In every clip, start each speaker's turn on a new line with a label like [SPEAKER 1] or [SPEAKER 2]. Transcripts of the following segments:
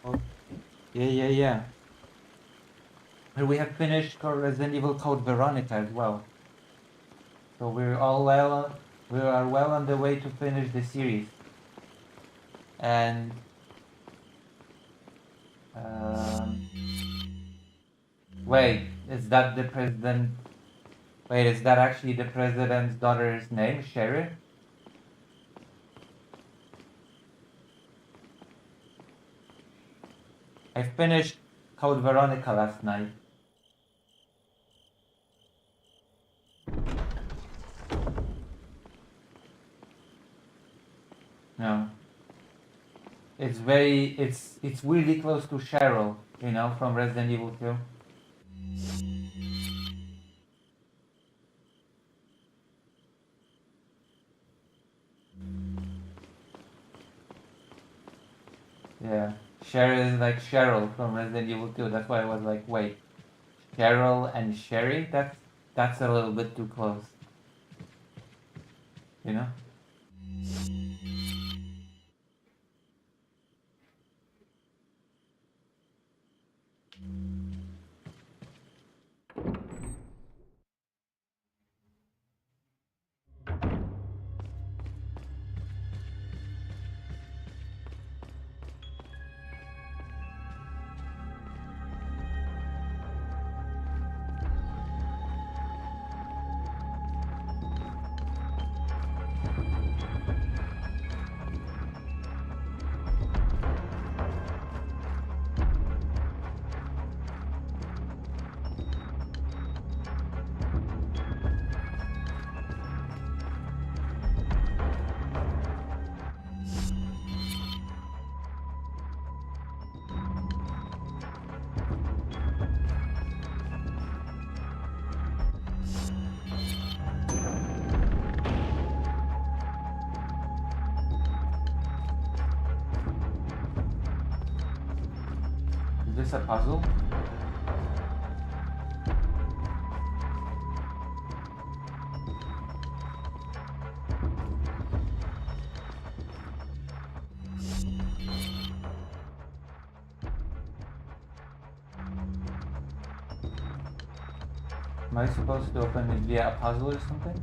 [SPEAKER 1] Oh, yeah. And we have finished Resident Evil Code Veronica as well. So we are well on the way to finish the series. And wait, is that the president? Wait, is that actually the president's daughter's name, Sherry? I finished Code Veronica last night. No. It's really close to Cheryl, you know, from Resident Evil 2. Yeah. Cheryl is like Cheryl from Resident Evil 2. That's why I was like, wait, Cheryl and Sherry? That's a little bit too close. You know? Is this a puzzle? Am I supposed to open it via a puzzle or something?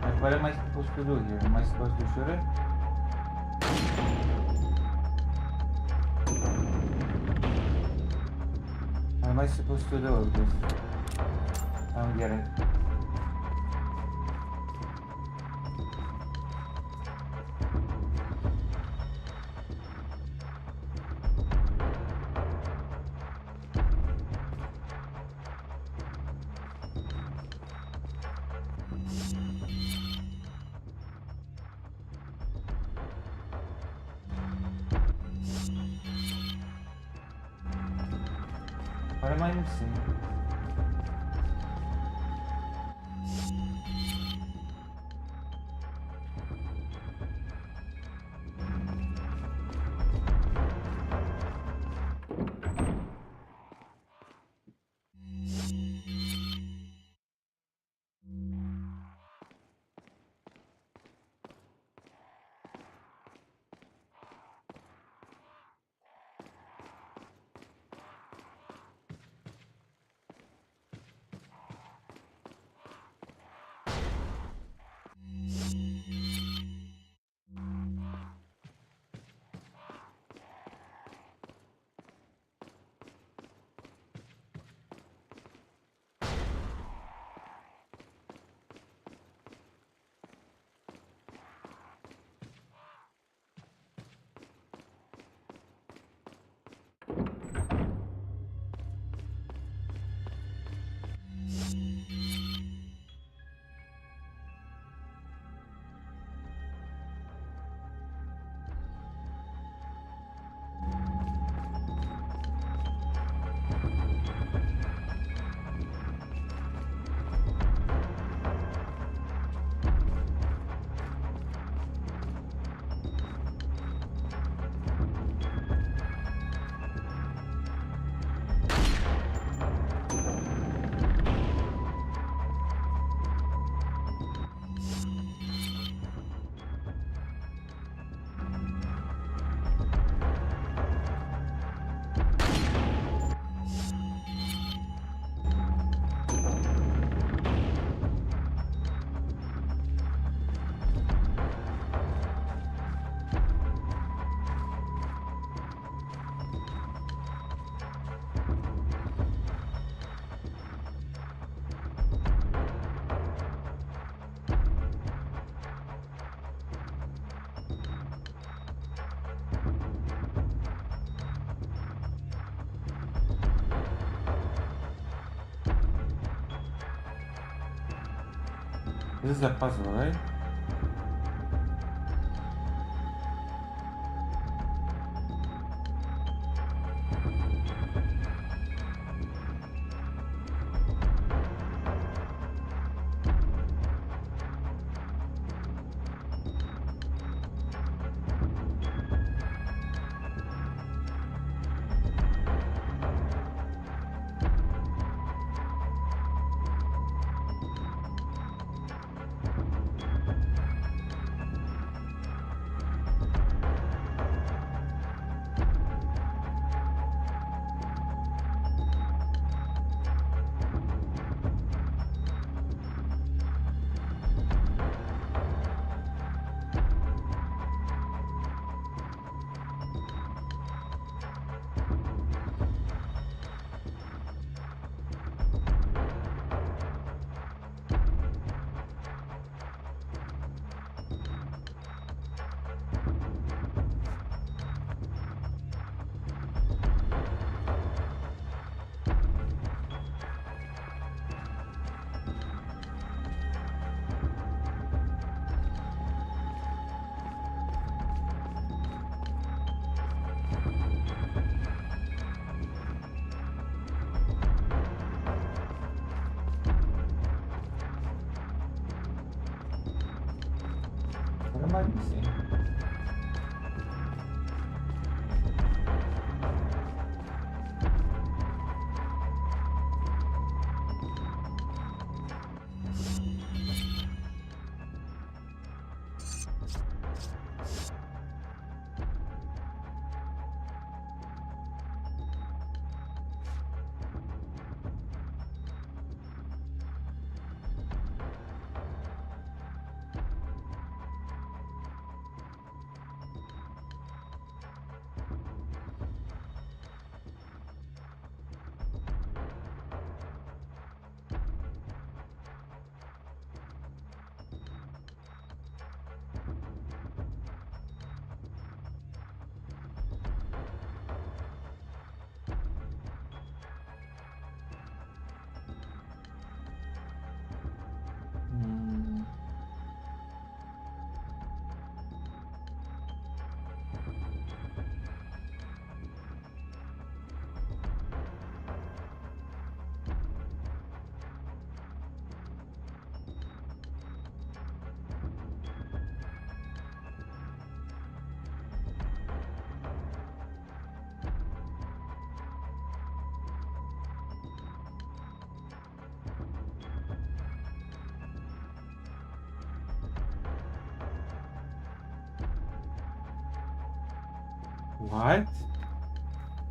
[SPEAKER 1] Like, what am I supposed to do here? Am I supposed to shoot it? What am I supposed to do with this? I don't get it. What am I missing? This is a puzzle, right? What am I missing? Hmm. What?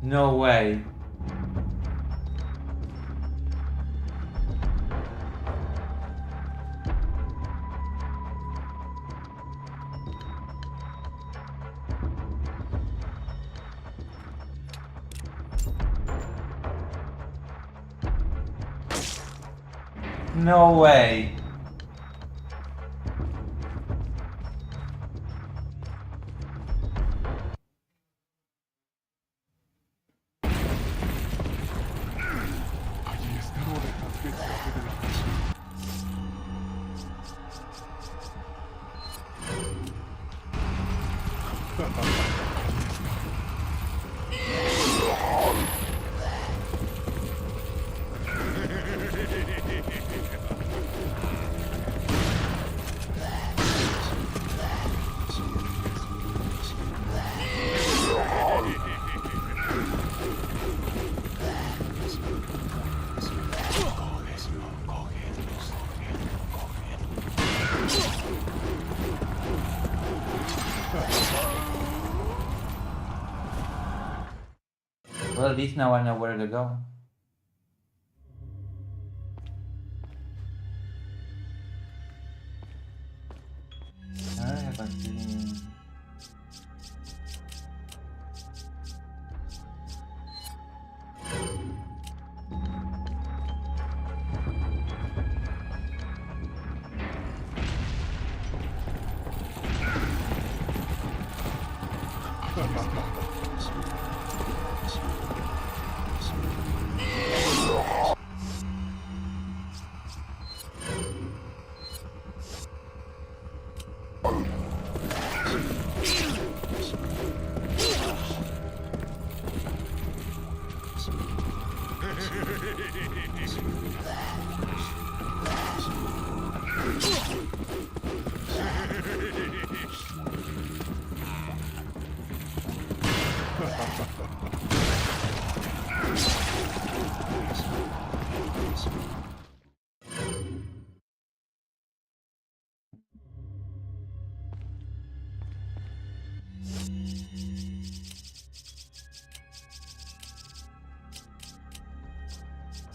[SPEAKER 1] No way. No way. Well, at least now I know where to go. I have a feeling.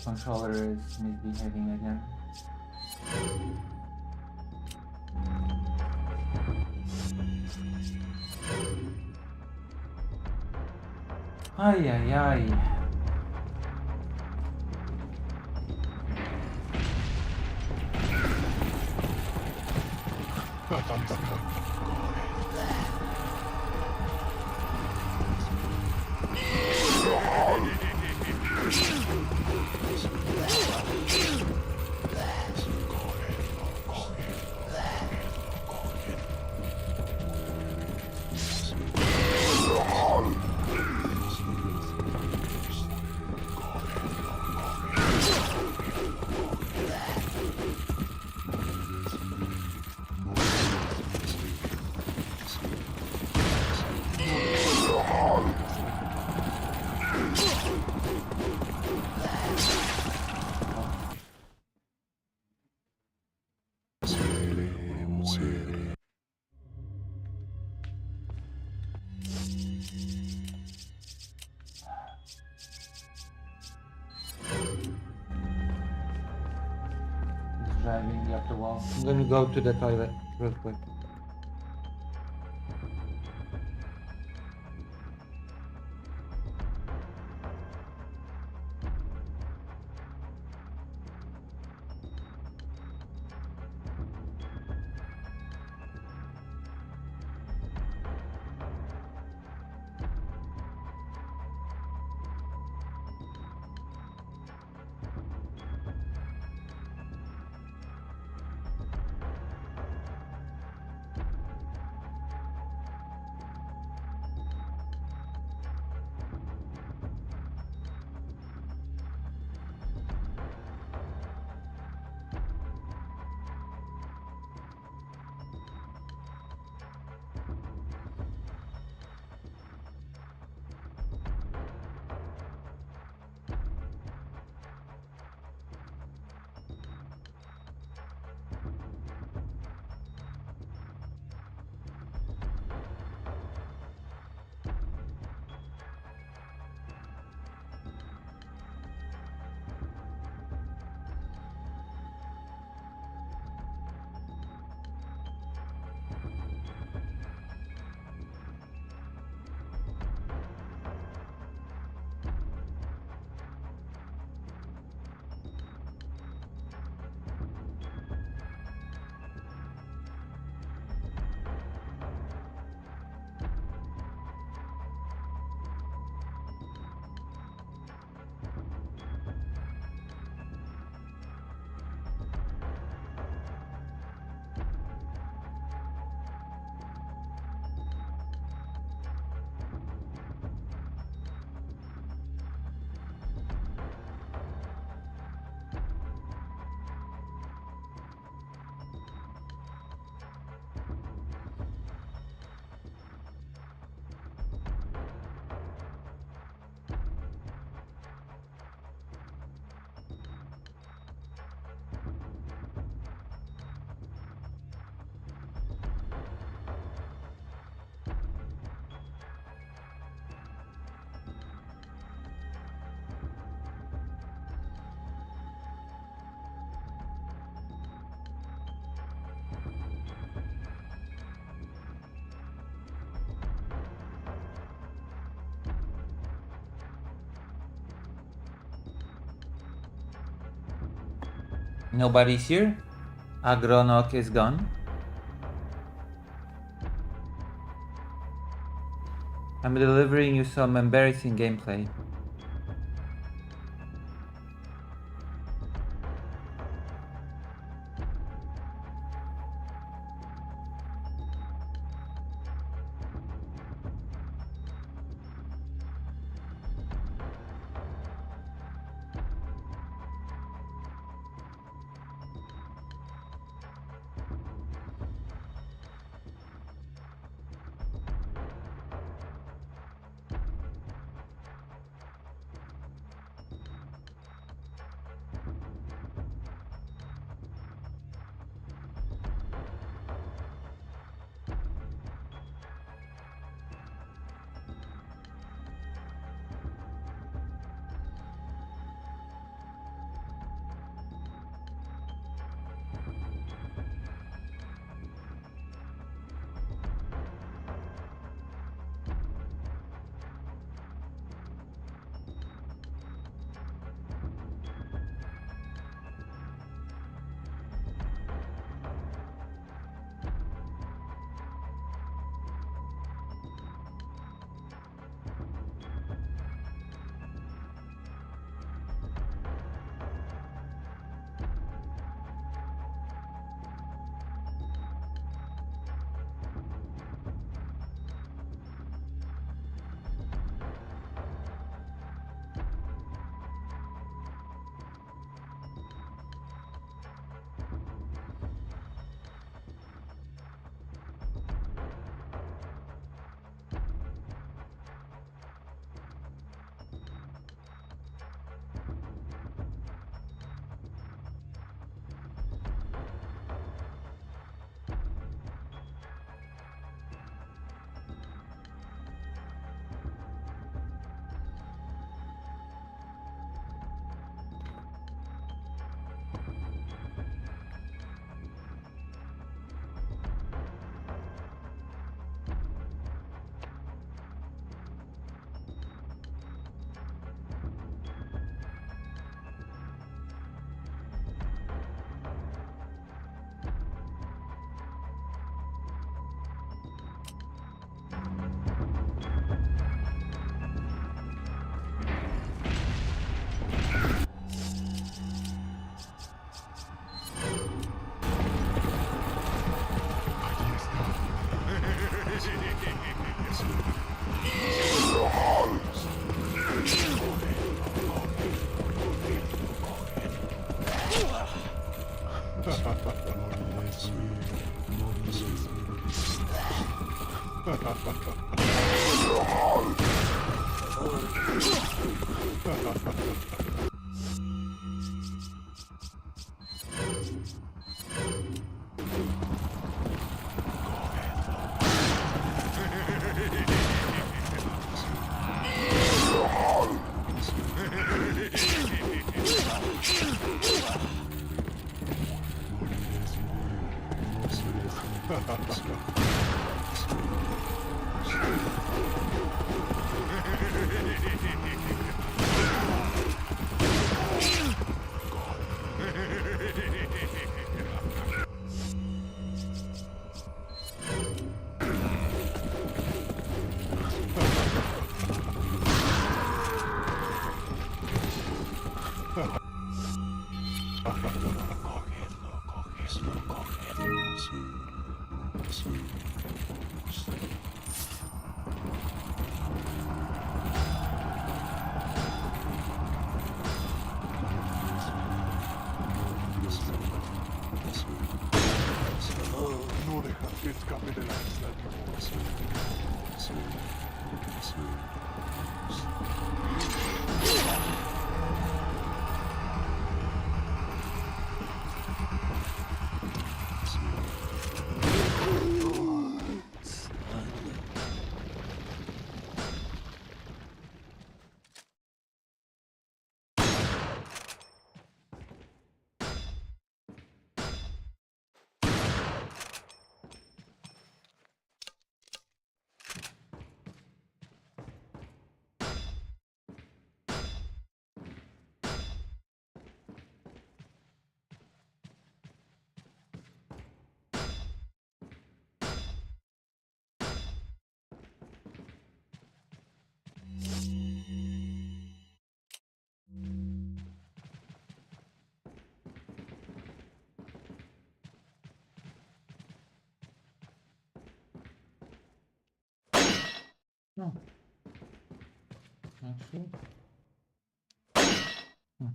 [SPEAKER 1] Controller is misbehaving again. Ay, ay, ay. He's driving me up the wall. I'm gonna go to the toilet real quick. Nobody's here. Agronok is gone. I'm delivering you some embarrassing gameplay.
[SPEAKER 2] No dejas que escape de la isla de nuevo.
[SPEAKER 1] No. Actually. Hmm.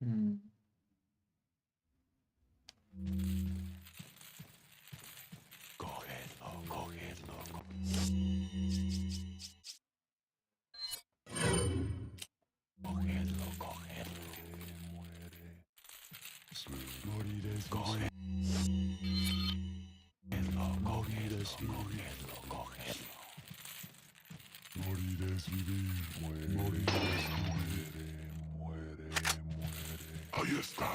[SPEAKER 1] Hmm.
[SPEAKER 2] Ahí está.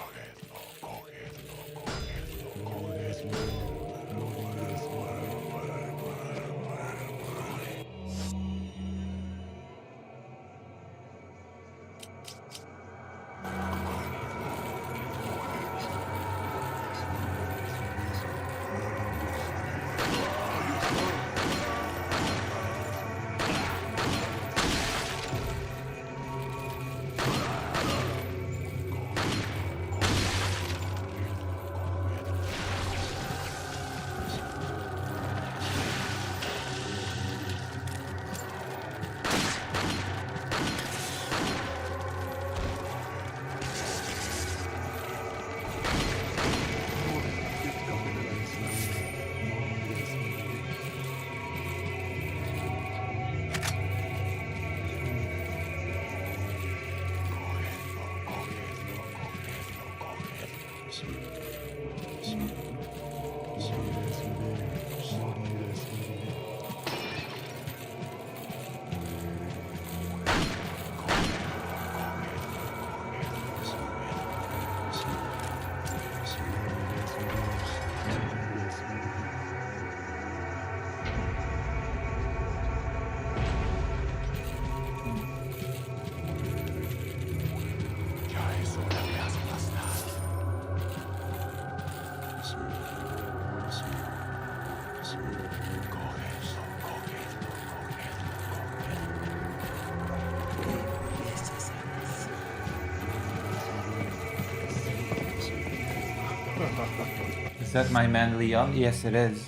[SPEAKER 1] Is that my man Leon? Yes, it is.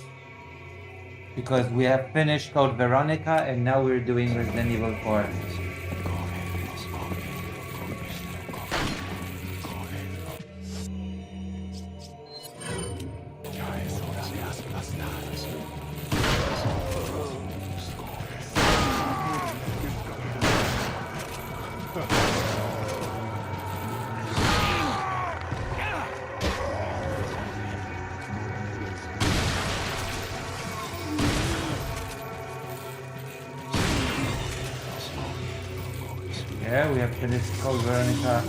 [SPEAKER 1] Because we have finished Code Veronica and now we're doing Resident Evil 4. Yeah, we have finished Code Veronica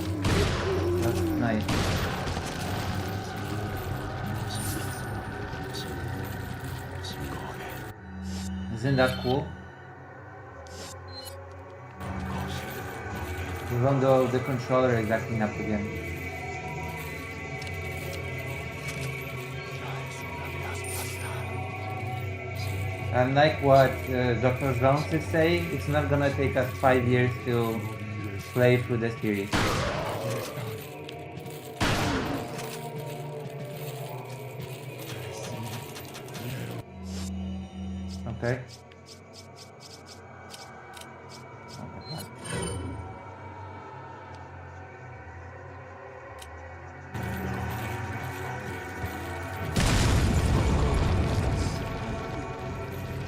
[SPEAKER 1] last night. Isn't that cool? Even though the controller is acting up again. And like what Dr. Jones is saying, it's not gonna take us 5 years to play through the series. Okay.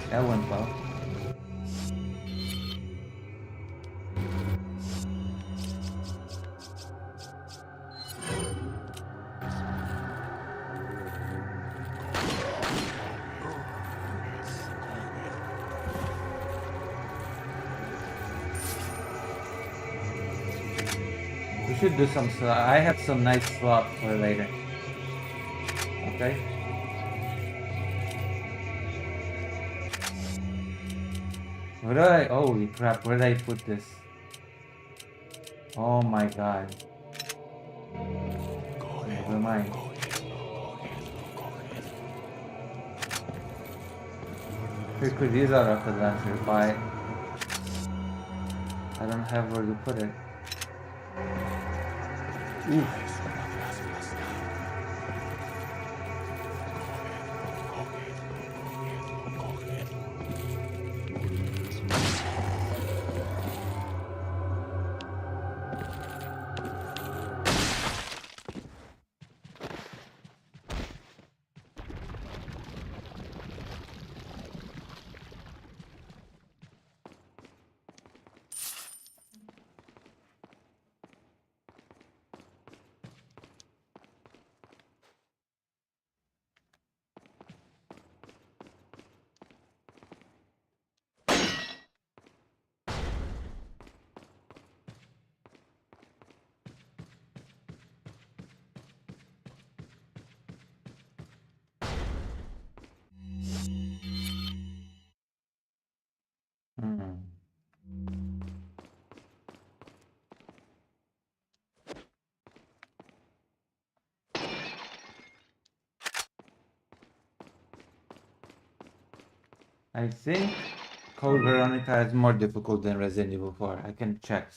[SPEAKER 1] That went well. We should do some slop. I have some nice slop for later. Okay. Where did I? Holy crap! Where did I put this? Oh my god. Never mind. We could use our rocket launcher, but I don't have where to put it. Oof. I think Code Veronica is more difficult than Resident Evil 4. I can check.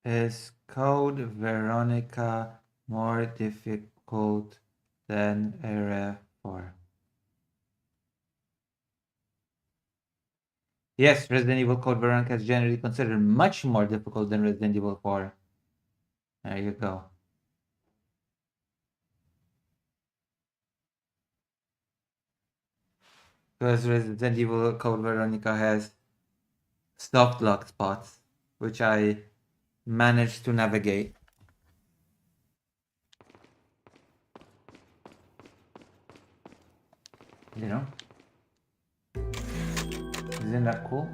[SPEAKER 1] Is Code Veronica more difficult than RE4? Yes, Resident Evil Code Veronica is generally considered much more difficult than Resident Evil 4. There you go. Because Resident Evil Code Veronica has soft lock spots, which I managed to navigate. You know? Isn't that cool?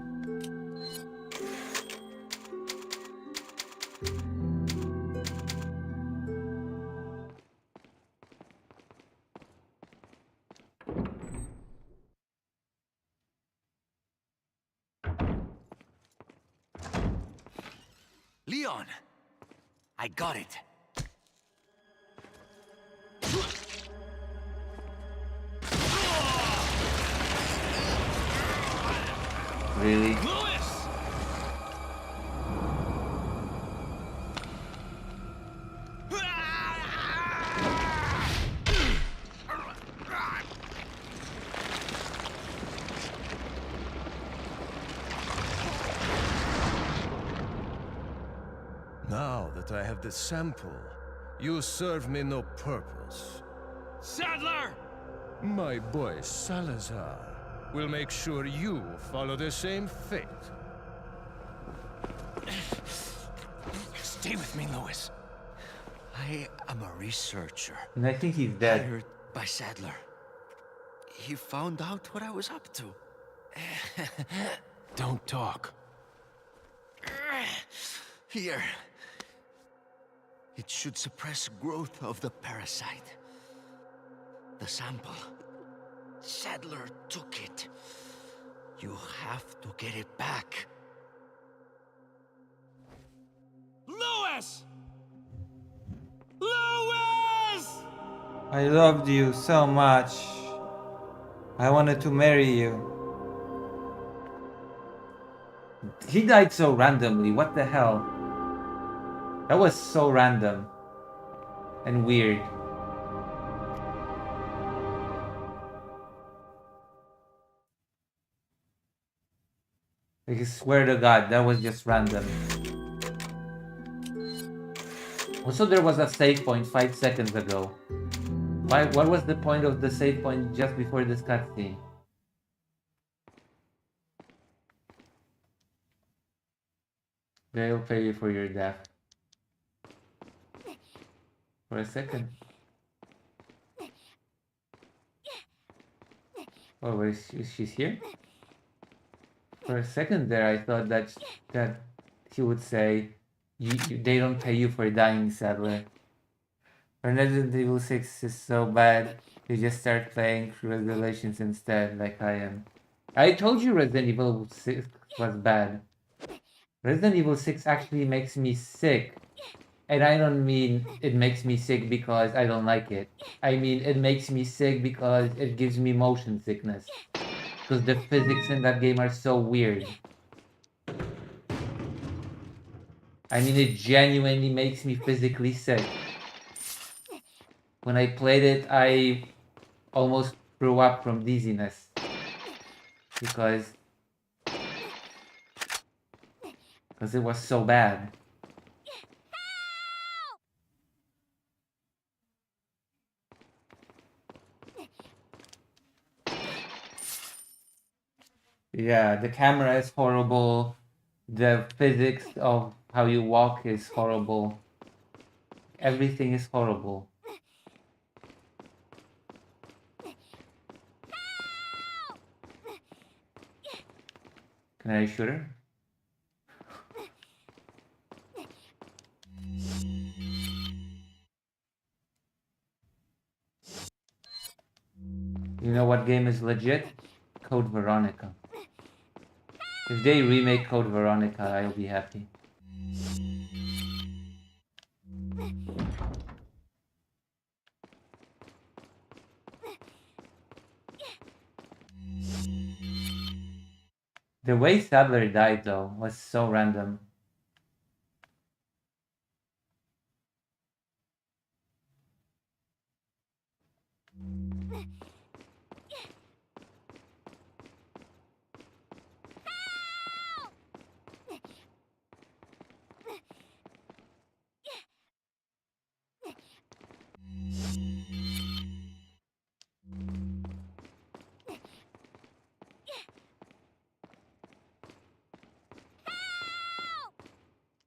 [SPEAKER 3] Leon! I got it.
[SPEAKER 1] Really?
[SPEAKER 3] Louis!
[SPEAKER 4] the sample, you serve me no purpose.
[SPEAKER 3] Sadler!
[SPEAKER 4] My boy Salazar will make sure you follow the same fate.
[SPEAKER 3] Stay with me, Lewis. I am a researcher.
[SPEAKER 1] And I think he's dead.
[SPEAKER 3] Hired by Sadler. He found out what I was up to.
[SPEAKER 2] Don't talk.
[SPEAKER 3] Here. It should suppress growth of the parasite. The sample. Sadler took it. You have to get it back. Lewis! Lewis!
[SPEAKER 1] I loved you so much. I wanted to marry you. He died so randomly. What the hell? That was so random and weird. I swear to God, that was just random. Also, there was a save point 5 seconds ago. What was the point of the save point just before this cutscene? They'll pay you for your death. For a second. Oh, she's here? For a second there, I thought that he would say, they don't pay you for dying, Sadler. Resident Evil 6 is so bad, you just start playing Revelations instead, like I am. I told you Resident Evil 6 was bad. Resident Evil 6 actually makes me sick. And I don't mean it makes me sick because I don't like it. I mean it makes me sick because it gives me motion sickness. Because the physics in that game are so weird. I mean, it genuinely makes me physically sick. When I played it, I almost threw up from dizziness. Because it was so bad. Yeah, the camera is horrible. The physics of how you walk is horrible. Everything is horrible. Can I shoot her? You know what game is legit? Code Veronica. If they remake Code Veronica, I'll be happy. The way Sadler died, though, was so random.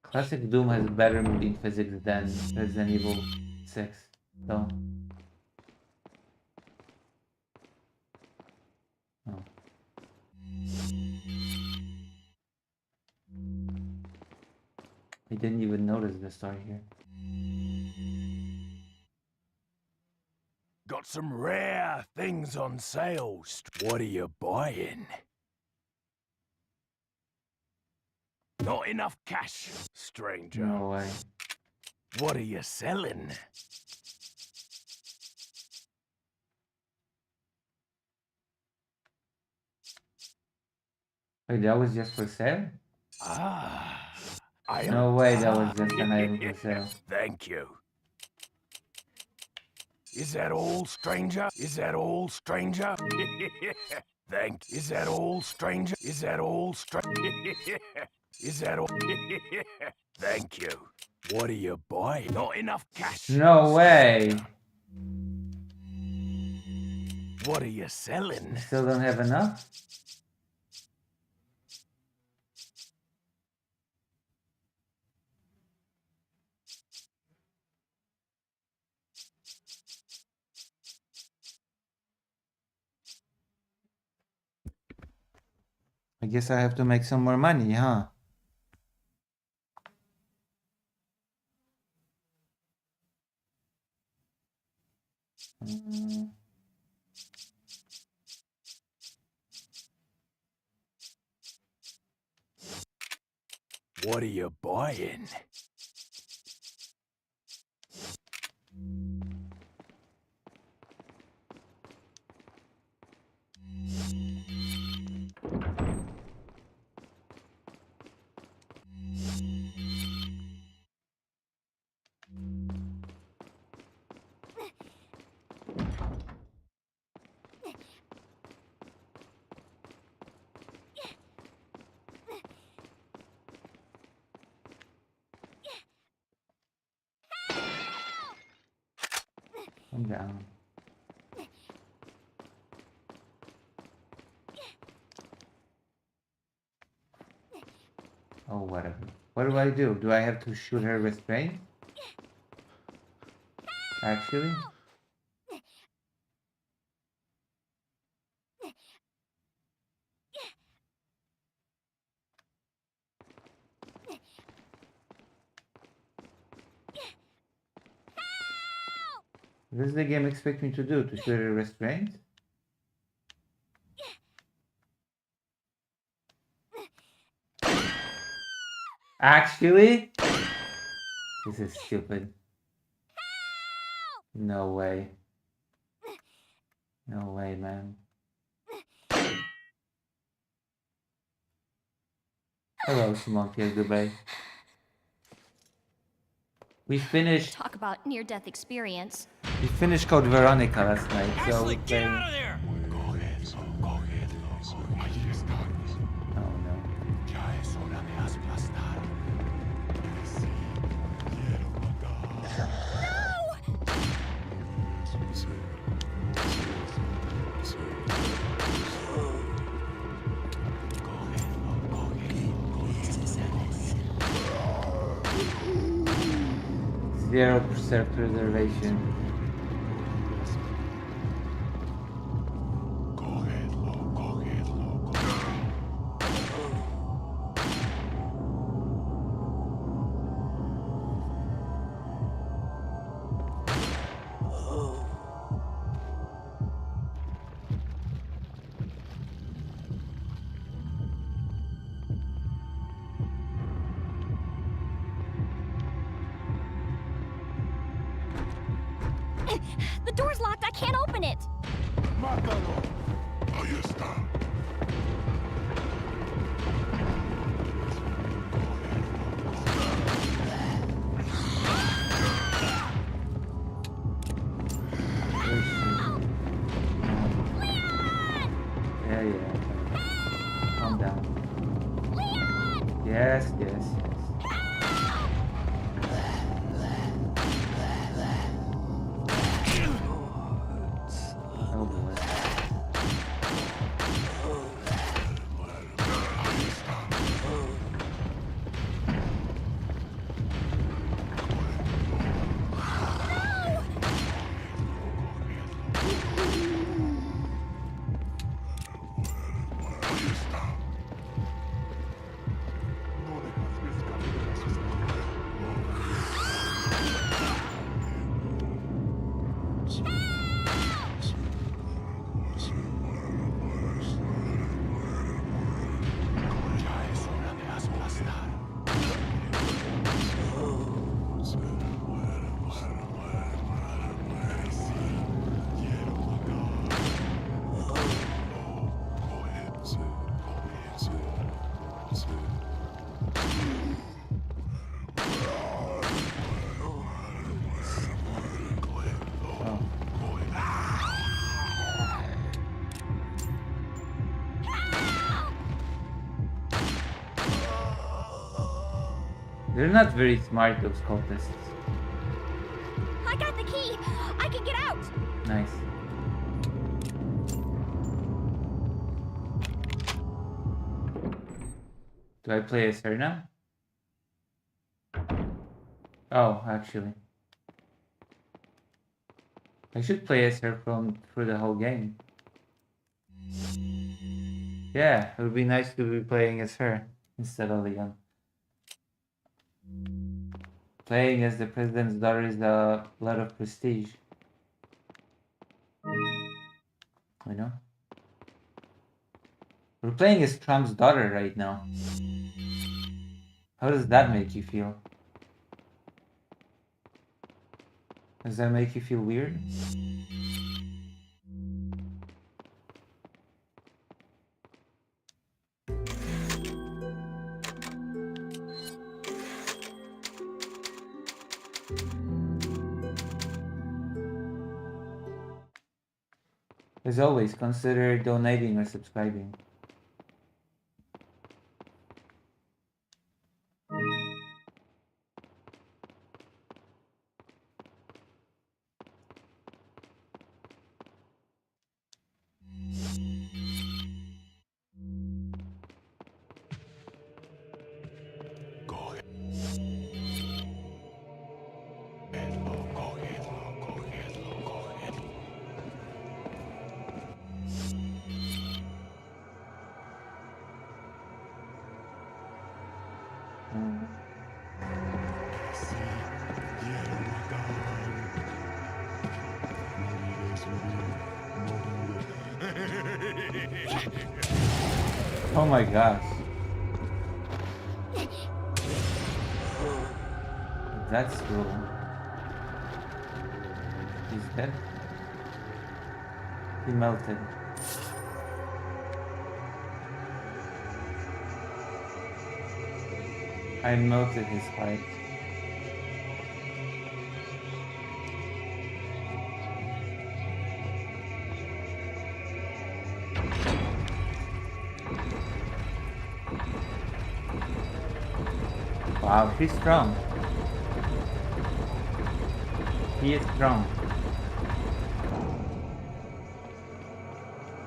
[SPEAKER 1] Classic Doom has better moving physics than Resident Evil 6, though. Oh. I didn't even notice the star here.
[SPEAKER 2] Got some rare things on sale. What are you buying? Not enough cash, stranger.
[SPEAKER 1] No way.
[SPEAKER 2] What are you selling?
[SPEAKER 1] Wait, that was just for sale?
[SPEAKER 2] Ah,
[SPEAKER 1] No way, that was just an item for sale.
[SPEAKER 2] Thank you. Is that all, stranger? Is that all, stranger? Is that all, stranger? Is that all, stranger? Is that all? Thank you. What are you buying? Not enough cash.
[SPEAKER 1] No way.
[SPEAKER 2] What are you selling?
[SPEAKER 1] You still don't have enough? I guess I have to make some more money, huh?
[SPEAKER 2] What are you buying?
[SPEAKER 1] Calm down. Oh, whatever. What do I do? Do I have to shoot her restraint? Actually? What does the game expect me to do? To shoot her restraint? Actually? This is stupid. No way. No way, man. Hello, Simone Pierre Dubai. We finished
[SPEAKER 5] Talk about near-death experience.
[SPEAKER 1] Code Veronica last night, so
[SPEAKER 2] Ashley,
[SPEAKER 1] we're
[SPEAKER 2] get
[SPEAKER 1] playing...
[SPEAKER 2] out of there!
[SPEAKER 1] Oh no. Zero percent reservation.
[SPEAKER 5] The door's locked. I can't open it.
[SPEAKER 2] Mátalo. Ahí está.
[SPEAKER 1] Yeah, yeah. Calm down. Yes, yes, yes. Oh boy. They're not very smart, those cultists.
[SPEAKER 5] I got the key! I can get out!
[SPEAKER 1] Nice. Do I play as her now? Oh, actually. I should play as her through the whole game. Yeah, it would be nice to be playing as her instead of Leon. Playing as the president's daughter is a lot of prestige. You know? We're playing as Trump's daughter right now. How does that make you feel? Does that make you feel weird? As always, consider donating or subscribing. Oh my gosh. That's cool. He's dead. He melted. I melted his heart. Wow, he's strong. He is strong.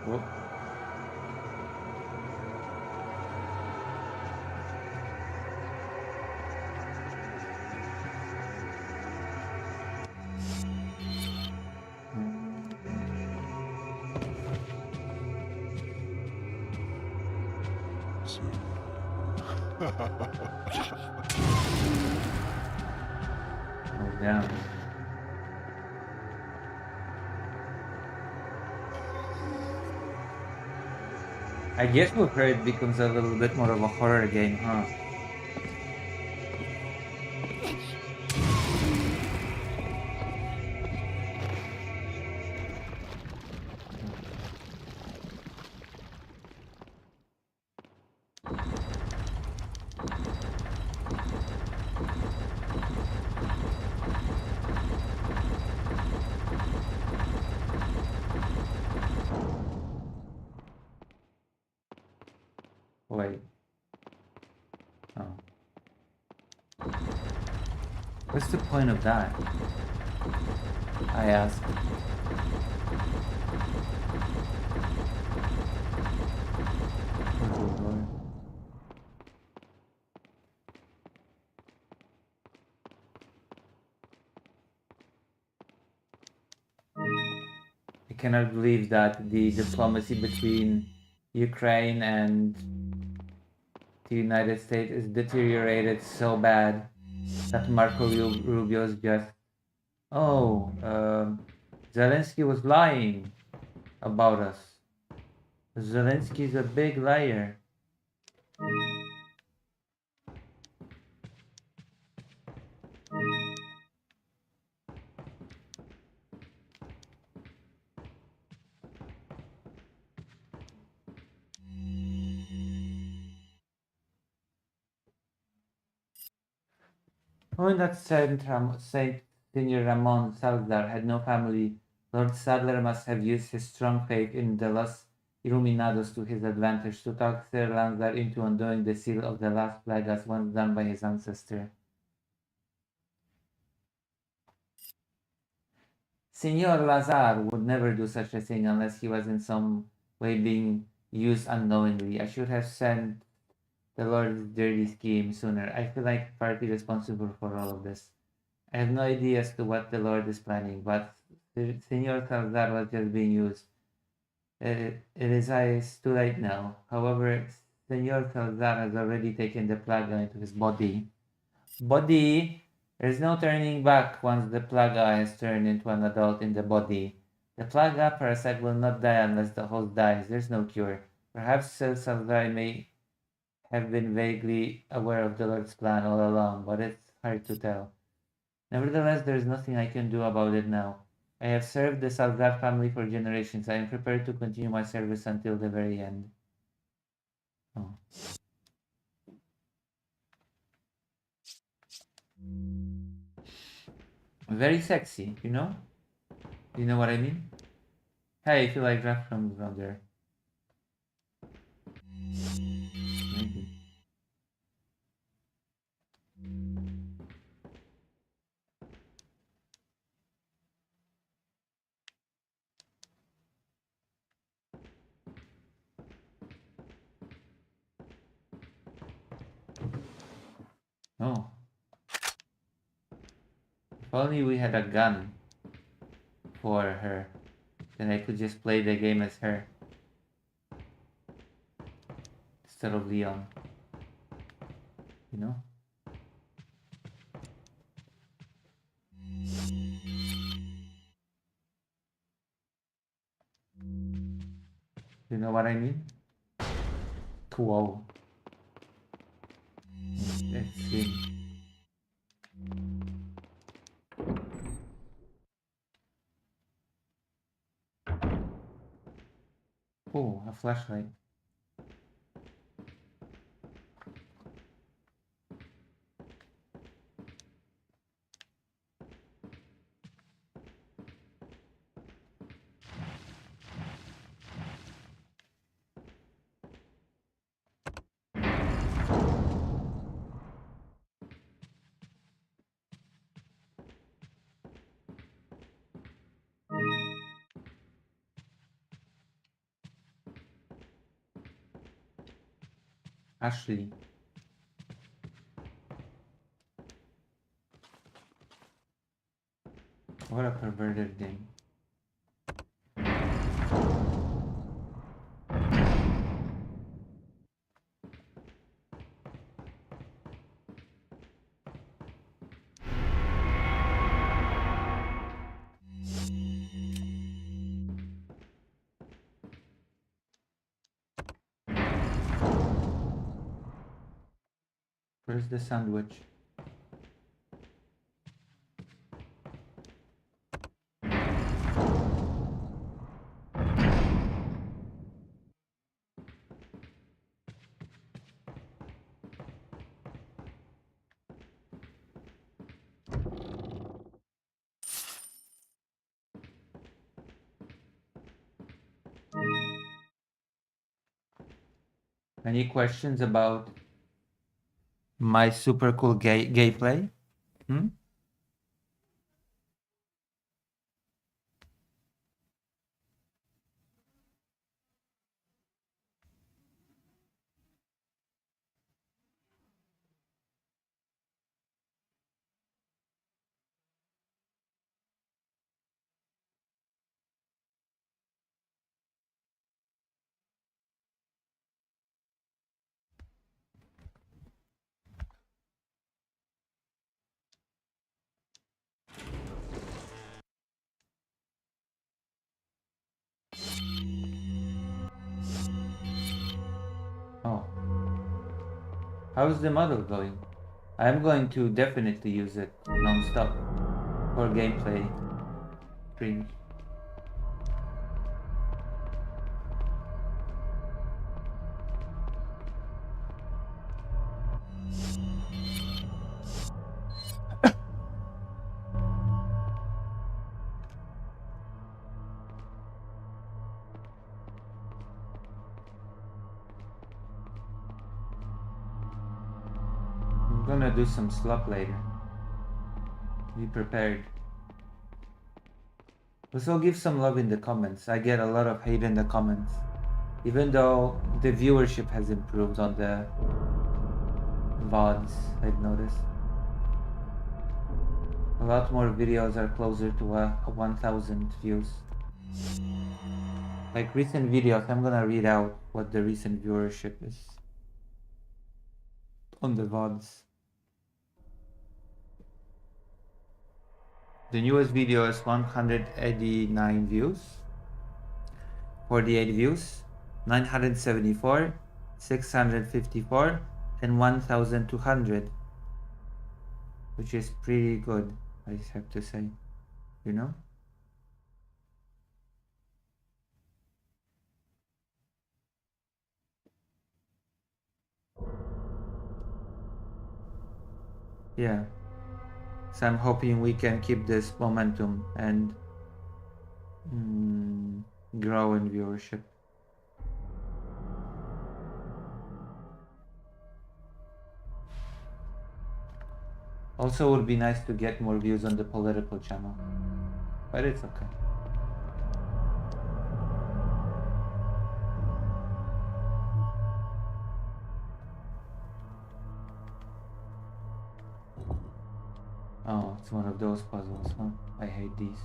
[SPEAKER 1] Whoop. Oh, damn. I guess with her it becomes a little bit more of a horror game, huh? Wait. Oh. What's the point of that? I asked. Oh, Lord. I cannot believe that the diplomacy between Ukraine and the United States is deteriorated so bad that Marco Rubio is just, oh, Zelensky was lying about us. Zelensky's a big liar. When that Saint Senior Ramon Salazar had no family, Lord Sadler must have used his strong faith in the Los Iluminados to his advantage to talk Sir Lanzar into undoing the seal of the last plague as once done by his ancestor. Senor Lazar would never do such a thing unless he was in some way being used unknowingly. I should have sent the Lord's dirty scheme sooner. I feel like partly responsible for all of this. I have no idea as to what the Lord is planning, but Senor Salazar was just being used. It's too late now. However, Senor Salazar has already taken the plaga into his body. There's no turning back once the plaga has turned into an adult in the body. The plaga parasite will not die unless the host dies. There's no cure. Perhaps Salazar may have been vaguely aware of the Lord's plan all along, but it's hard to tell. Nevertheless, there is nothing I can do about it now. I have served the Salazar family for generations. I am prepared to continue my service until the very end. Oh. Very sexy, you know? You know what I mean? Hey, I feel like draft from around there. Maybe. Oh. If only we had a gun for her, then I could just play the game as her instead of Leon. You know? You know what I mean? Cool. Let's see. Oh, a flashlight. Ashley. What a perverted name. Where's the sandwich? Any questions about my super cool gay play? Hmm? Oh. How's the model going? I'm going to definitely use it non-stop for gameplay streams. I'm gonna do some slop later. Be prepared. Also give some love in the comments. I get a lot of hate in the comments. Even though the viewership has improved on the VODs, I've noticed. A lot more videos are closer to 1,000 views. Like recent videos, I'm gonna read out what the recent viewership is on the VODs. The newest video is 189 views, 48 views, 974, 654, and 1,200, which is pretty good, I have to say, you know? Yeah. So I'm hoping we can keep this momentum and grow in viewership. Also, it would be nice to get more views on the political channel, but it's okay. Oh, it's one of those puzzles, huh? I hate these.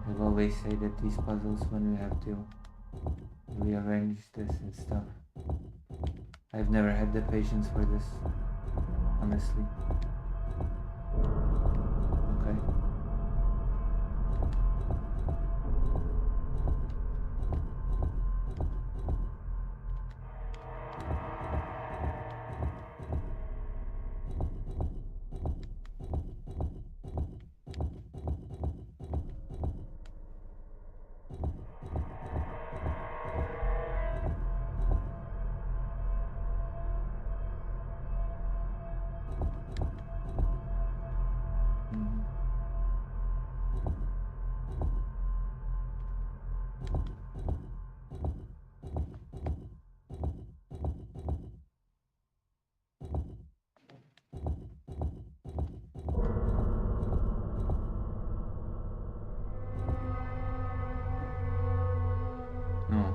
[SPEAKER 1] I've always say that these puzzles, when we have to rearrange this and stuff, I've never had the patience for this, honestly. Okay. No.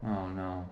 [SPEAKER 1] Oh no.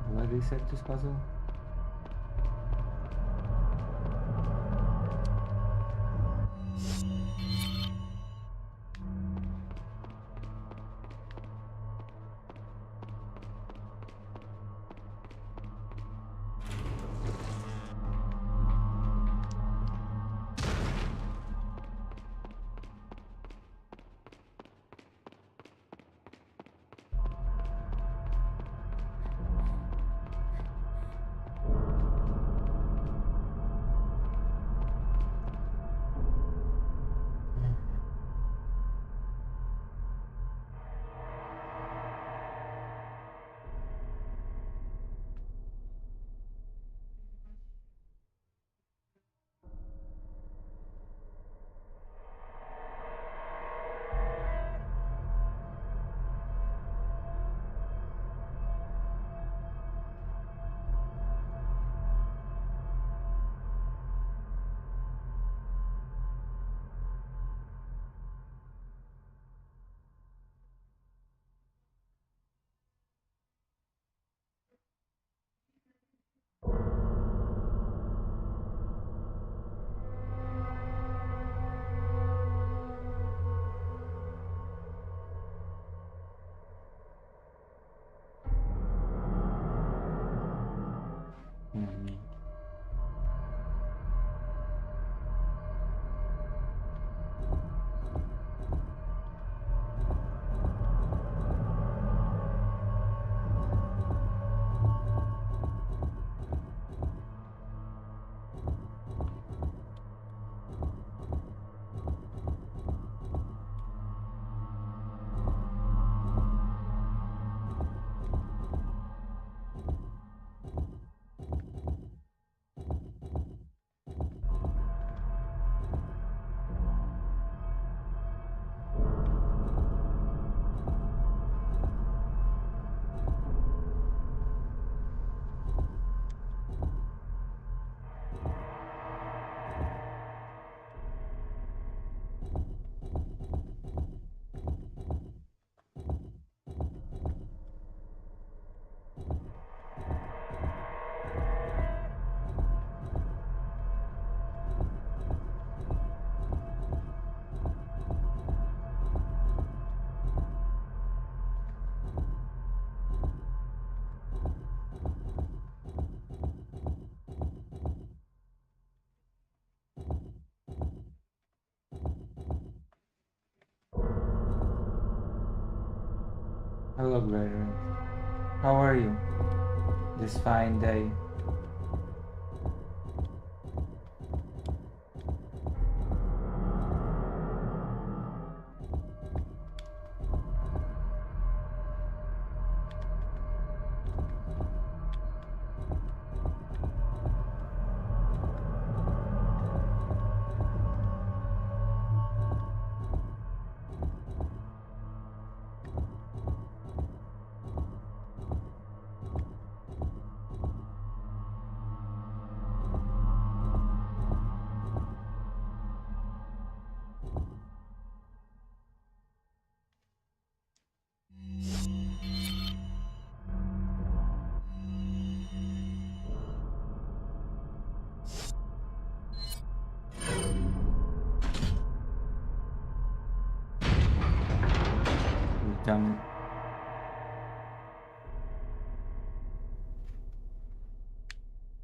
[SPEAKER 1] Do I reset this puzzle? Hello, Gregory. How are you this fine day? Damn it.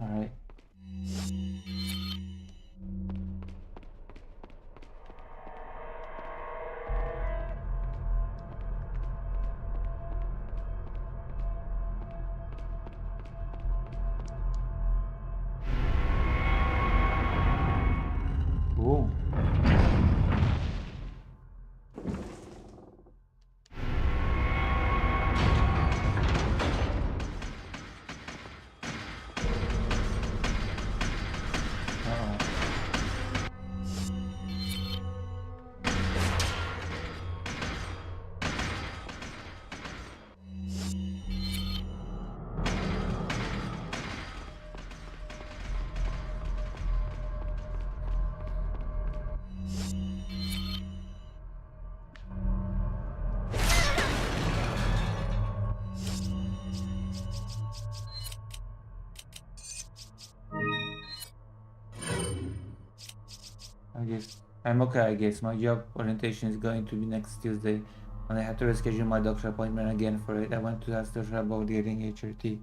[SPEAKER 1] Alright. Ooh. Uh-oh. I guess I'm okay, I guess. My job orientation is going to be next Tuesday, and I have to reschedule my doctor appointment again for it. I want to ask Doctor about getting HRT.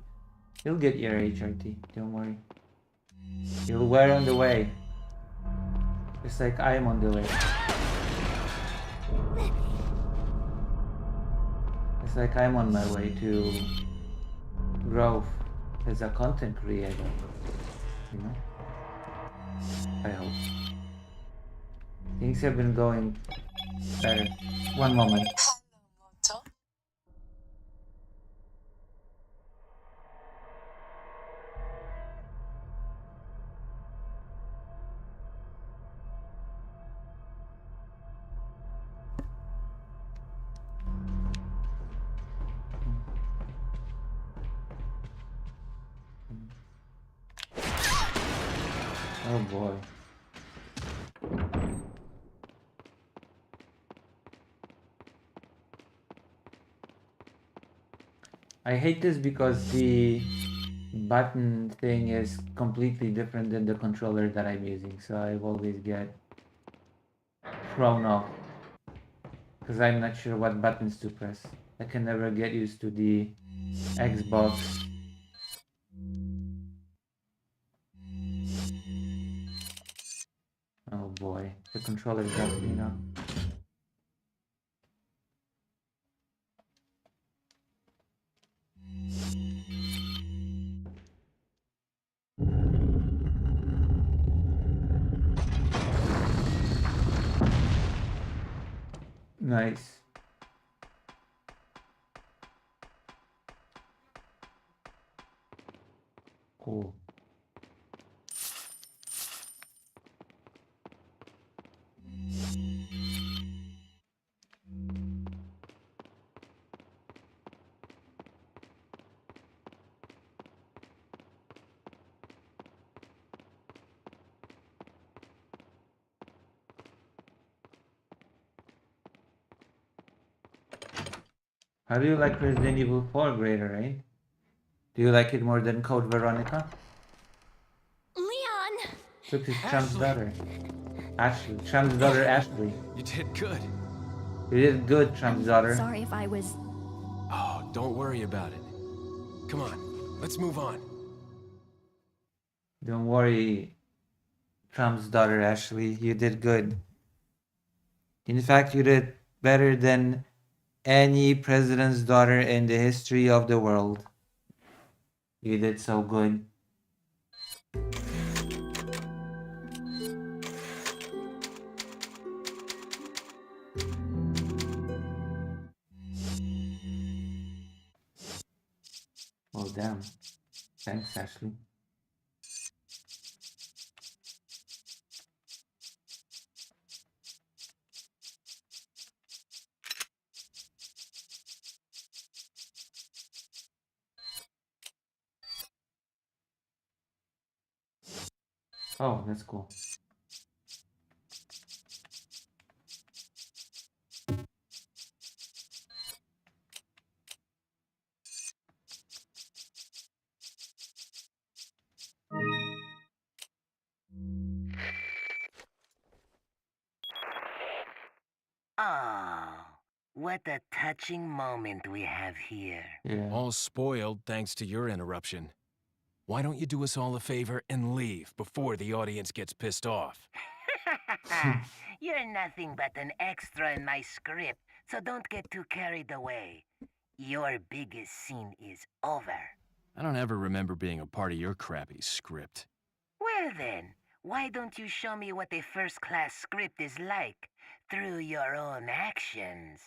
[SPEAKER 1] You'll get your HRT, don't worry. You'll wear on the way. Just like I'm on the way. It's like I'm on my way to growth as a content creator. You know? I hope. Things have been going better. One moment. Oh boy. I hate this because the button thing is completely different than the controller that I'm using, so I always get thrown off because I'm not sure what buttons to press. I can never get used to the Xbox. Oh boy, the controller got me now. Nice. Cool. How do you like Resident Evil 4, Greater Rain? Do you like it more than Code Veronica?
[SPEAKER 5] Leon!
[SPEAKER 1] Took his Trump's daughter. Ashley. Trump's daughter, Ashley.
[SPEAKER 3] You did good.
[SPEAKER 1] You did good, Trump's daughter.
[SPEAKER 5] Sorry if I was...
[SPEAKER 3] Oh, don't worry about it. Come on, let's move on.
[SPEAKER 1] Don't worry, Trump's daughter, Ashley. You did good. In fact, you did better than any president's daughter in the history of the world. You did so good. Oh, damn. Thanks, Ashley. Oh, that's cool.
[SPEAKER 6] Oh, what a touching moment we have here.
[SPEAKER 1] Yeah.
[SPEAKER 2] All spoiled thanks to your interruption. Why don't you do us all a favor and leave before the audience gets pissed off?
[SPEAKER 6] You're nothing but an extra in my script, so don't get too carried away. Your biggest scene is over.
[SPEAKER 2] I don't ever remember being a part of your crappy script.
[SPEAKER 6] Well then, why don't you show me what a first-class script is like through your own actions?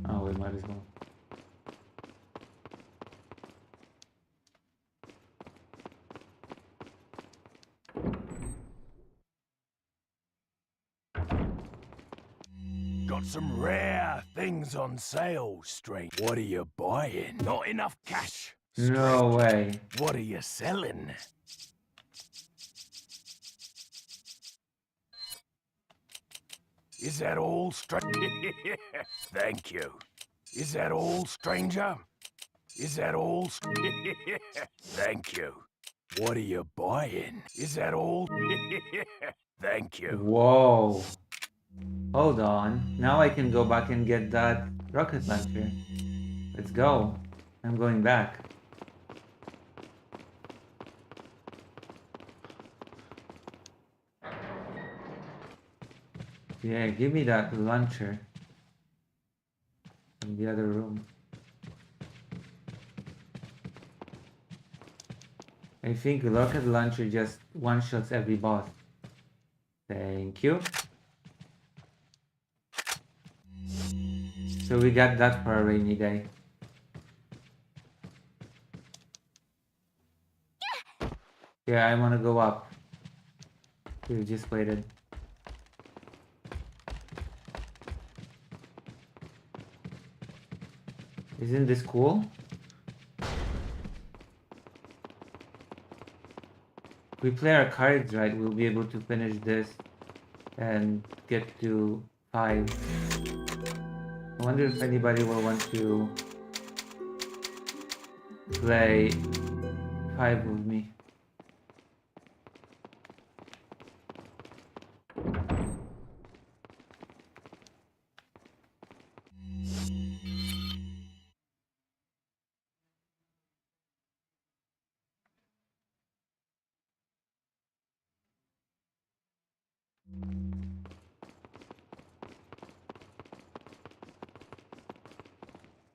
[SPEAKER 1] Oh, we might as well.
[SPEAKER 2] Got some rare things on sale, strange. What are you buying? Not enough cash.
[SPEAKER 1] No way.
[SPEAKER 2] What are you selling? Is that all, stranger? Thank you. Is that all, stranger? Is that all? Thank you. What are you buying? Is that all? Thank you.
[SPEAKER 1] Whoa. Hold on. Now I can go back and get that rocket launcher. Let's go. I'm going back. Yeah, give me that launcher in the other room. I think rocket launcher just one-shots every boss. Thank you. So we got that for a rainy day. Yeah, I want to go up. We just waited. Isn't this cool? If we play our cards right, we'll be able to finish this and get to 5. I wonder if anybody will want to play 5 with me.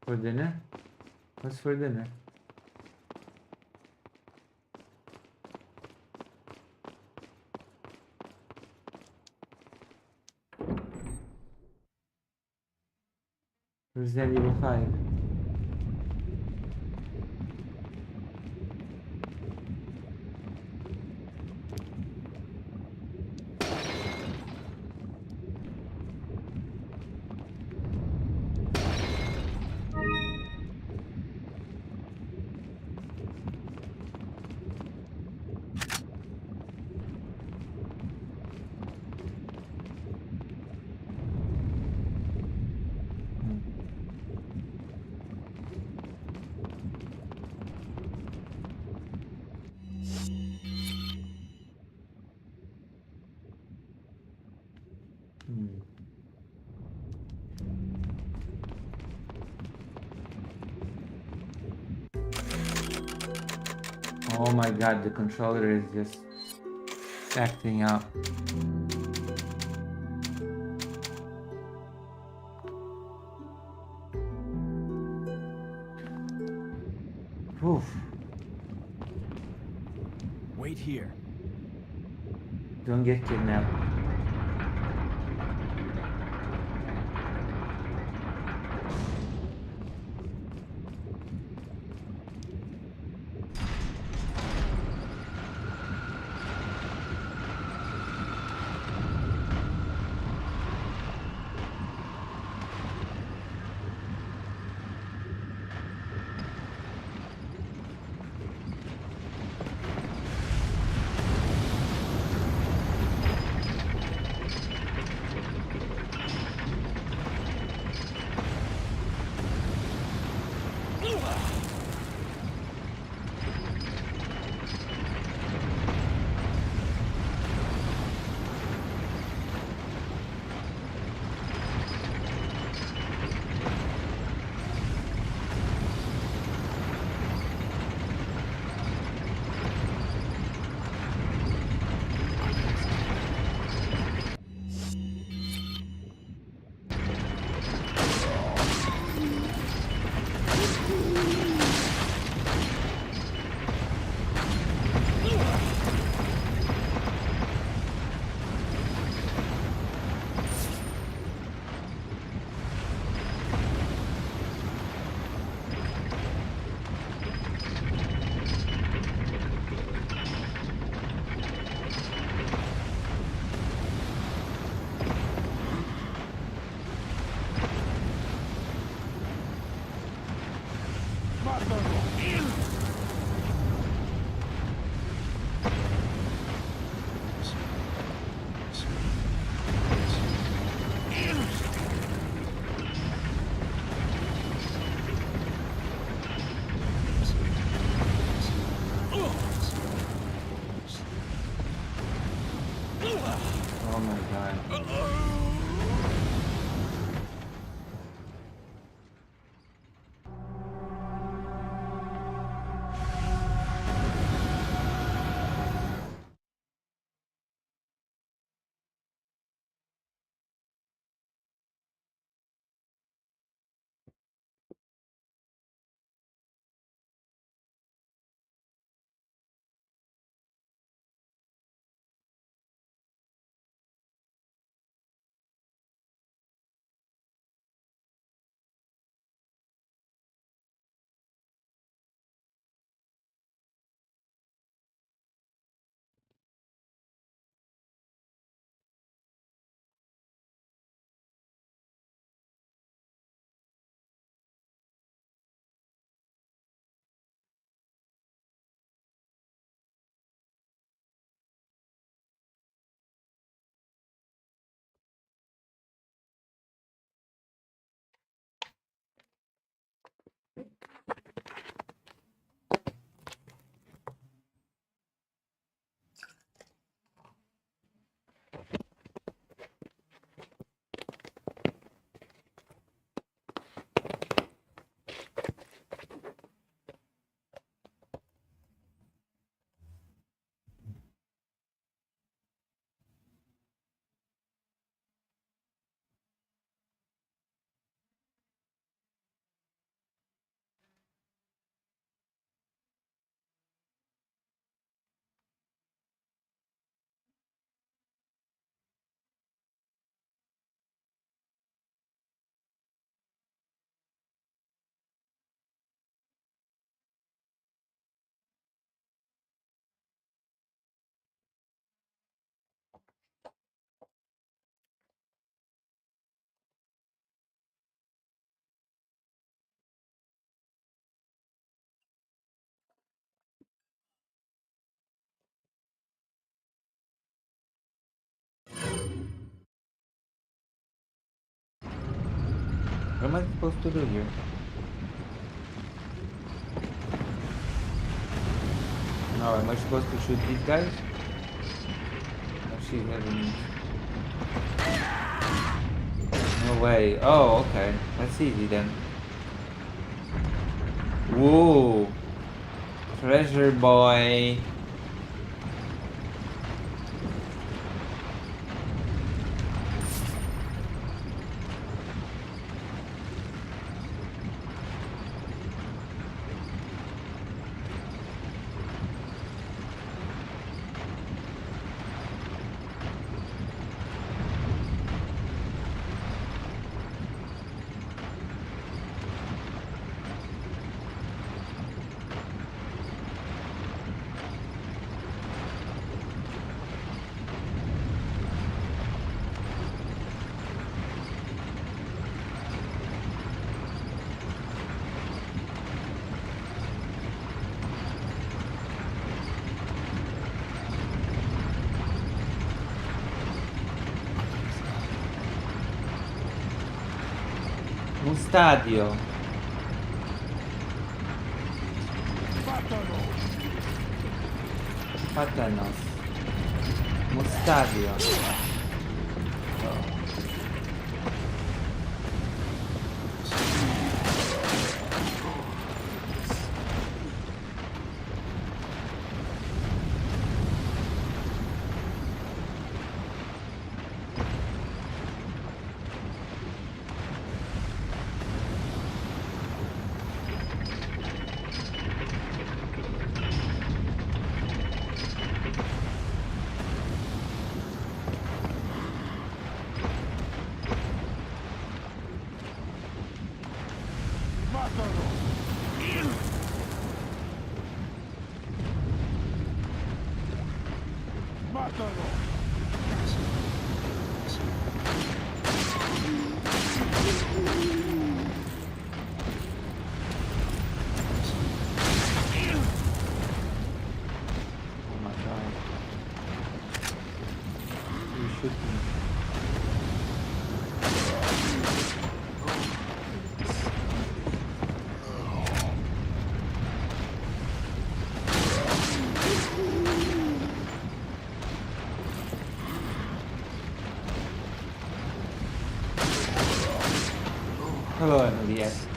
[SPEAKER 1] For dinner? What's for dinner? Resident Evil 5. Oh my god, the controller is just acting up. Oof.
[SPEAKER 2] Wait here.
[SPEAKER 1] Don't get kidnapped. Oh my god. What am I supposed to do here? Now, am I supposed to shoot these guys? Oh, she's having... way. Oh, okay. That's easy then. Whoa. Treasure boy. Un stadio. Patanos. Un stadio. Oh my god. You shoot me. Hello, Emily. Yes.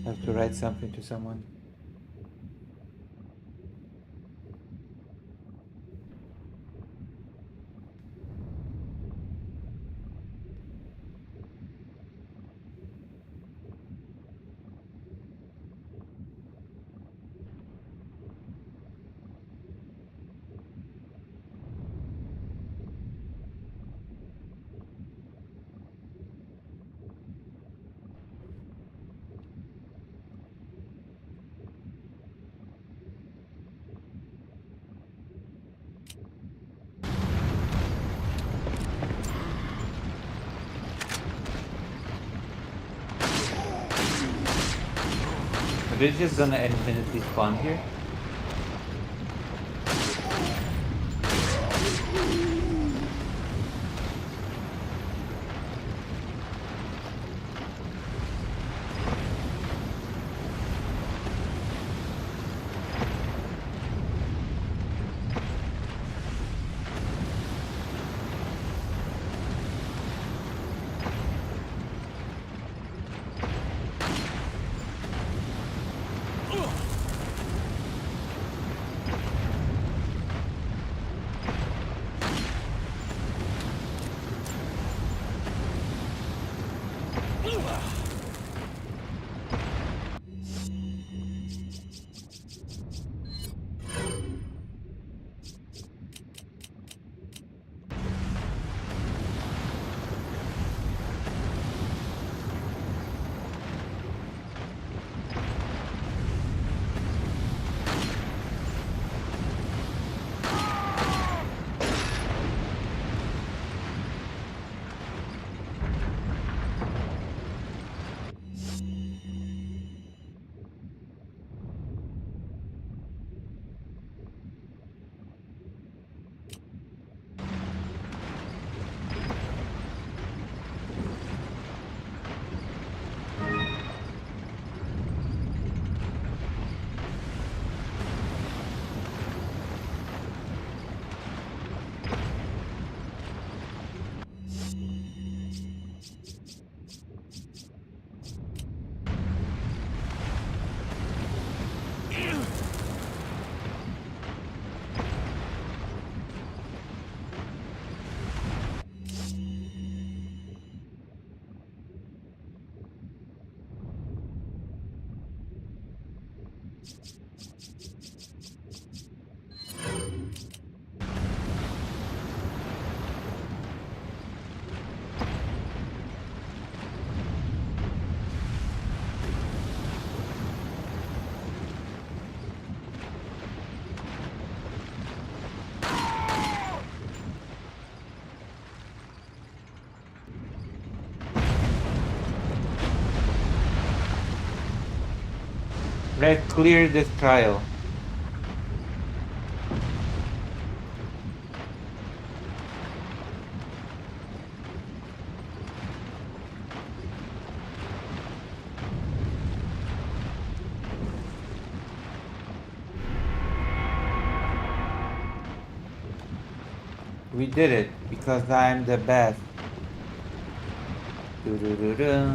[SPEAKER 1] I have to write something to someone. Are they just gonna infinitely spawn here? Let's clear this trial. We did it because I'm the best. Doo-doo-doo-doo.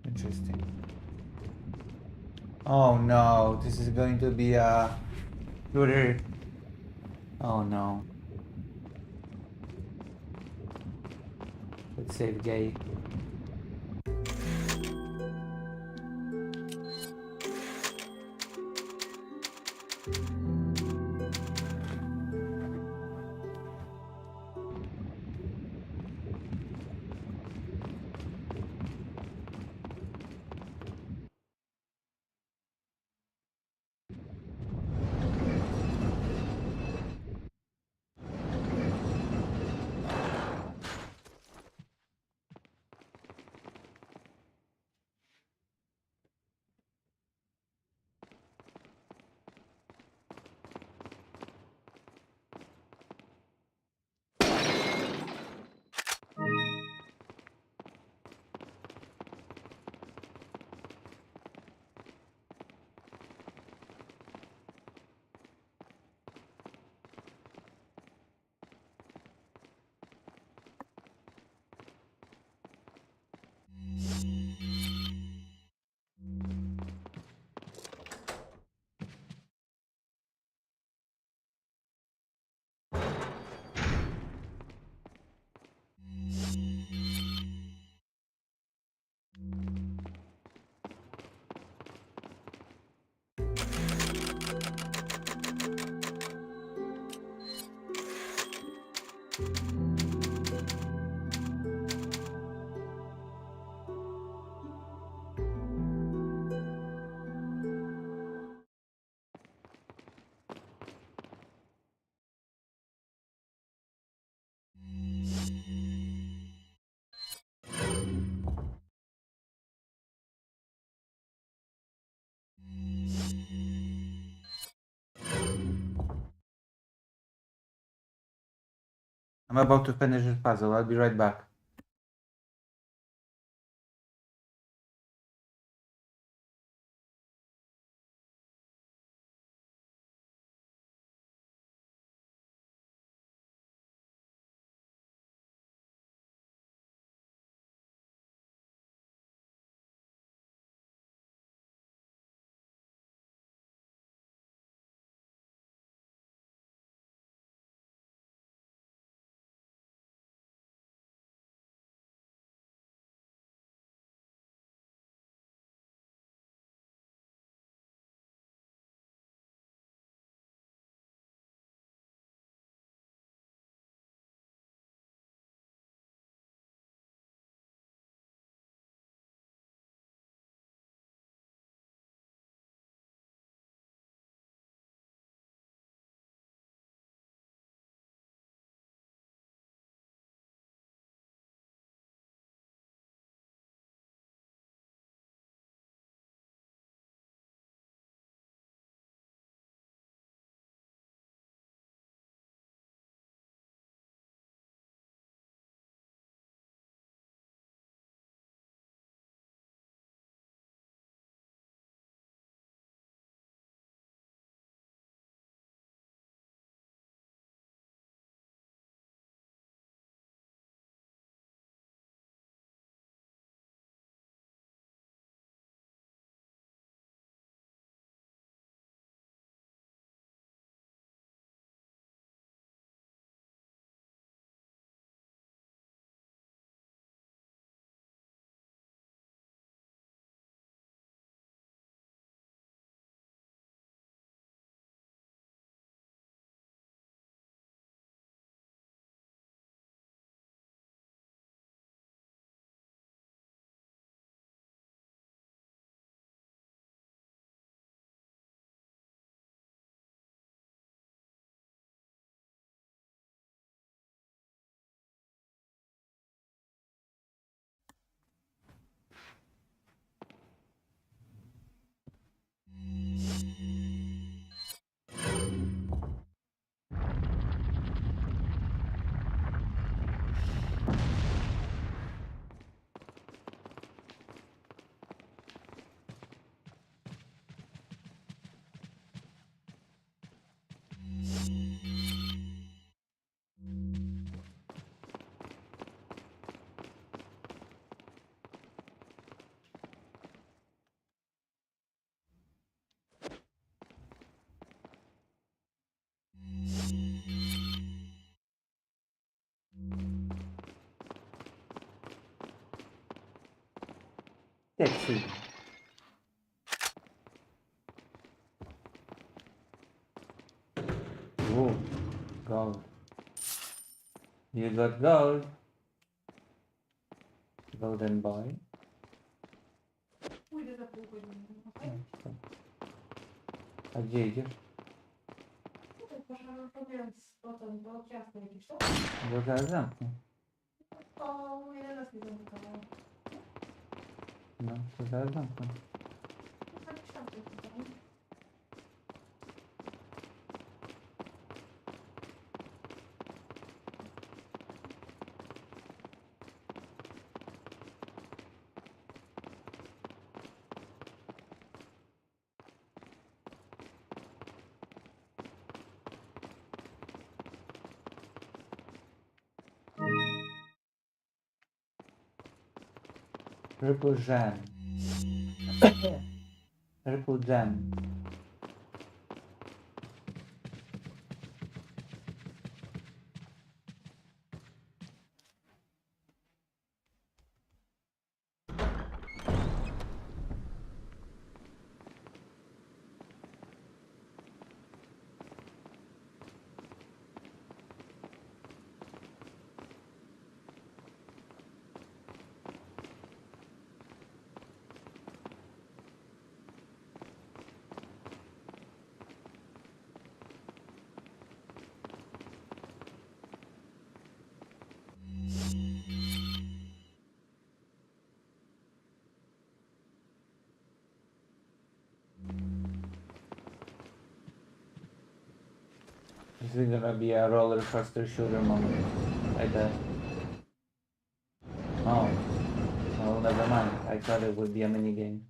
[SPEAKER 1] Interesting. Oh no, this is going to be a shooter. Oh no. Let's save gay. I'm about to finish this puzzle. I'll be right back. Taxi. Oh, gold. You got gold. Golden boy.
[SPEAKER 7] Pójdę za pół godziny, okej?
[SPEAKER 1] A gdzie idziesz?
[SPEAKER 7] Tutaj proszę powiedz potem do ciasta jakieś, tak?
[SPEAKER 1] Bo zaraz zamknę.
[SPEAKER 7] O 11 zamykało.
[SPEAKER 1] No, to zaraz zamknę.
[SPEAKER 7] To jakiś tam coś tutaj.
[SPEAKER 1] Triple jam. Triple jam. This is gonna be a roller coaster shooter moment. I bet. Oh. Oh, never mind. I thought it would be a mini game.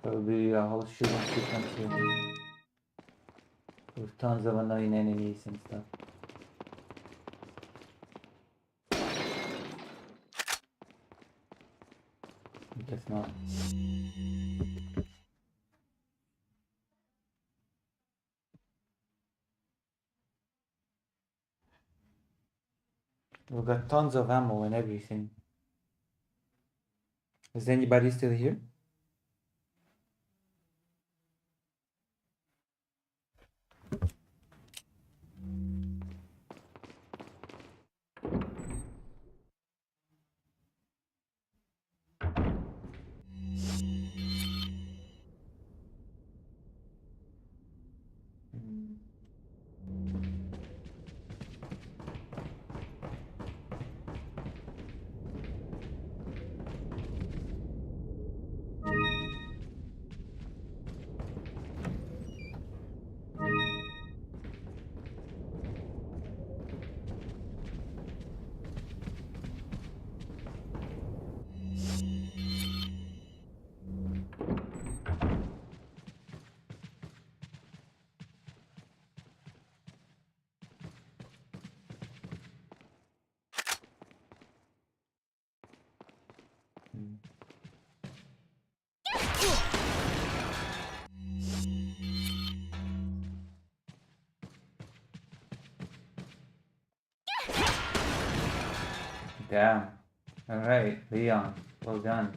[SPEAKER 1] So it would be a whole shooting sequence here. With tons of annoying enemies and stuff. I guess not. We've got tons of ammo and everything. Is anybody still here? Damn. Alright, Leon. Well done.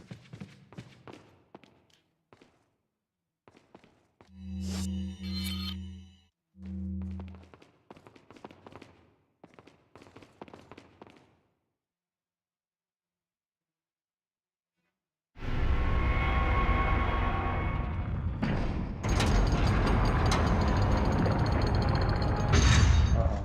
[SPEAKER 1] Uh-oh.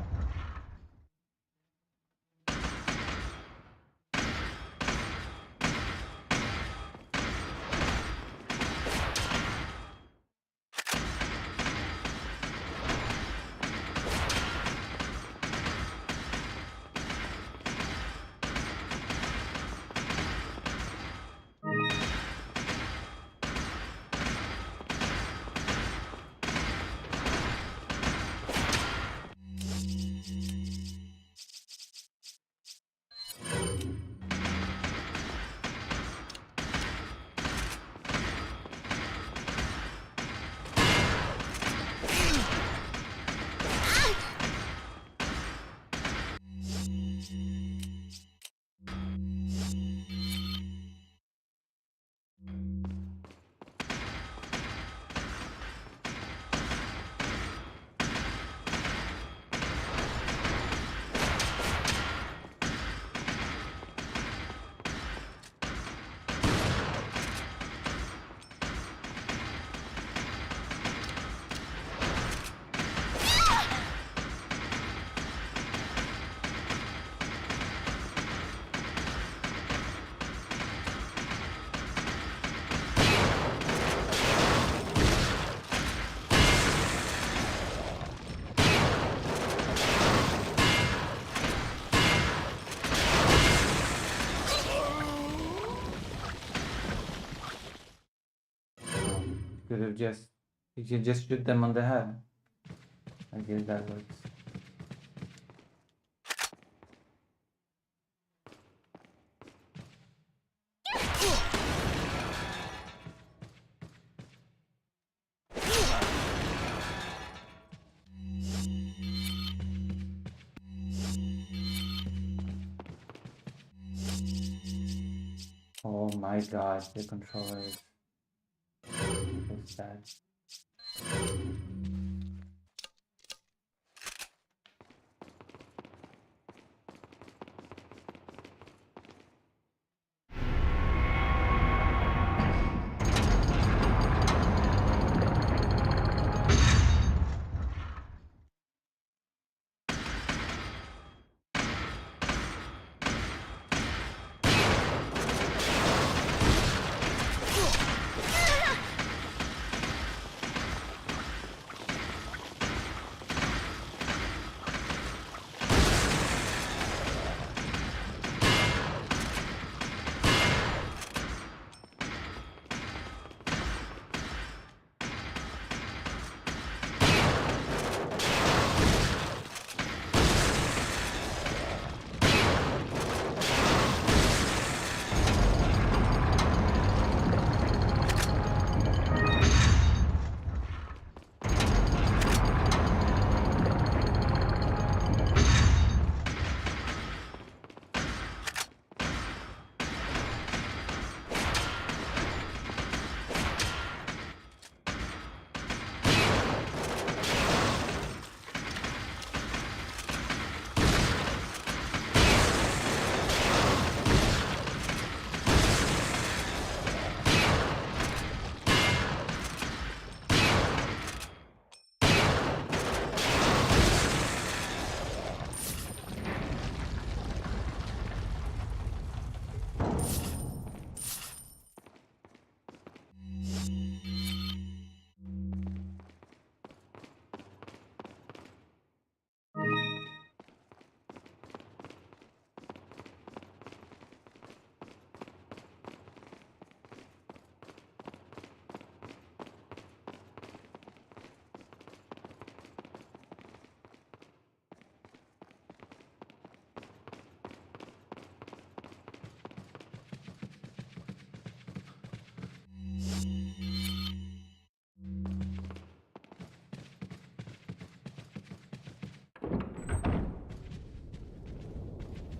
[SPEAKER 1] Could have just, you could just shoot them on the head. I guess that works. Oh my god, the controller is so sad.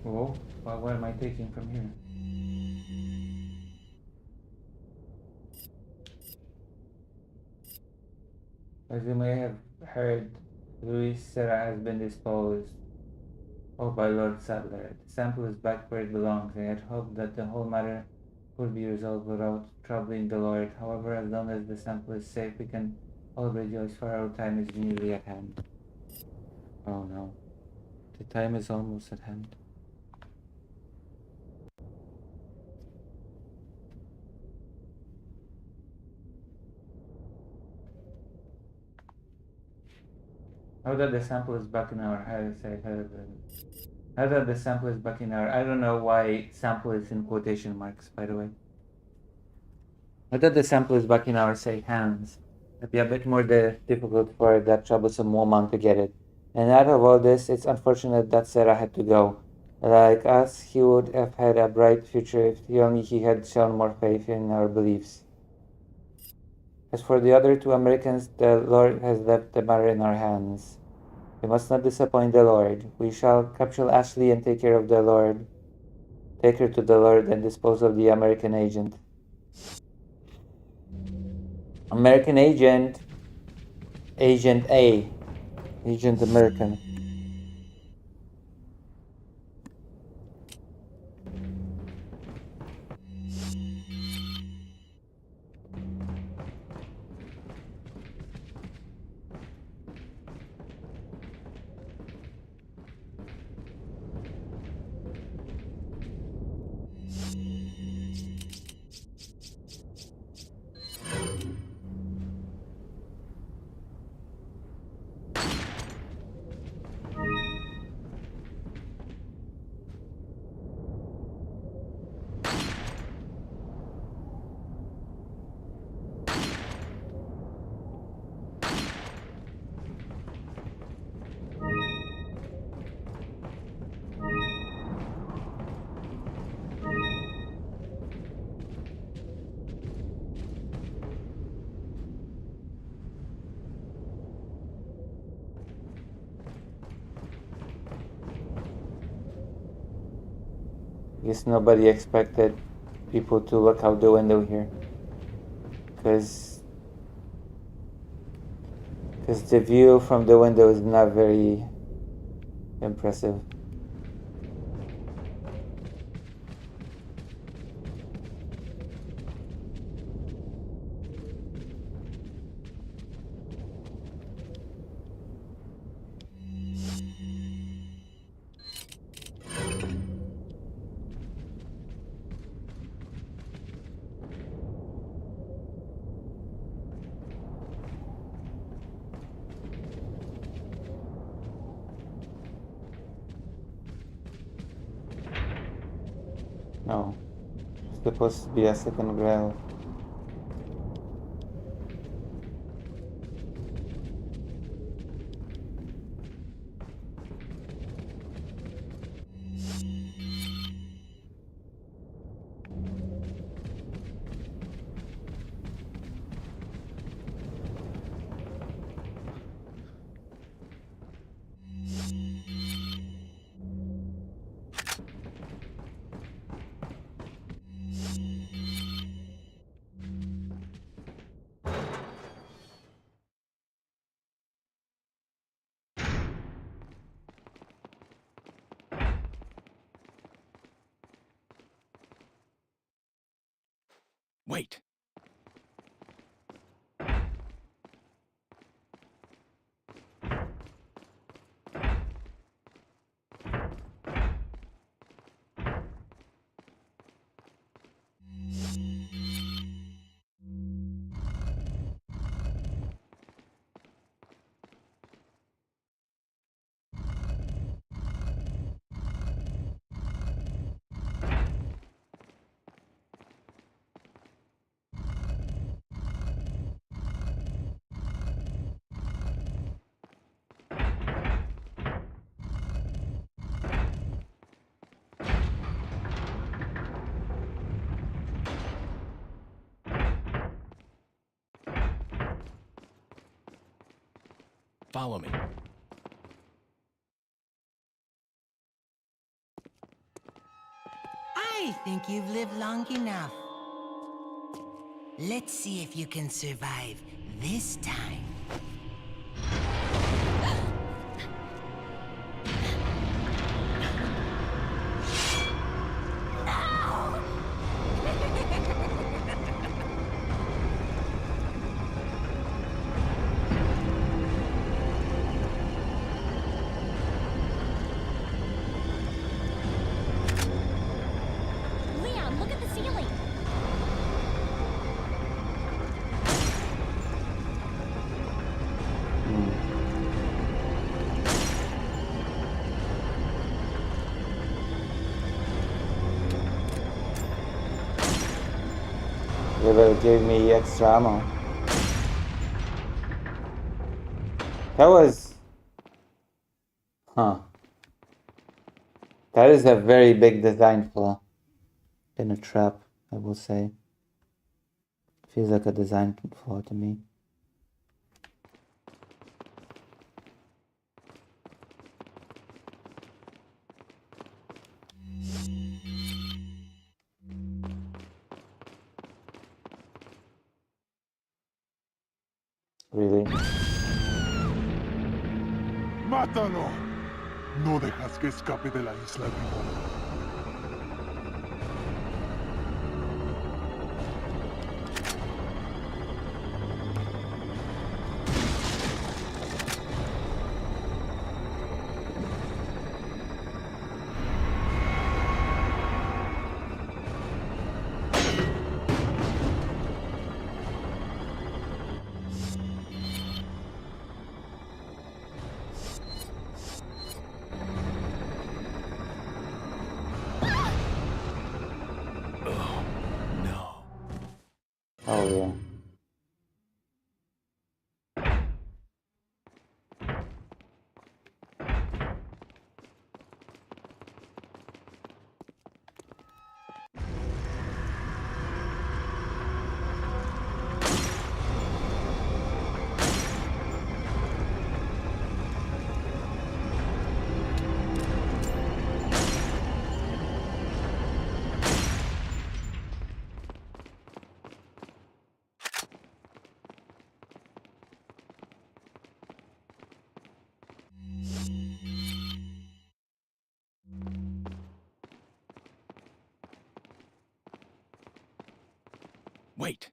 [SPEAKER 1] Oh, well, what am I taking from here? As you may have heard, Louis Serra has been disposed of by Lord Sadler. The sample is back where it belongs. I had hoped that the whole matter could be resolved without troubling the Lord. However, as long as the sample is safe, we can all rejoice, for our time is nearly at hand. Oh no. The time is almost at hand. Now that the sample is back in our hands, now that the sample is back in our... I don't know why sample is in quotation marks, by the way. Now that the sample is back in our, say, hands, it'd be a bit more difficult for that troublesome woman to get it. And out of all this, it's unfortunate that Sarah had to go. Like us, he would have had a bright future if he had shown more faith in our beliefs. As for the other two Americans, the Lord has left the matter in our hands. We must not disappoint the Lord. We shall capture Ashley and take her to the Lord, and dispose of the American agent. American agent, Agent A, Agent American. Guess nobody expected people to look out the window here, because the view from the window is not very impressive. No, it's supposed to be a second ground.
[SPEAKER 2] Wait. Follow me.
[SPEAKER 6] think you've lived long enough. Let's see if you can survive this time.
[SPEAKER 5] Leon, look at the ceiling.
[SPEAKER 1] River gave me extra ammo. That was... Huh. That is a very big design flaw in a trap, I will say. Feels like a design flaw to me. Really?
[SPEAKER 8] ¡Mátalo! No dejas que escape de la isla vivo.
[SPEAKER 1] Oh yeah.
[SPEAKER 2] Wait.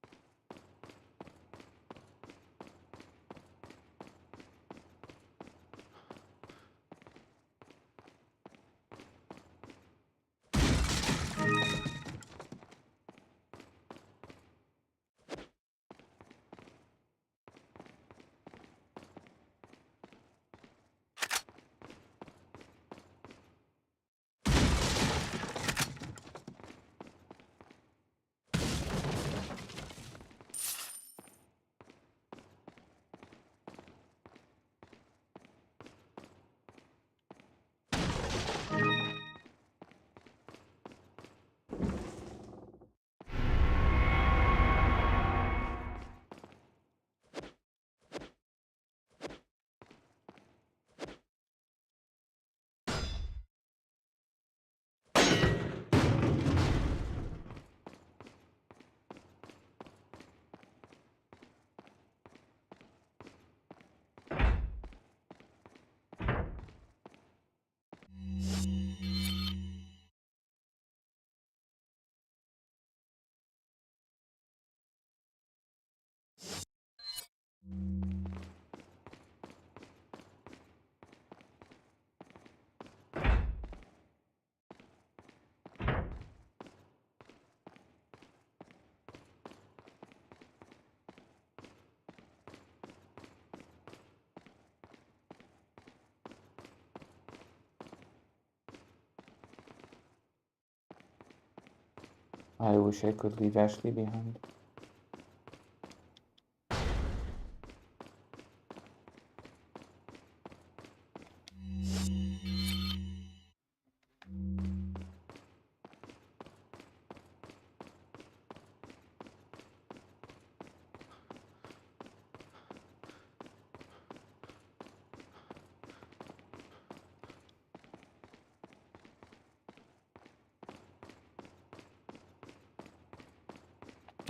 [SPEAKER 1] I wish I could leave Ashley behind.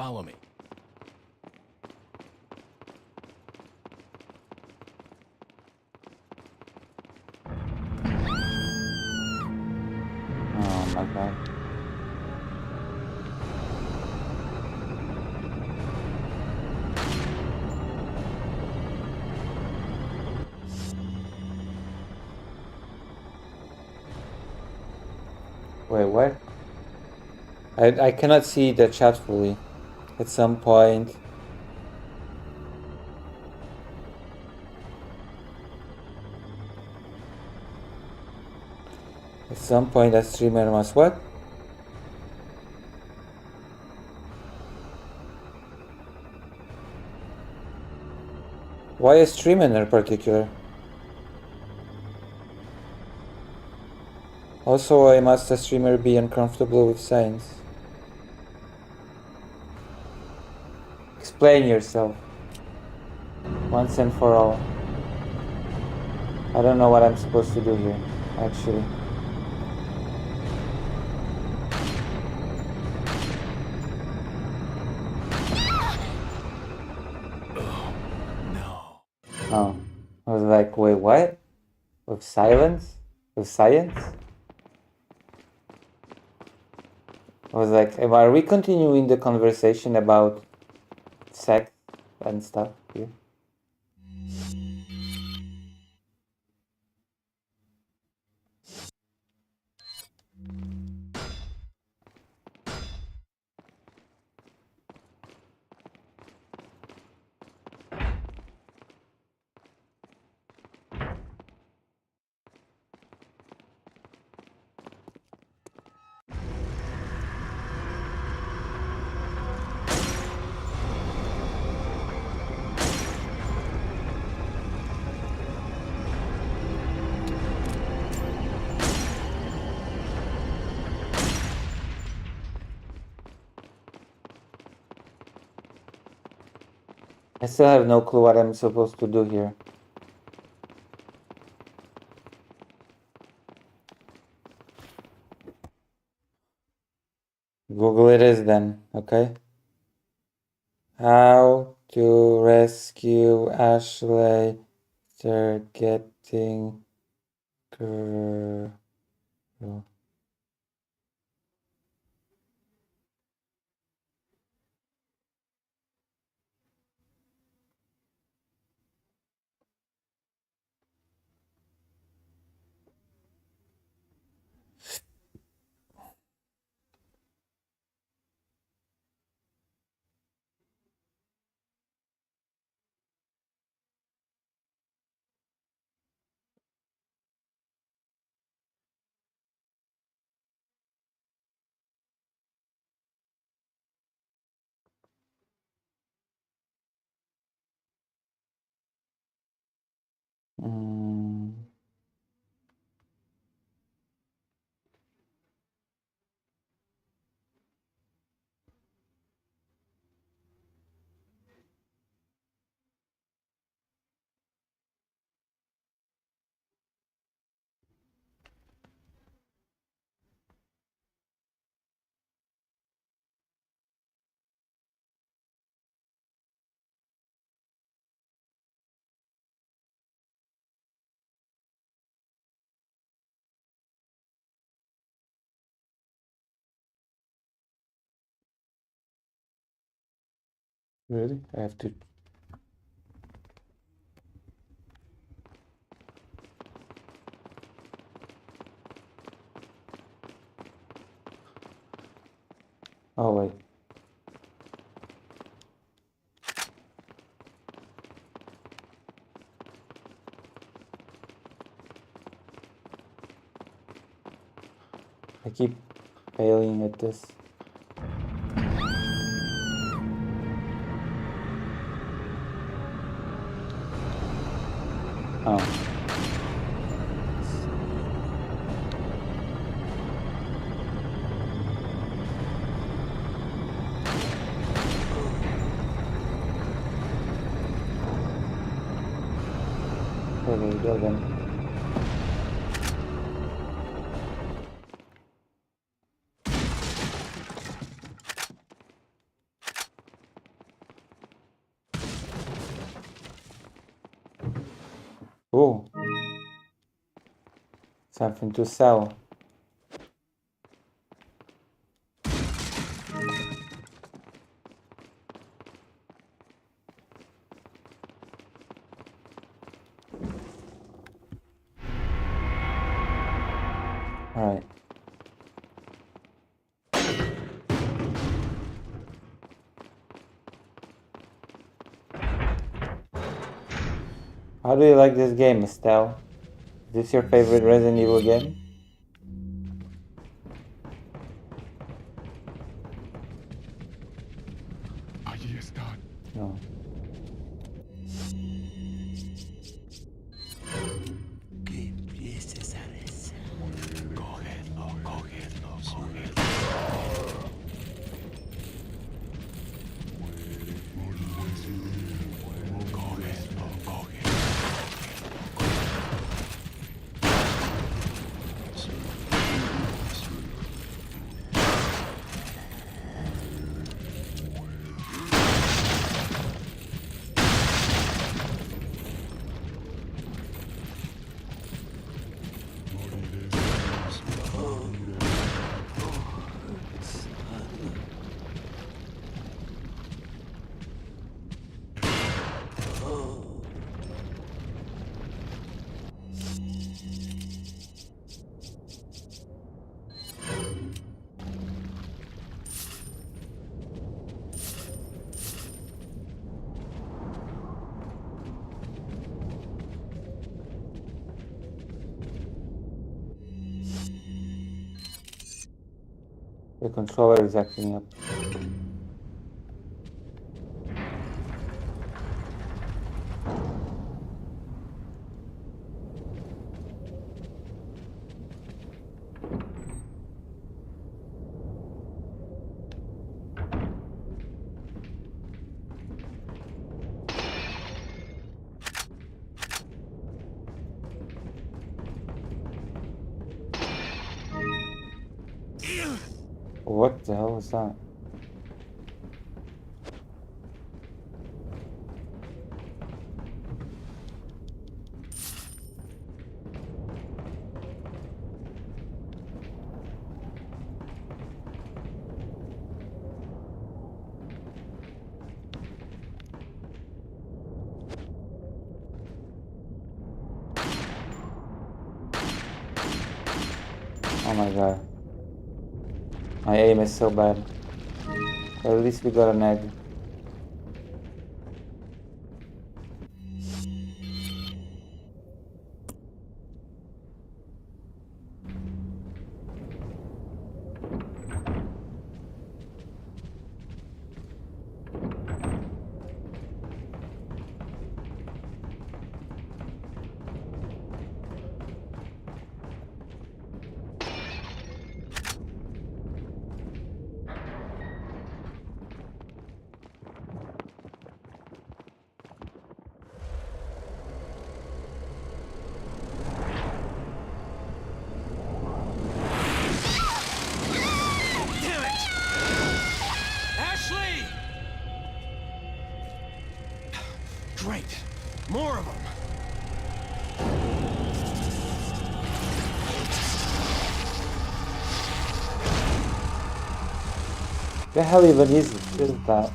[SPEAKER 4] Follow me.
[SPEAKER 1] Oh my god. Wait, what? I cannot see the chat fully. At some point. At some point a streamer must what? Why a streamer in particular? Also, why must a streamer be uncomfortable with science? Explain yourself. Once and for all. I don't know what I'm supposed to do here, actually.
[SPEAKER 2] No.
[SPEAKER 1] Oh. I was like, wait, what? With silence? With science? I was like, are we continuing the conversation about sex and stuff here? I still have no clue what I'm supposed to do here. Google it is then, okay? How to rescue Ashley after getting girl. Mm. Really? I have to. Oh, wait. I keep failing at this. Oh. There we go then. Oh, something to sell. Alright. How do you like this game, Estelle? Is this your favorite Resident Evil game?
[SPEAKER 8] Allí están.
[SPEAKER 1] No.
[SPEAKER 3] Que empieces a rezar. Cógelo, cógelo, cógelo. Cógelo, cógelo.
[SPEAKER 1] The controller is acting up. What the hell was that? Oh my god. My aim is so bad. At least we got an egg.
[SPEAKER 3] Ashley! Great. More of them.
[SPEAKER 1] The hell even is that?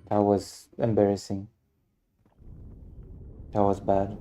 [SPEAKER 1] That was embarrassing. That was bad.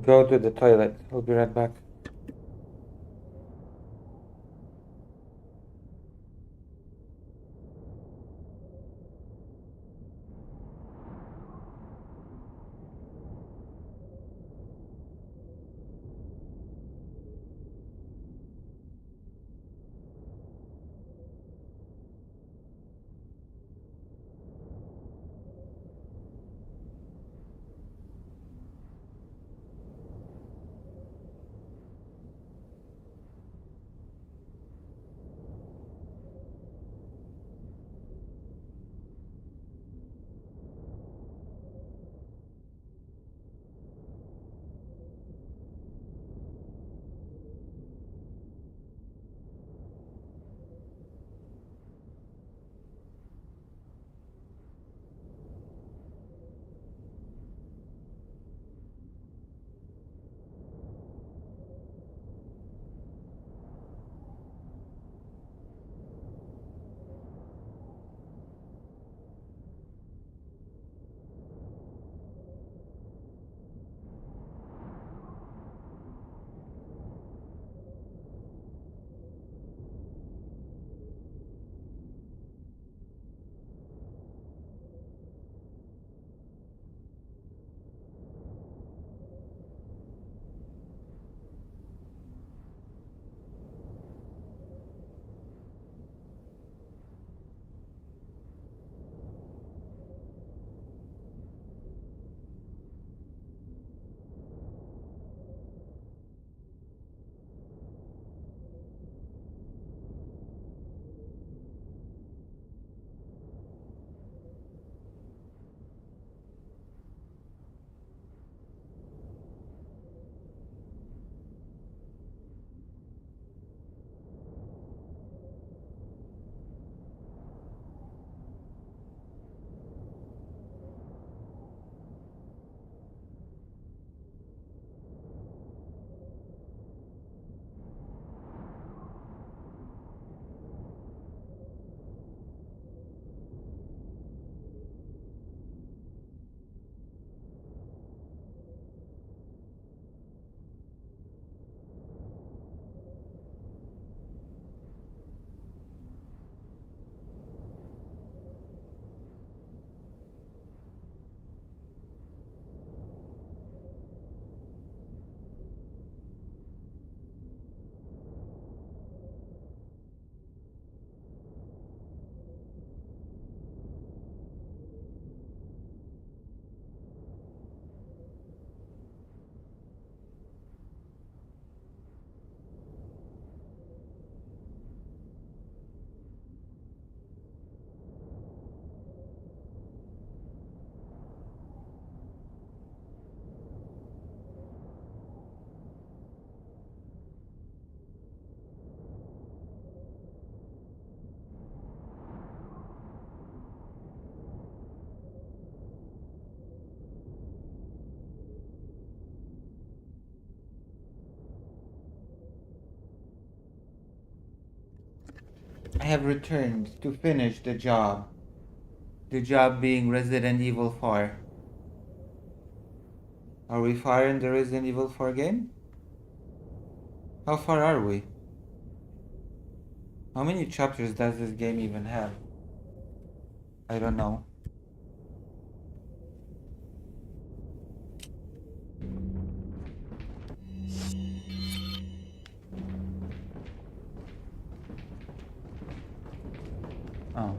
[SPEAKER 1] Go to the toilet. I'll be right back. I have returned to finish the job. The job being Resident Evil 4. Are we far in the Resident Evil 4 game? How far are we? How many chapters does this game even have? I don't know. Oh.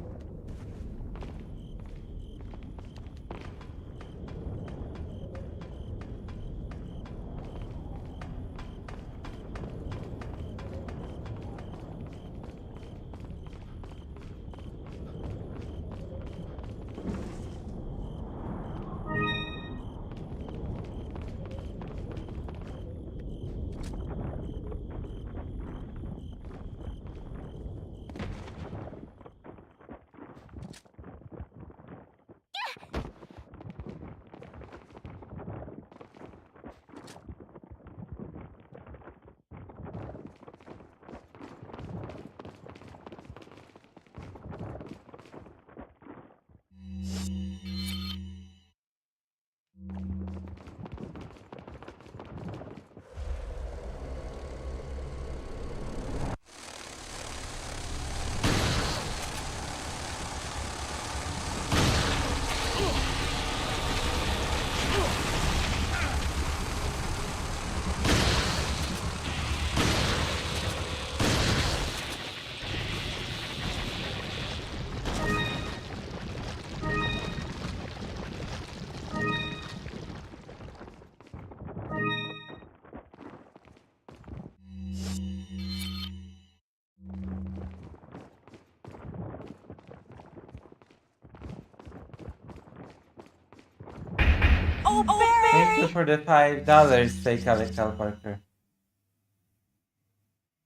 [SPEAKER 1] you for the $5, fake Alex Parker.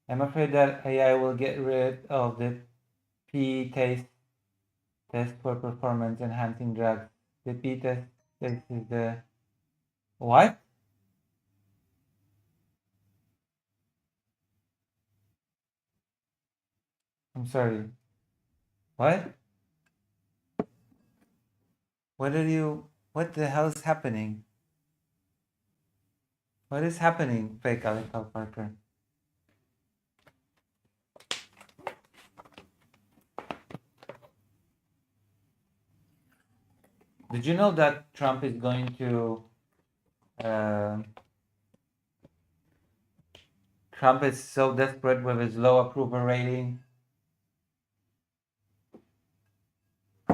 [SPEAKER 1] I'm afraid that AI will get rid of the P-test for performance enhancing drugs. The P-test is the... What? I'm sorry. What? What are you... What the hell is happening? What is happening, fake Alex Parker? Did you know that Trump is going to... Trump is so desperate with his low approval rating,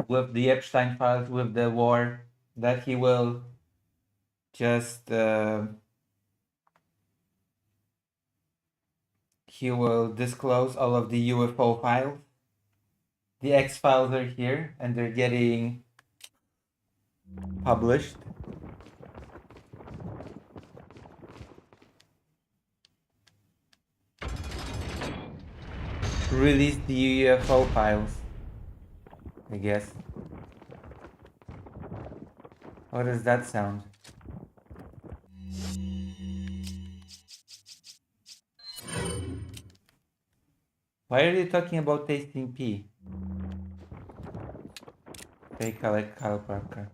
[SPEAKER 1] with the Epstein files, with the war, that he will just... he will disclose all of the UFO files. The X files are here and they're getting published. Release the UFO files, I guess. What does that sound? Why are you talking about tasting pee? Fake Alex Parker.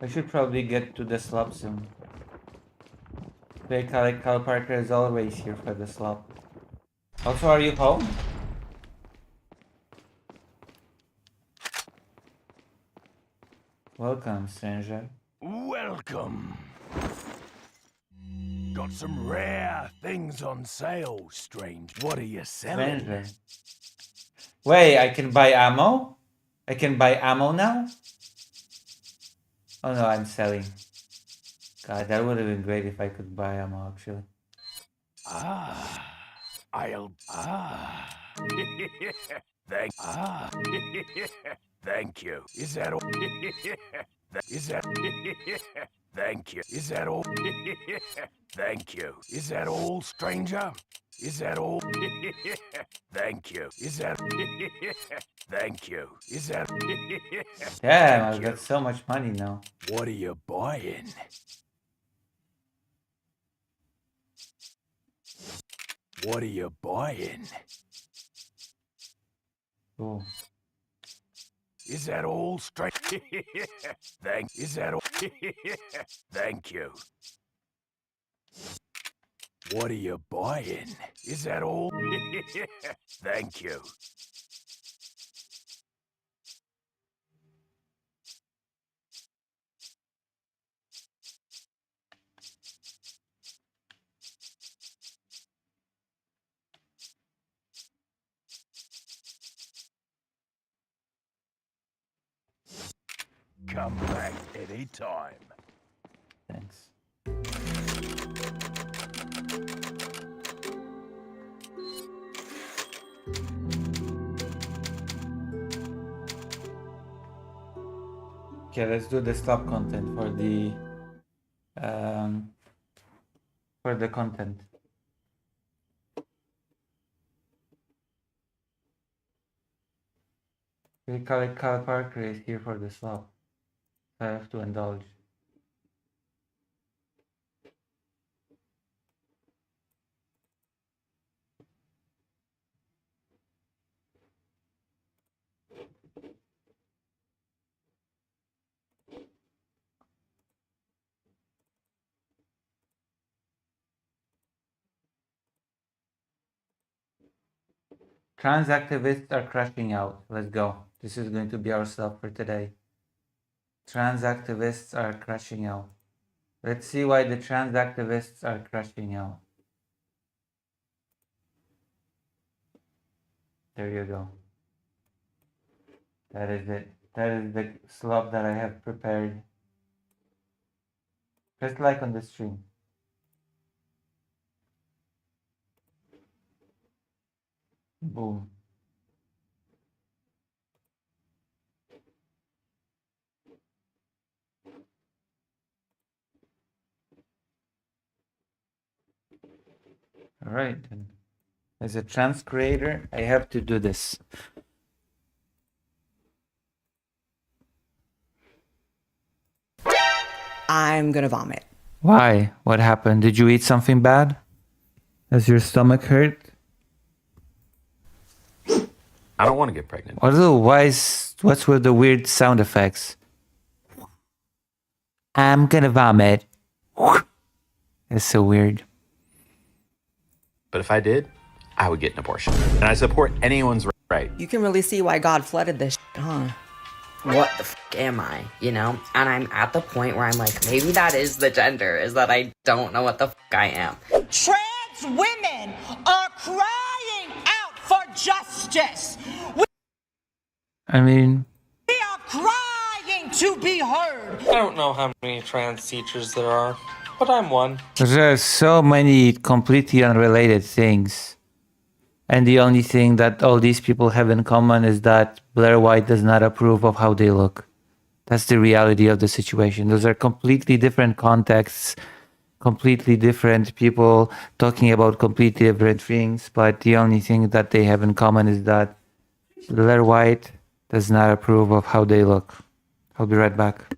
[SPEAKER 1] I should probably get to the slop soon. Fake Alex Parker is always here for the slop. Also, are you home? Welcome, stranger.
[SPEAKER 2] Welcome. Got some rare things on sale, strange. What are you selling?
[SPEAKER 1] Stranger. Wait, I can buy ammo? I can buy ammo now? Oh no, I'm selling. God, that would have been great if I could buy ammo, actually.
[SPEAKER 2] Thank you. Is that all? Is that... Thank you. Is that all? Thank you. Is that all, stranger? Is that all? Thank you. Is that... Thank you. Is that...
[SPEAKER 1] Damn,
[SPEAKER 2] Thank
[SPEAKER 1] I've got
[SPEAKER 2] you.
[SPEAKER 1] so much money now.
[SPEAKER 2] What are you buying? What are you buying?
[SPEAKER 1] Ooh.
[SPEAKER 2] Is that all straight? Is that all? Thank you. What are you buying? Is that all? Thank you. Come back anytime.
[SPEAKER 1] Thanks. Okay, let's do the stop content for the content. We call it Carl Parker is here for the stop. So I have to indulge. Trans activists are crashing out. Let's go. This is going to be our stop for today. Trans activists are crashing out. Let's see why the trans activists are crashing out. There you go. That is it. That is the slop that I have prepared Press like on the stream. Boom. All right. As a trans creator, I have to do this.
[SPEAKER 9] I'm gonna vomit.
[SPEAKER 1] Why? What happened? Did you eat something bad? Does your stomach hurt?
[SPEAKER 10] I don't want to get pregnant.
[SPEAKER 1] What's with the weird sound effects? I'm gonna vomit. It's so weird.
[SPEAKER 10] But if I did, I would get an abortion. And I support anyone's right.
[SPEAKER 9] You can really see why God flooded this shit, huh? What the am I, you know? And I'm at the point where I'm like, maybe that is the gender, is that I don't know what the I am.
[SPEAKER 11] Trans women are crying out for justice.
[SPEAKER 1] I mean,
[SPEAKER 11] We are crying to be heard.
[SPEAKER 12] I don't know how many trans teachers there are, but I'm one.
[SPEAKER 1] there are so many completely unrelated things. And the only thing that all these people have in common is that Blair White does not approve of how they look. That's the reality of the situation. Those are completely different contexts, completely different people talking about completely different things. But the only thing that they have in common is that Blair White does not approve of how they look. I'll be right back.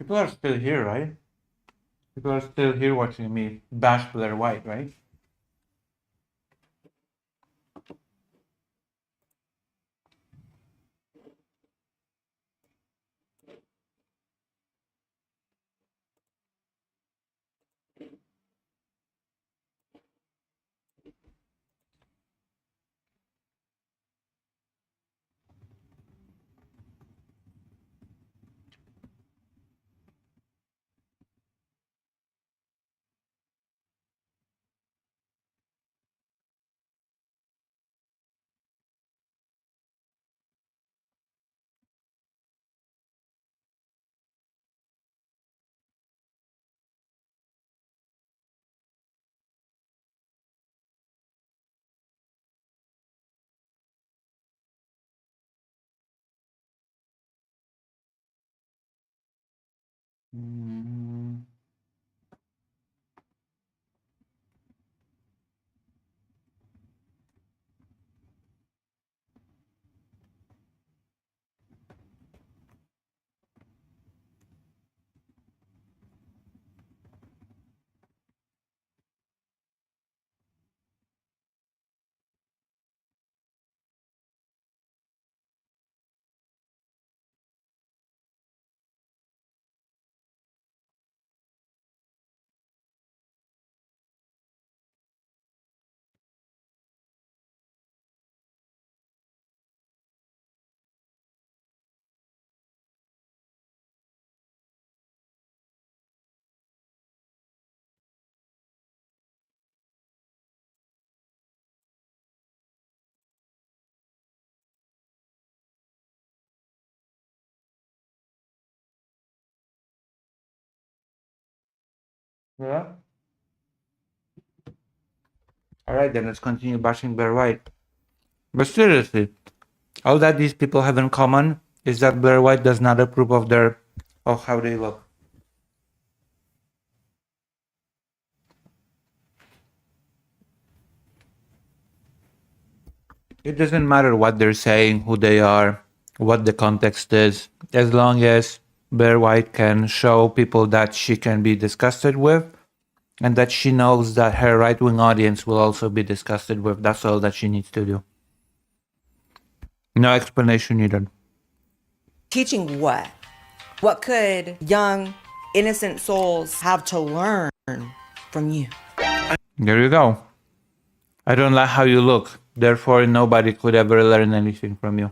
[SPEAKER 1] People are still here, right? People are still here watching me bash Blair White, right? Mm. Yeah. Alright, then let's continue bashing Blair White. But seriously, all that these people have in common is that Blair White does not approve of how they look. It doesn't matter what they're saying, who they are, what the context is, as long as Blair White can show people that she can be disgusted with and that she knows that her right-wing audience will also be disgusted with. That's all that she needs to do. No explanation needed.
[SPEAKER 9] Teaching what? What could young, innocent souls have to learn from you?
[SPEAKER 1] There you go. I don't like how you look. Therefore, nobody could ever learn anything from you.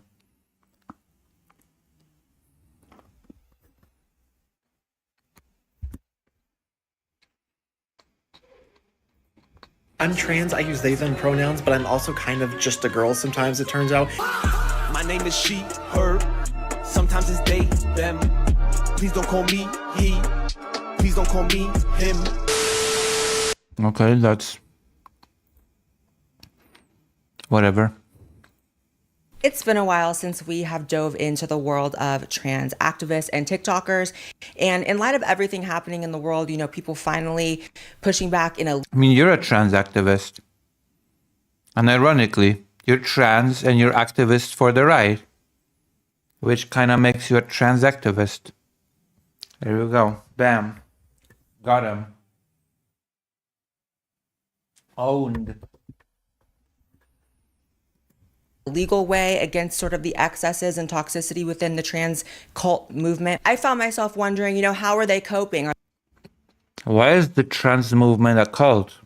[SPEAKER 13] I'm trans, I use they, them pronouns, but I'm also kind of just a girl sometimes, it turns out.
[SPEAKER 14] My name is she, her. Sometimes it's they, them. Please don't call me he. Please don't call me him.
[SPEAKER 1] Okay, that's... whatever.
[SPEAKER 9] It's been a while since we have dove into the world of trans activists and TikTokers. And in light of everything happening in the world, you know, people finally pushing back in a...
[SPEAKER 1] I mean, you're a trans activist. And ironically, you're trans and you're activist for the right. Which kind of makes you a trans activist. There you go. Bam. Got him. Owned.
[SPEAKER 9] legal way against sort of the excesses and toxicity within the trans cult movement. I found myself wondering, you know, how are they coping?
[SPEAKER 1] Why is the trans movement a cult?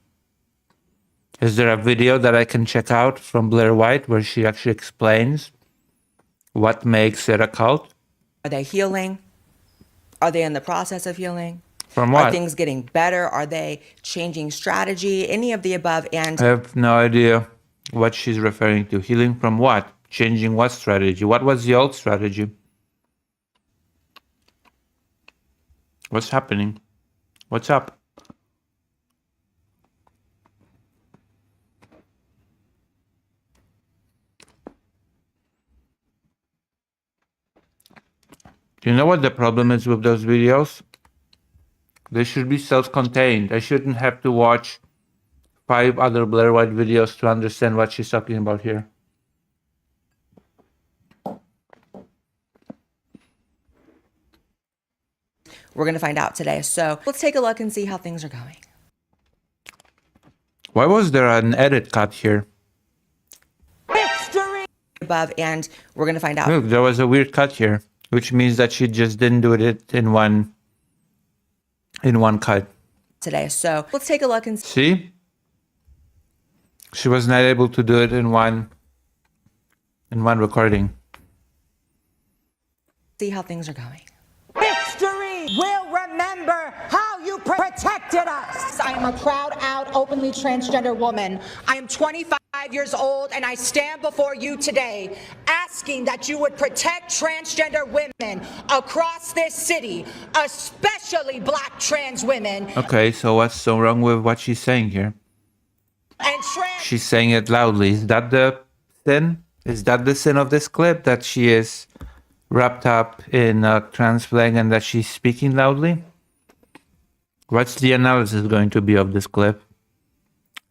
[SPEAKER 1] Is there a video that I can check out from Blair White where she actually explains what makes it a cult?
[SPEAKER 9] Are they healing? Are they in the process of healing?
[SPEAKER 1] From what?
[SPEAKER 9] Are things getting better? Are they changing strategy? Any of the above? And
[SPEAKER 1] I have no idea what she's referring to. Healing from what? Changing what strategy? What was the old strategy? What's happening? What's up? Do you know what the problem is with those videos? They should be self-contained. I shouldn't have to watch 5 other Blair White videos to understand what she's talking about here.
[SPEAKER 9] we're going to find out today. So let's take a look and see how things are going.
[SPEAKER 1] Why was there an edit cut here?
[SPEAKER 9] Victory! Above, and we're going to find out.
[SPEAKER 1] Look, there was a weird cut here, which means that she just didn't do it in one cut.
[SPEAKER 9] Today. So let's take a look and
[SPEAKER 1] see. She was not able to do it in one recording.
[SPEAKER 9] See how things are going.
[SPEAKER 11] Victory will remember how you protected us. I am a proud, out, openly transgender woman. I am 25 years old, and I stand before you today asking that you would protect transgender women across this city, especially Black trans women.
[SPEAKER 1] Okay, so what's so wrong with what she's saying here?
[SPEAKER 11] And
[SPEAKER 1] she's saying it loudly. Is that the sin? Is that the sin of this clip? That she is wrapped up in a trans flag and that she's speaking loudly? What's the analysis going to be of this clip?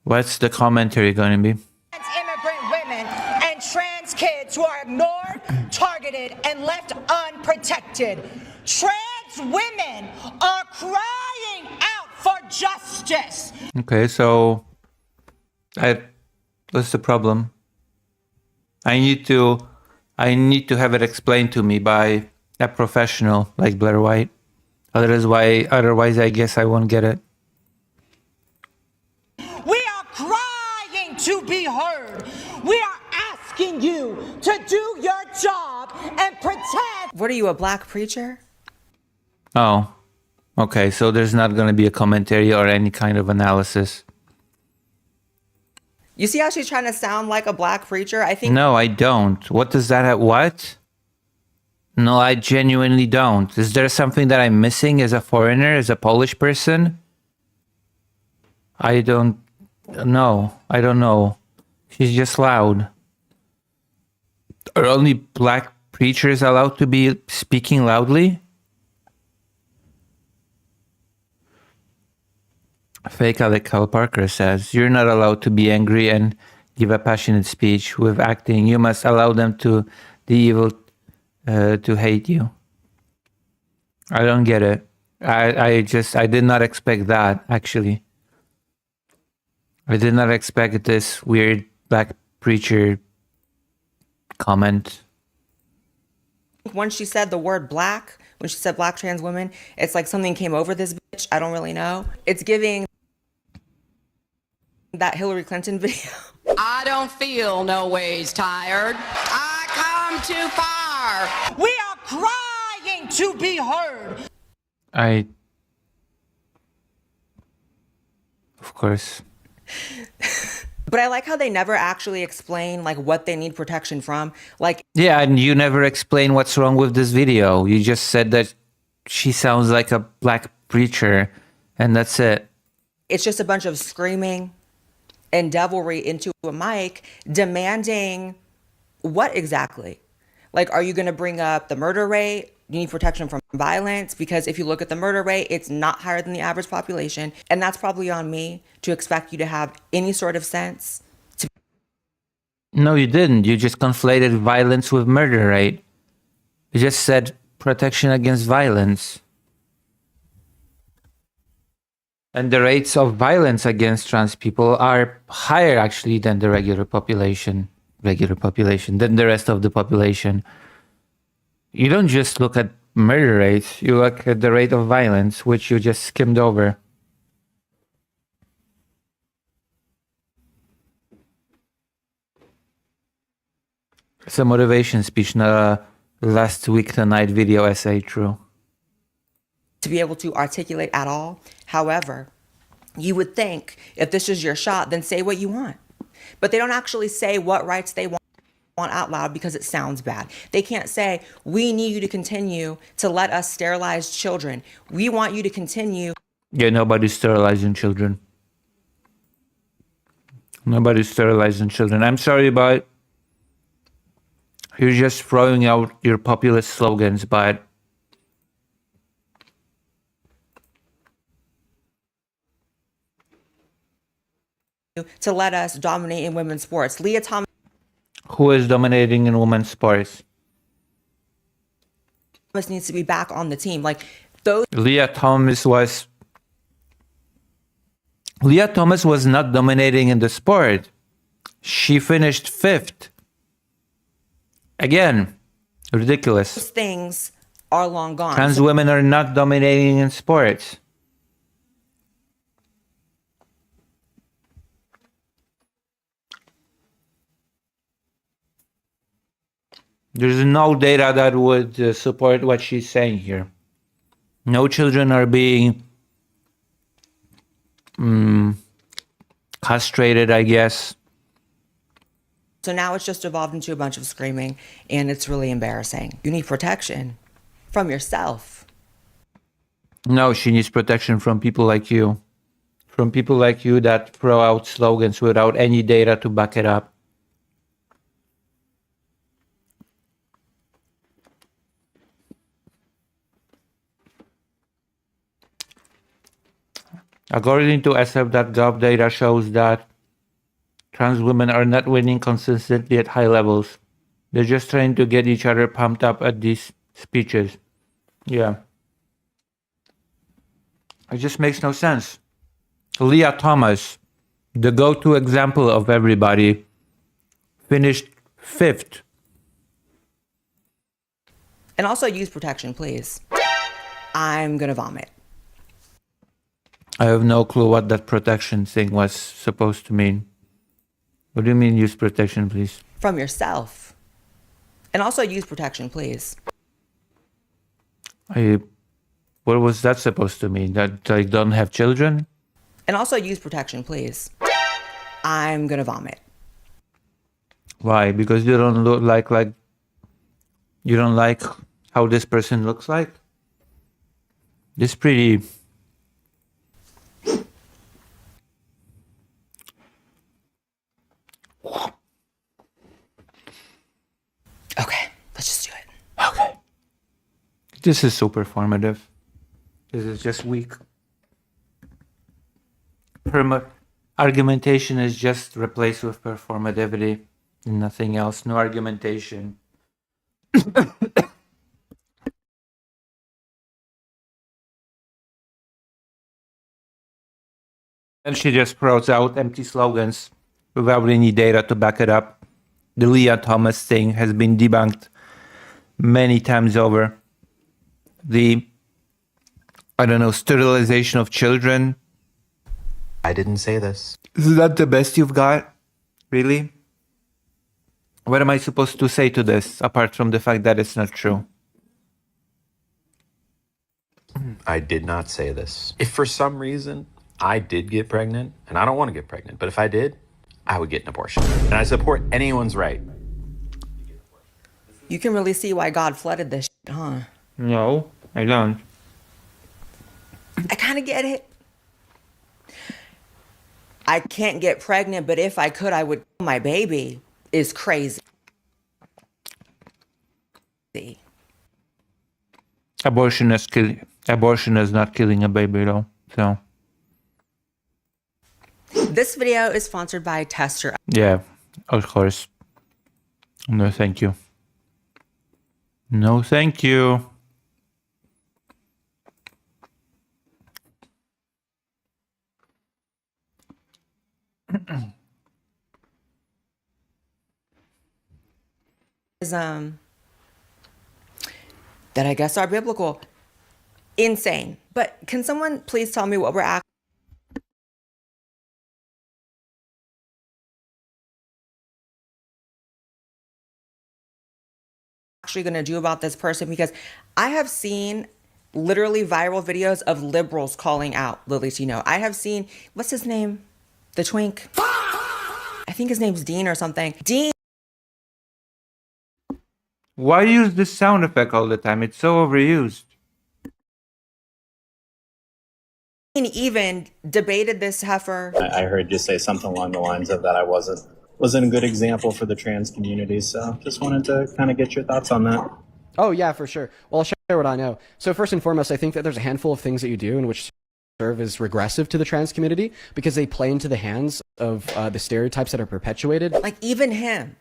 [SPEAKER 1] What's the commentary going to be?
[SPEAKER 11] Immigrant women and trans kids who are ignored, targeted, and left unprotected. Trans women are crying out for justice.
[SPEAKER 1] Okay, so what's the problem? I need to have it explained to me by a professional like Blair White. Otherwise, I guess I won't get it.
[SPEAKER 11] We are crying to be heard. We are asking you to do your job and protect.
[SPEAKER 9] What are you, a Black preacher?
[SPEAKER 1] Oh, okay. So there's not going to be a commentary or any kind of analysis.
[SPEAKER 9] You see how she's trying to sound like a Black preacher? I think.
[SPEAKER 1] No, I don't. What does that have? What? No, I genuinely don't. Is there something that I'm missing as a foreigner, as a Polish person? I don't know. I don't know. She's just loud. Are only black preachers allowed to be speaking loudly? Fake Alec Cal Parker says, you're not allowed to be angry and give a passionate speech with acting. You must allow them to, the evil, to hate you. I don't get it. I did not expect that, actually. I did not expect this weird black preacher comment.
[SPEAKER 9] When she said the word black, when she said black trans women, it's like something came over this bitch. I don't really know. It's giving that Hillary Clinton video.
[SPEAKER 11] I don't feel no ways tired. I come too far. We are crying to be heard.
[SPEAKER 1] Of course.
[SPEAKER 9] But I like how they never actually explain like what they need protection from. Like,
[SPEAKER 1] yeah, and you never explain what's wrong with this video. You just said that she sounds like a black preacher, and that's it.
[SPEAKER 9] It's just a bunch of screaming and devilry into a mic, demanding what exactly? Like, are you going to bring up the murder rate? You need protection from violence, because if you look at the murder rate, it's not higher than the average population. And that's probably on me to expect you to have any sort of sense.
[SPEAKER 1] No, you didn't. You just conflated violence with murder rate. You just said protection against violence. And the rates of violence against trans people are higher actually than the regular population, than the rest of the population. You don't just look at murder rates, you look at the rate of violence, which you just skimmed over. It's a motivation speech, not a last week tonight video essay, true.
[SPEAKER 9] To be able to articulate at all. However, you would think if this is your shot, then say what you want. But they don't actually say what rights they want out loud because it sounds bad. They can't say, we need you to continue to let us sterilize children. We want you to continue.
[SPEAKER 1] Yeah, nobody's sterilizing children. Nobody's sterilizing children. I'm sorry, but you're just throwing out your populist slogans, but
[SPEAKER 9] to let us dominate in women's sports. Leah Thomas.
[SPEAKER 1] Who is dominating in women's sports?
[SPEAKER 9] Needs to be back on the team. Like those.
[SPEAKER 1] Leah Thomas was not dominating in the sport. She finished 5th. Again, ridiculous.
[SPEAKER 9] Those things are long gone.
[SPEAKER 1] Trans women are not dominating in sports. There's no data that would support what she's saying here. No children are being castrated, I guess.
[SPEAKER 9] So now it's just evolved into a bunch of screaming, and it's really embarrassing. You need protection from yourself.
[SPEAKER 1] No, she needs protection from people like you. From people like you that throw out slogans without any data to back it up. According to SF.gov, data shows that trans women are not winning consistently at high levels. They're just trying to get each other pumped up at these speeches. Yeah. It just makes no sense. Leah Thomas, the go-to example of everybody, finished 5th.
[SPEAKER 9] And also use protection, please. I'm gonna vomit.
[SPEAKER 1] I have no clue what that protection thing was supposed to mean. What do you mean use protection, please?
[SPEAKER 9] From yourself. And also use protection, please.
[SPEAKER 1] What was that supposed to mean? That I don't have children?
[SPEAKER 9] And also use protection, please. I'm gonna vomit.
[SPEAKER 1] Why? Because you don't look like you don't like how this person looks like? This pretty This is super formative. This is just weak. Argumentation is just replaced with performativity. Nothing else. No argumentation. And she just throws out empty slogans without any data to back it up. The Leah Thomas thing has been debunked many times over. The, I don't know, sterilization of children.
[SPEAKER 10] I didn't say this.
[SPEAKER 1] Is that the best you've got? Really? What am I supposed to say to this, apart from the fact that it's not true?
[SPEAKER 10] I did not say this. If for some reason I did get pregnant, and I don't want to get pregnant, but if I did, I would get an abortion. And I support anyone's right.
[SPEAKER 9] You can really see why God flooded this shit, huh?
[SPEAKER 1] No, I don't.
[SPEAKER 9] I kind of get it. I can't get pregnant, but if I could, I would. My baby is crazy.
[SPEAKER 1] Abortion is not killing a baby, though. So.
[SPEAKER 9] This video is sponsored by Tester.
[SPEAKER 1] Yeah, of course. No, thank you. No, thank you.
[SPEAKER 9] That I guess are biblical. Insane. But can someone please tell me what we're actually going to do about this person? Because I have seen literally viral videos of liberals calling out Lily Tino. I have seen, what's his name? The twink. I think his name's Dean or something. Dean.
[SPEAKER 1] Why use this sound effect all the time? It's so overused.
[SPEAKER 9] Even debated this heifer.
[SPEAKER 15] I heard you say something along the lines of that I wasn't a good example for the trans community, so just wanted to kind of get your thoughts on that.
[SPEAKER 16] Oh yeah, for sure. Well, I'll share what I know. So first and foremost, I think that there's a handful of things that you do in which serve as regressive to the trans community because they play into the hands of the stereotypes that are perpetuated.
[SPEAKER 9] Like even him,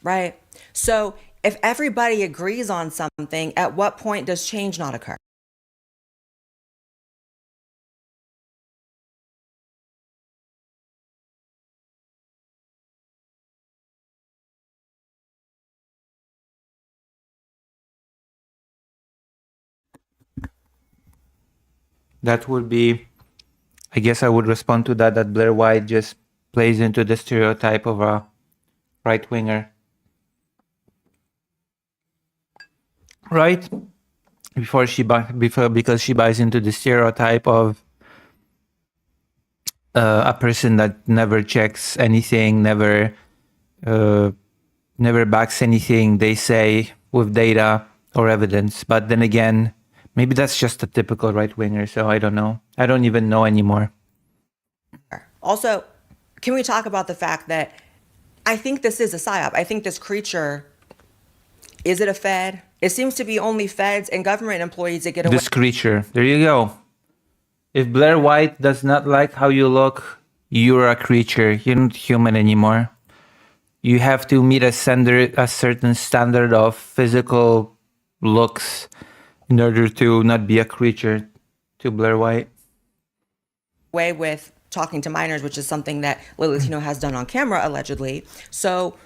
[SPEAKER 9] right? So if everybody agrees on something, at what point does change not occur?
[SPEAKER 1] That would be, I guess I would respond to that Blair White just plays into the stereotype of a right-winger. Right? Because she buys into the stereotype of a person that never checks anything, never backs anything they say with data or evidence. But then again, maybe that's just a typical right-winger, so I don't know. I don't even know anymore.
[SPEAKER 9] Also, can we talk about the fact that I think this is a psyop? I think this creature, is it a Fed? It seems to be only Feds and government employees that get away.
[SPEAKER 1] This creature, there you go. If Blair White does not like how you look, you're a creature. You're not human anymore. You have to meet a certain standard of physical looks in order to not be a creature to Blair White.
[SPEAKER 9] Way with talking to minors, which is something that Lily Tino has done on camera, allegedly. So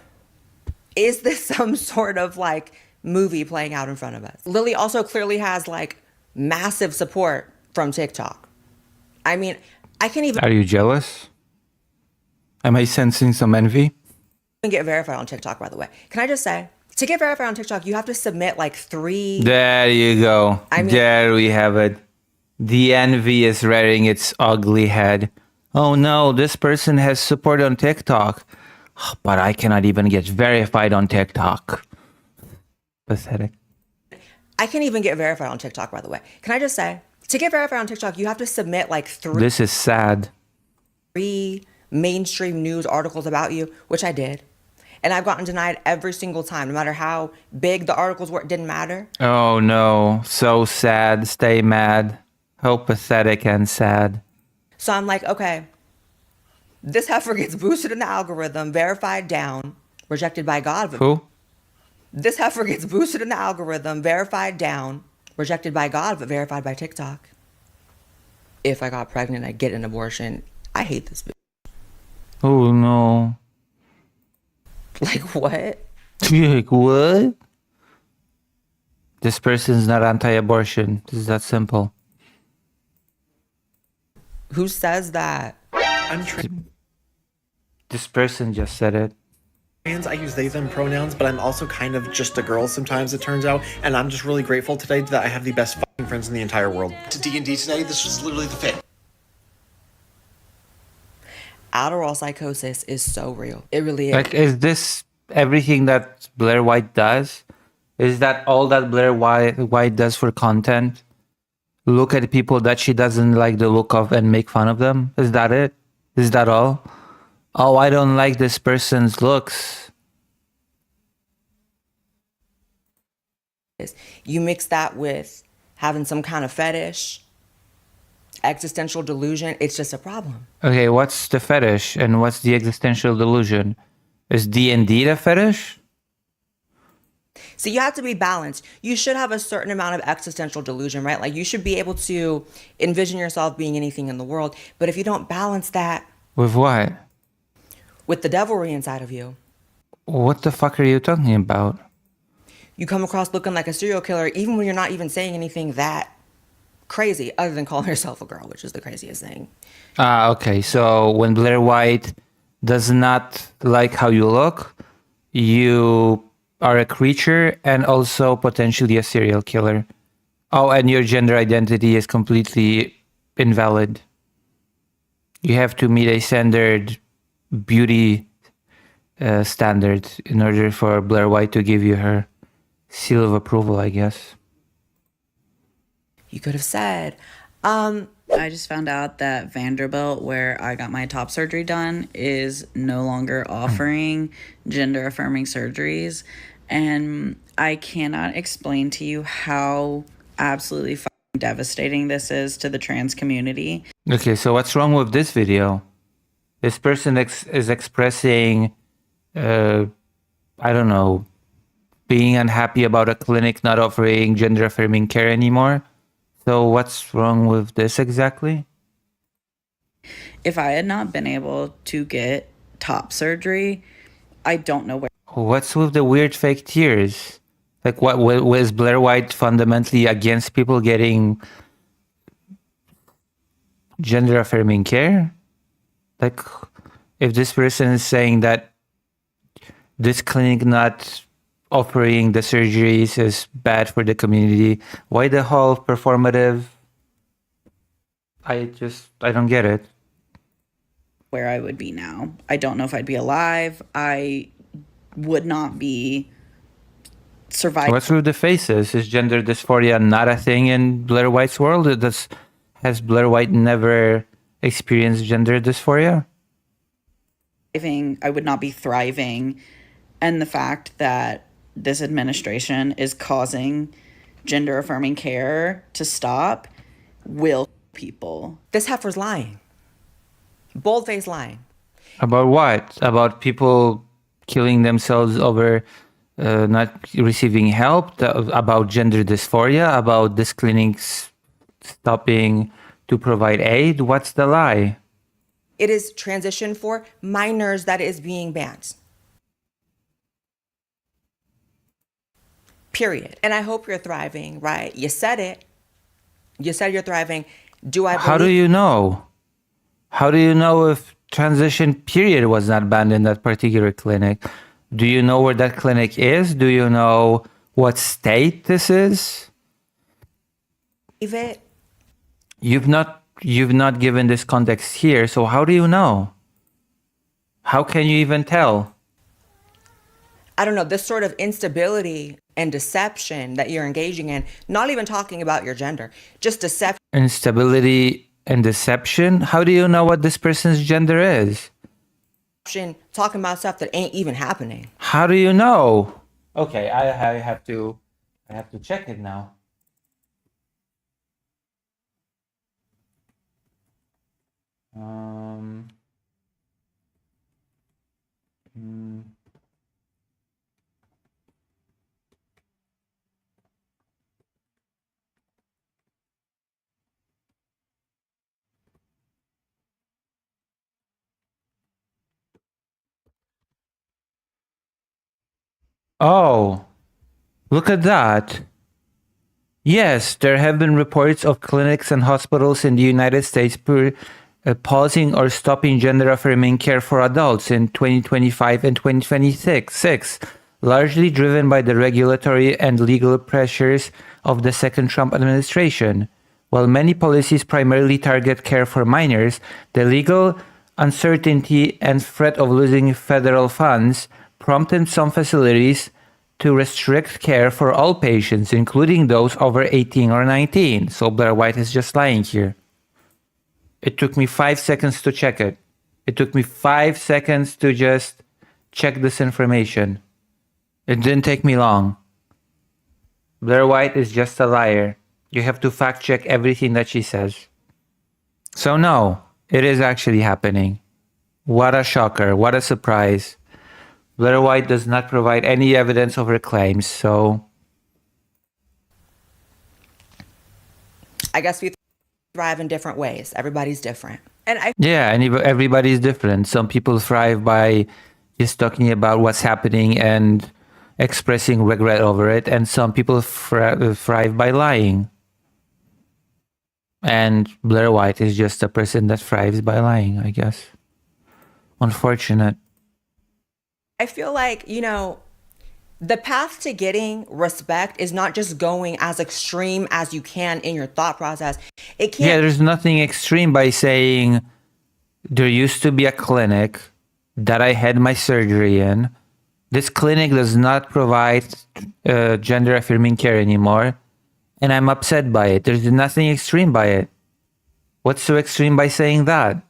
[SPEAKER 9] is this some sort of like movie playing out in front of us? Lily also clearly has like massive support from TikTok. I mean, I can't even...
[SPEAKER 1] Are you jealous? Am I sensing some envy?
[SPEAKER 9] Get verified on TikTok, by the way. Can I just say, to get verified on TikTok, you have to submit like 3...
[SPEAKER 1] There you go. There we have it. The envy is rearing its ugly head. Oh no, this person has support on TikTok. But I cannot even get verified on TikTok. Pathetic.
[SPEAKER 9] I can't even get verified on TikTok, by the way. Can I just say, to get verified on TikTok, you have to submit like 3...
[SPEAKER 1] This is sad.
[SPEAKER 9] 3 mainstream news articles about you, which I did. And I've gotten denied every single time, no matter how big the articles were, it didn't matter.
[SPEAKER 1] Oh no, so sad. Stay mad. How pathetic and sad.
[SPEAKER 9] So I'm like, okay, this heifer gets boosted in the algorithm, verified down, rejected by God.
[SPEAKER 1] Who?
[SPEAKER 9] This heifer gets boosted in the algorithm, verified down, rejected by God, but verified by TikTok. If I got pregnant, I get an abortion. I hate this bitch.
[SPEAKER 1] Oh no.
[SPEAKER 9] Like what?
[SPEAKER 1] Like what? This person's not anti-abortion. It's that simple.
[SPEAKER 9] Who says that?
[SPEAKER 13] I'm
[SPEAKER 1] This person just said it.
[SPEAKER 13] trans. I use they, them pronouns, but I'm also kind of just a girl sometimes, it turns out. And I'm just really grateful today that I have the best fucking friends in the entire world.
[SPEAKER 3] To D&D today, this was literally the fit.
[SPEAKER 9] Adderall psychosis is so real. It really is.
[SPEAKER 1] Like, is this everything that Blair White does? Is that all that Blair White does for content? Look at people that she doesn't like the look of and make fun of them? Is that it? Is that all? Oh, I don't like this person's looks.
[SPEAKER 9] You mix that with having some kind of fetish, existential delusion, it's just a problem.
[SPEAKER 1] Okay, what's the fetish and what's the existential delusion? Is D&D the fetish?
[SPEAKER 9] So you have to be balanced. You should have a certain amount of existential delusion, right? Like you should be able to envision yourself being anything in the world. But if you don't balance that
[SPEAKER 1] With what?
[SPEAKER 9] with the devilry inside of you,
[SPEAKER 1] What the fuck are you talking about?
[SPEAKER 9] you come across looking like a serial killer, even when you're not even saying anything that crazy, other than calling yourself a girl, which is the craziest thing.
[SPEAKER 1] Okay. So when Blair White does not like how you look, you are a creature and also potentially a serial killer. Oh, and your gender identity is completely invalid. You have to meet a standard beauty standard in order for Blair White to give you her seal of approval, I guess.
[SPEAKER 9] You could have said,
[SPEAKER 17] I just found out that Vanderbilt, where I got my top surgery done, is no longer offering gender affirming surgeries. And I cannot explain to you how absolutely fucking devastating this is to the trans community.
[SPEAKER 1] Okay, so what's wrong with this video? This person is expressing, I don't know, being unhappy about a clinic not offering gender affirming care anymore. So what's wrong with this exactly?
[SPEAKER 17] If I had not been able to get top surgery, I don't know where.
[SPEAKER 1] What's with the weird fake tears? Like, what was Blair White fundamentally against people getting gender affirming care? Like, if this person is saying that this clinic not offering the surgeries is bad for the community, why the whole performative? I don't get it.
[SPEAKER 17] Where I would be now. I don't know if I'd be alive. I would not be surviving.
[SPEAKER 1] What's with the faces? Is gender dysphoria not a thing in Blair White's world? Has Blair White never experienced gender dysphoria?
[SPEAKER 17] I would not be thriving. And the fact that this administration is causing gender affirming care to stop will people.
[SPEAKER 9] This heifer's lying. Bold-faced lying.
[SPEAKER 1] About what? About people killing themselves over not receiving help? About gender dysphoria? About this clinic stopping to provide aid? What's the lie?
[SPEAKER 9] It is transition for minors that is being banned. Period. And I hope you're thriving, right? You said it. You said you're thriving.
[SPEAKER 1] How do you know? How do you know if transition period was not banned in that particular clinic? Do you know where that clinic is? Do you know what state this is?
[SPEAKER 9] It.
[SPEAKER 1] You've not given this context here, so how do you know? How can you even tell?
[SPEAKER 9] I don't know, this sort of instability and deception that you're engaging in, not even talking about your gender, just deception.
[SPEAKER 1] Instability and deception? How do you know what this person's gender is?
[SPEAKER 9] talking about stuff that ain't even happening.
[SPEAKER 1] How do you know? Okay, I have to check it now. Hmm. Oh, look at that. Yes, there have been reports of clinics and hospitals in the United States pausing or stopping gender-affirming care for adults in 2025 and 2026, largely driven by the regulatory and legal pressures of the second Trump administration. While many policies primarily target care for minors, the legal uncertainty and threat of losing federal funds prompted some facilities to restrict care for all patients, including those over 18 or 19. So Blair White is just lying here. It took me 5 seconds to check it. It took me 5 seconds to just check this information. It didn't take me long. Blair White is just a liar. You have to fact check everything that she says. So no, it is actually happening. What a shocker. What a surprise. Blair White does not provide any evidence of her claims, so...
[SPEAKER 9] I guess we thrive in different ways. Everybody's different.
[SPEAKER 1] Yeah, and everybody's different. Some people thrive by just talking about what's happening and expressing regret over it, and some people thrive by lying. And Blair White is just a person that thrives by lying, I guess. Unfortunate.
[SPEAKER 9] I feel like, the path to getting respect is not just going as extreme as you can in your thought process. It can't.
[SPEAKER 1] Yeah, there's nothing extreme by saying there used to be a clinic that I had my surgery in. This clinic does not provide gender affirming care anymore, and I'm upset by it. There's nothing extreme by it. What's so extreme by saying that?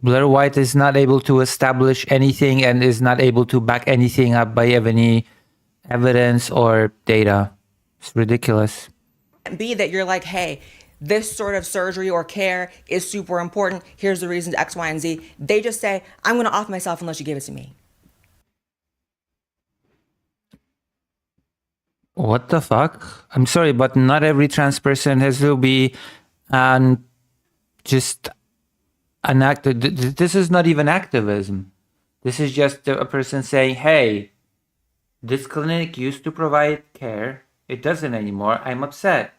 [SPEAKER 1] Blair White is not able to establish anything and is not able to back anything up by any evidence or data. It's ridiculous.
[SPEAKER 9] Be that you're like, hey, this sort of surgery or care is super important. Here's the reasons X, Y, and Z. They just say, I'm going to off myself unless you give it to me.
[SPEAKER 1] What the fuck? I'm sorry, but not every trans person has to be just an actor. This is not even activism. This is just a person saying, hey, this clinic used to provide care. It doesn't anymore. I'm upset.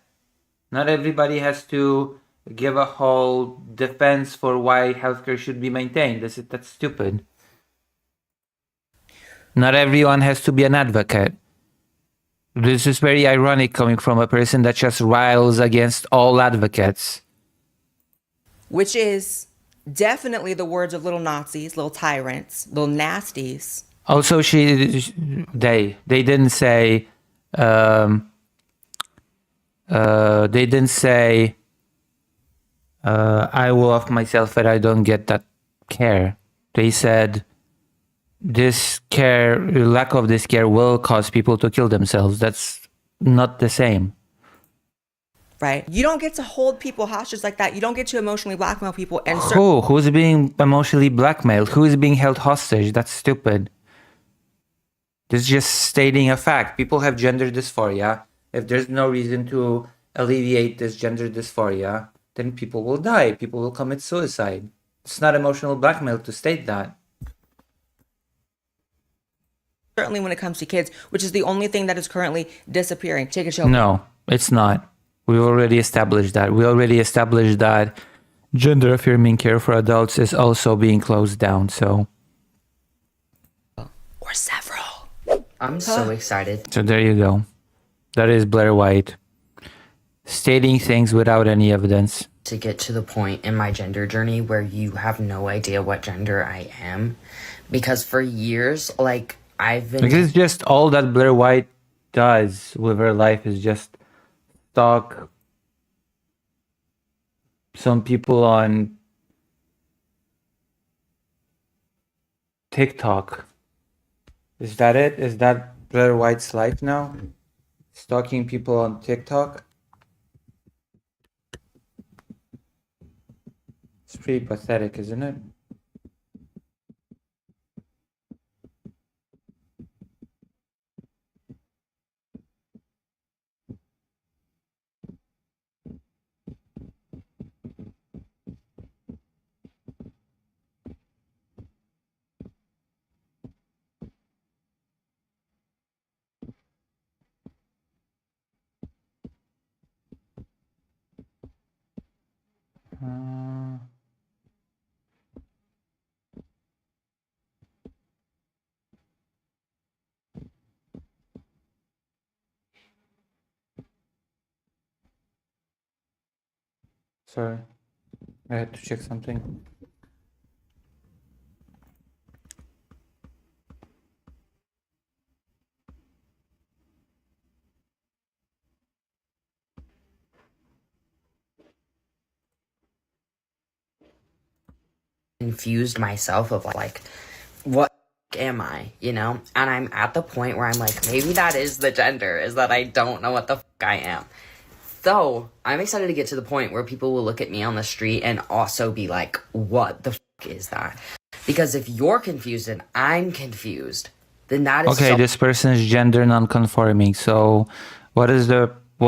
[SPEAKER 1] Not everybody has to give a whole defense for why healthcare should be maintained. That's stupid. Not everyone has to be an advocate. This is very ironic coming from a person that just riles against all advocates.
[SPEAKER 9] Which is definitely the words of little Nazis, little tyrants, little nasties.
[SPEAKER 1] Also, they didn't say, I will off myself if I don't get that care. They said this care, lack of this care will cause people to kill themselves. That's not the same.
[SPEAKER 9] Right? You don't get to hold people hostage like that. You don't get to emotionally blackmail people. And
[SPEAKER 1] who's being emotionally blackmailed? Who is being held hostage? That's stupid. This is just stating a fact. People have gender dysphoria. If there's no reason to alleviate this gender dysphoria, then people will die. People will commit suicide. It's not emotional blackmail to state that.
[SPEAKER 9] Certainly when it comes to kids, which is the only thing that is currently disappearing. Take a show.
[SPEAKER 1] No, it's not. We already established that. We already established that gender affirming care for adults is also being closed down, so.
[SPEAKER 9] Or several.
[SPEAKER 18] I'm so excited.
[SPEAKER 1] So there you go. That is Blair White stating things without any evidence.
[SPEAKER 18] To get to the point in my gender journey where you have no idea what gender I am. Because for years, I've been...
[SPEAKER 1] Because it's just all that Blair White does with her life is just stalk some people on TikTok. Is that it? Is that Blair White's life now? Stalking people on TikTok? It's pretty pathetic, isn't it? Uh, sorry, I had to check something.
[SPEAKER 18] Confused myself of like, what am I, you know? And I'm at the point where I'm like, maybe that is the gender, is that I don't know what the I am. So I'm excited to get to the point where people will look at me on the street and also be like, what the is that? Because if you're confused and I'm confused, then that is
[SPEAKER 1] Okay, this person is gender non-conforming. So, what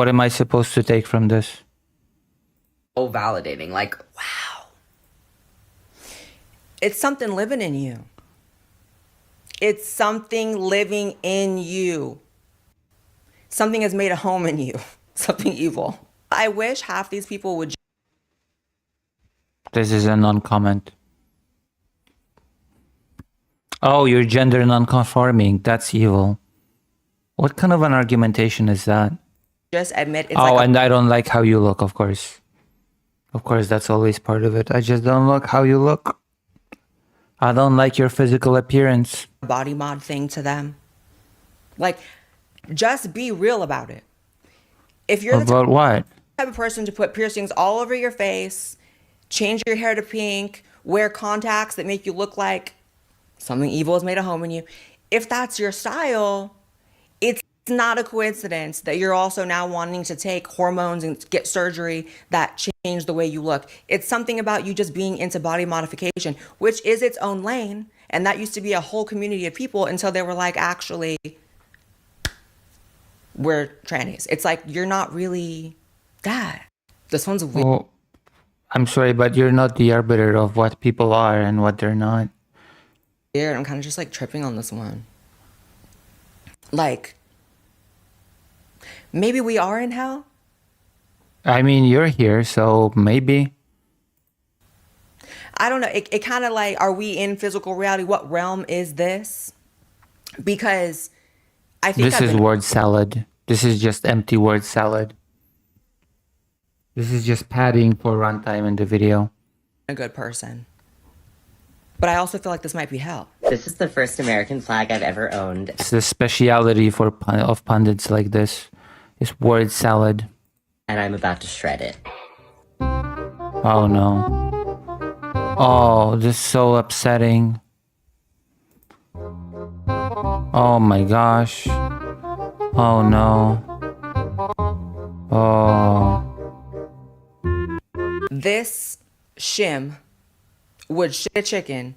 [SPEAKER 1] am I supposed to take from this?
[SPEAKER 18] so validating. Like, wow.
[SPEAKER 9] It's something living in you. It's something living in you. Something has made a home in you. Something evil. I wish half these people would.
[SPEAKER 1] This is a non-comment. Oh, you're gender non-conforming. That's evil. What kind of an argumentation is that?
[SPEAKER 9] Just admit it's
[SPEAKER 1] oh,
[SPEAKER 9] like
[SPEAKER 1] and I don't like how you look, of course. Of course, that's always part of it. I just don't like how you look. I don't like your physical appearance.
[SPEAKER 9] a body mod thing to them. Like, just be real about it. If you're the
[SPEAKER 1] About what?
[SPEAKER 9] type of person to put piercings all over your face, change your hair to pink, wear contacts that make you look like something evil has made a home in you, if that's your style, it's not a coincidence that you're also now wanting to take hormones and get surgery that change the way you look. It's something about you just being into body modification, which is its own lane. And that used to be a whole community of people until they were like, actually, we're trannies. It's like, you're not really that. This one's weird.
[SPEAKER 1] Well, I'm sorry, but you're not the arbiter of what people are and what they're not.
[SPEAKER 9] I'm kind of just like tripping on this one. Like, maybe we are in hell.
[SPEAKER 1] I mean, you're here, so maybe.
[SPEAKER 9] I don't know. It kind of like, are we in physical reality? What realm is this? Because I think
[SPEAKER 1] This is word salad. This is just empty word salad. This is just padding for runtime in the video.
[SPEAKER 9] a good person. But I also feel like this might be hell.
[SPEAKER 19] This is the first American flag I've ever owned.
[SPEAKER 1] It's the speciality of pundits like this. Is word salad.
[SPEAKER 19] And I'm about to shred it.
[SPEAKER 1] Oh no. Oh, this is so upsetting. Oh my gosh. Oh no. Oh.
[SPEAKER 9] This shim would shit a chicken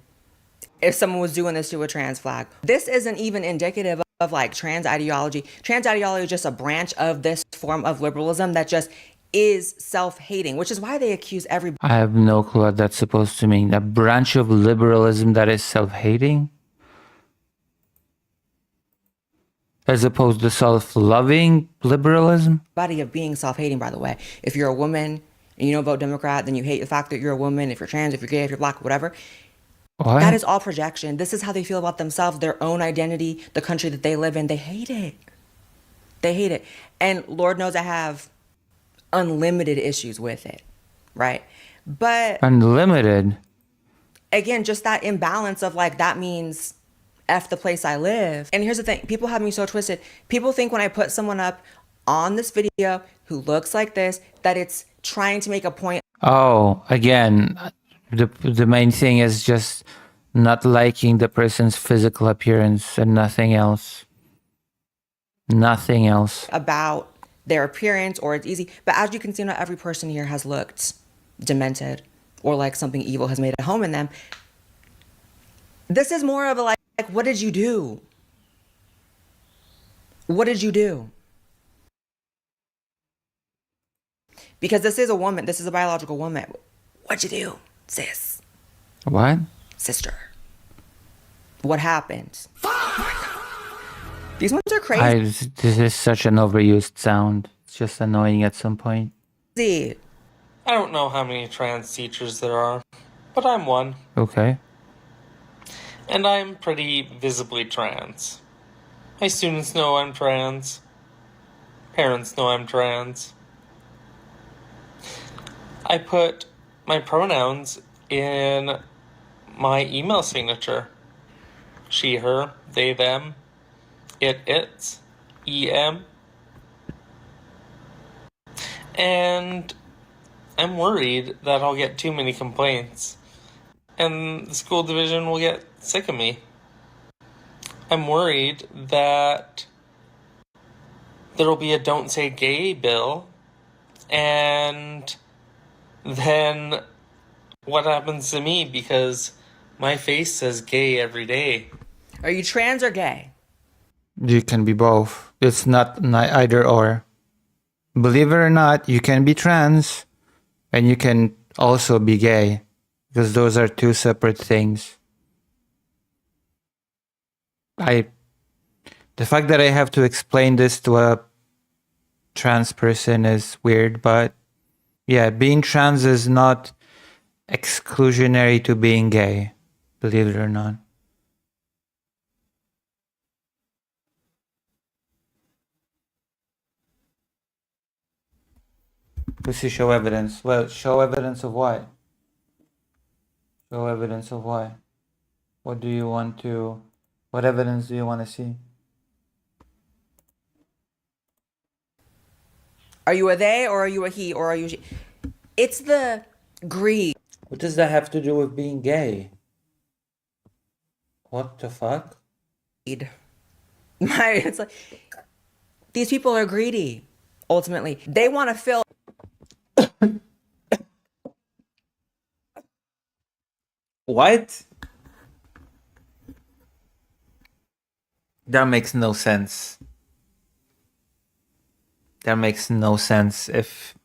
[SPEAKER 9] if someone was doing this to a trans flag. This isn't even indicative of like trans ideology. Trans ideology is just a branch of this form of liberalism that just is self-hating, which is why they accuse everybody.
[SPEAKER 1] I have no clue what that's supposed to mean. A branch of liberalism that is self-hating? As opposed to self-loving liberalism?
[SPEAKER 9] Of being self-hating, by the way. If you're a woman and you don't vote Democrat, then you hate the fact that you're a woman. If you're trans, if you're gay, if you're black, whatever.
[SPEAKER 1] What?
[SPEAKER 9] That is all projection. This is how they feel about themselves, their own identity, the country that they live in. They hate it. They hate it. And Lord knows I have unlimited issues with it, right? But
[SPEAKER 1] Unlimited?
[SPEAKER 9] again, just that imbalance of like, that means F the place I live. And here's the thing. People have me so twisted. People think when I put someone up on this video who looks like this, that it's trying to make a point.
[SPEAKER 1] Oh, again, the main thing is just Not liking the person's physical appearance and nothing else. Nothing else.
[SPEAKER 9] About their appearance or it's easy. But as you can see, not every person here has looked demented or like something evil has made a home in them. This is more of a like what did you do? What did you do? Because this is a woman. This is a biological woman. What'd you do, sis?
[SPEAKER 1] What?
[SPEAKER 9] Sister. What happened? These ones are crazy.
[SPEAKER 1] This is such an overused sound. It's just annoying at some point.
[SPEAKER 12] I don't know how many trans teachers there are, but I'm one.
[SPEAKER 1] Okay.
[SPEAKER 12] And I'm pretty visibly trans. My students know I'm trans. Parents know I'm trans. I put my pronouns in my email signature. She, her, they, them, it, its, em. And I'm worried that I'll get too many complaints and the school division will get sick of me. I'm worried that there'll be a don't say gay bill, and then what happens to me because my face says gay every day?
[SPEAKER 9] Are you trans or gay?
[SPEAKER 1] You can be both. It's not either or. Believe it or not, you can be trans and you can also be gay, because those are two separate things. The fact that I have to explain this to a trans person is weird, but yeah, being trans is not exclusionary to being gay, believe it or not. Pussy, show evidence. Well, show evidence of what? Show evidence of what? What do you want to... What evidence do you want to see?
[SPEAKER 9] Are you a they or are you a he or are you she? It's the greed.
[SPEAKER 1] What does that have to do with being gay? What the fuck?
[SPEAKER 9] It's like these people are greedy. Ultimately, they want to fill.
[SPEAKER 1] What? That makes no sense. That makes no sense. If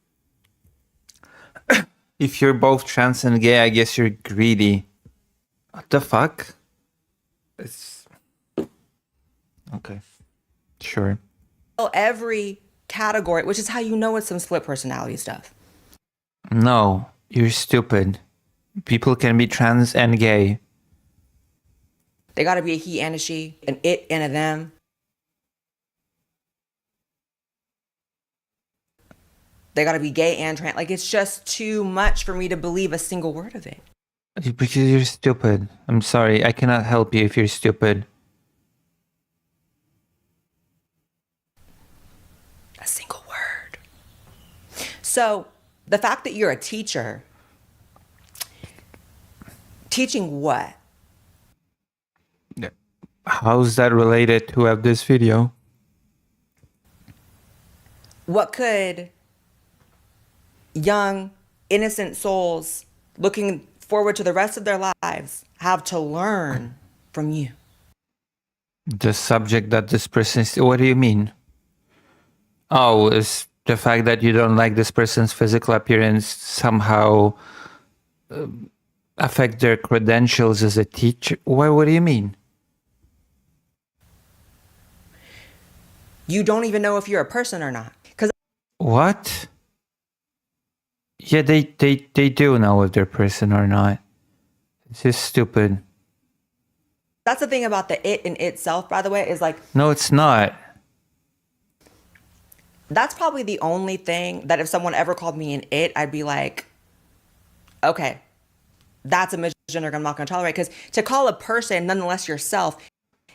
[SPEAKER 1] you're both trans and gay, I guess you're greedy. What the fuck? It's okay. Sure.
[SPEAKER 9] Every category, which is how you know it's some split personality stuff.
[SPEAKER 1] No, you're stupid. People can be trans and gay.
[SPEAKER 9] They gotta be a he and a she, an it and a them. They gotta be gay and trans. Like, it's just too much for me to believe a single word of it.
[SPEAKER 1] Because you're stupid. I'm sorry, I cannot help you if you're stupid.
[SPEAKER 9] A single word. So, the fact that you're a teacher, teaching what?
[SPEAKER 1] How's that related to this video?
[SPEAKER 9] What could young, innocent souls looking forward to the rest of their lives have to learn from you?
[SPEAKER 1] The subject that this person is... What do you mean? Oh, is the fact that you don't like this person's physical appearance somehow affect their credentials as a teacher? What do you mean?
[SPEAKER 9] You don't even know if you're a person or not.
[SPEAKER 1] What? Yeah, they do know if they're a person or not. It's just stupid.
[SPEAKER 9] That's the thing about the it in itself, by the way, is like...
[SPEAKER 1] No, it's not.
[SPEAKER 9] That's probably the only thing that if someone ever called me an it, I'd be like, okay, that's a misgender I'm not going to tolerate. Because to call a person, nonetheless yourself,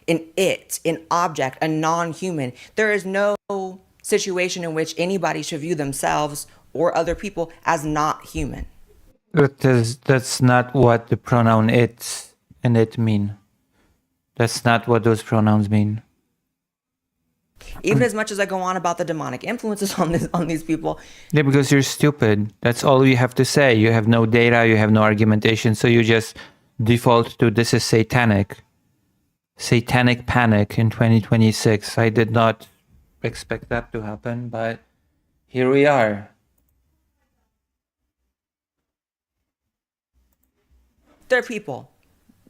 [SPEAKER 9] an it, an object, a non-human, there is no situation in which anybody should view themselves or other people as not human.
[SPEAKER 1] That's not what the pronoun it's and it mean? That's not what those pronouns mean.
[SPEAKER 9] Even as much as I go on about the demonic influences on these people.
[SPEAKER 1] Yeah, because you're stupid. That's all you have to say. You have no data, you have no argumentation, so you just default to this is satanic. Satanic panic in 2026. I did not expect that to happen, but here we are.
[SPEAKER 9] They're people.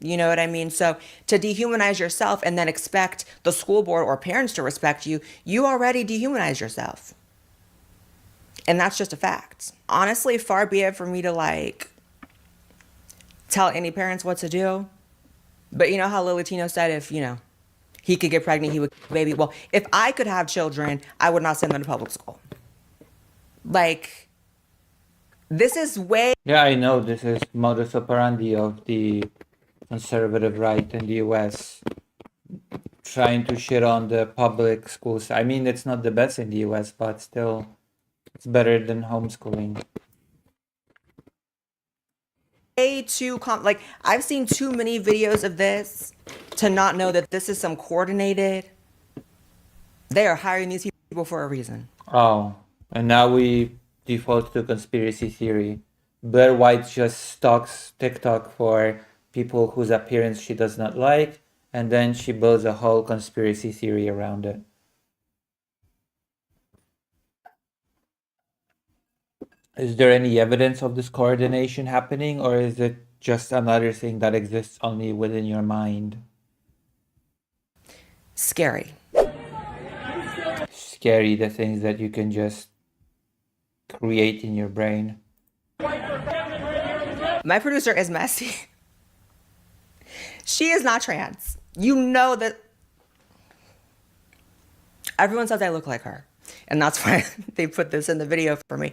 [SPEAKER 9] You know what I mean? So to dehumanize yourself and then expect the school board or parents to respect you, you already dehumanize yourself. And that's just a fact. Honestly, far be it for me to like tell any parents what to do. But you know how Lil Latino said if, you know, he could get pregnant, he would baby. Well, if I could have children, I would not send them to public school. Like, this is way...
[SPEAKER 1] Yeah, I know this is modus operandi of the conservative right in the US, trying to shit on the public schools. I mean, it's not the best in the US, but still, it's better than homeschooling.
[SPEAKER 9] Way too like, I've seen too many videos of this to not know that this is some coordinated... They are hiring these people for a reason.
[SPEAKER 1] Oh, and now we default to conspiracy theory. Blair White just stalks TikTok for people whose appearance she does not like, and then she builds a whole conspiracy theory around it. Is there any evidence of this coordination happening, or is it just another thing that exists only within your mind?
[SPEAKER 9] Scary.
[SPEAKER 1] Scary, the things that you can just create in your brain.
[SPEAKER 9] My producer is messy. She is not trans. You know that everyone says I look like her. And that's why they put this in the video for me.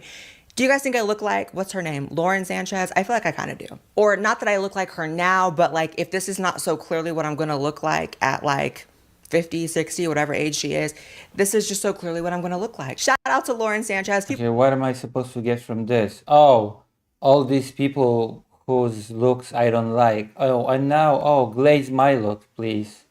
[SPEAKER 9] Do you guys think I look like, what's her name? Lauren Sanchez? I feel like I kind of do. Or not that I look like her now, but like if this is not so clearly what I'm going to look like at like 50, 60, whatever age she is, this is just so clearly what I'm going to look like. Shout out to Lauren Sanchez.
[SPEAKER 1] Okay, what am I supposed to get from this? Oh, all these people whose looks I don't like. Oh, and now, oh, glaze my look, please.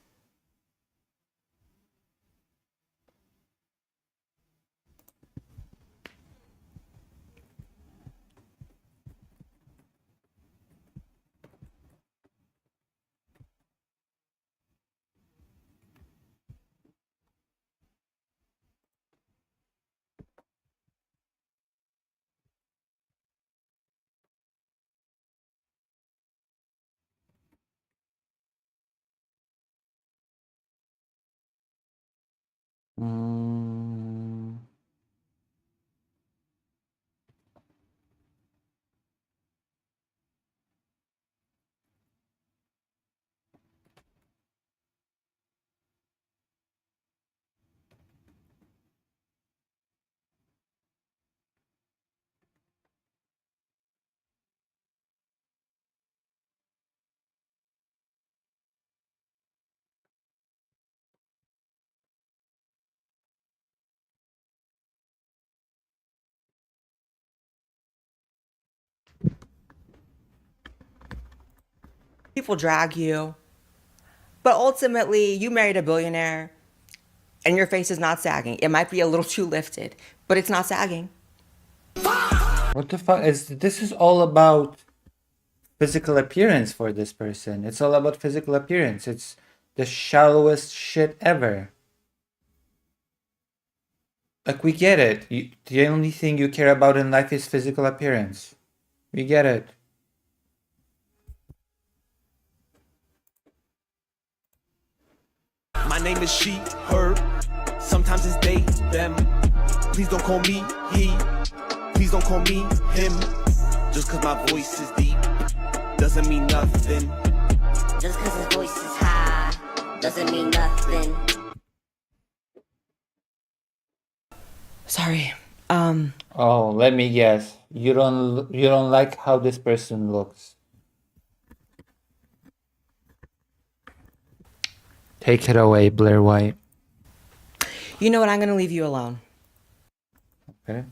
[SPEAKER 9] People drag you. But ultimately, you married a billionaire and your face is not sagging. It might be a little too lifted, but it's not sagging.
[SPEAKER 1] What the fuck? This is all about physical appearance for this person. It's all about physical appearance. It's the shallowest shit ever. Like, we get it. The only thing you care about in life is physical appearance. We get it.
[SPEAKER 14] My name is she, her. Sometimes it's they, them. Please don't call me he. Please don't call me him. Just cause my voice is deep doesn't mean nothing.
[SPEAKER 5] Just cause his voice is high doesn't mean nothing.
[SPEAKER 9] Sorry.
[SPEAKER 1] Oh, let me guess. You don't like how this person looks. Take it away, Blair White.
[SPEAKER 9] You know what? I'm going to leave you alone.
[SPEAKER 1] Okay.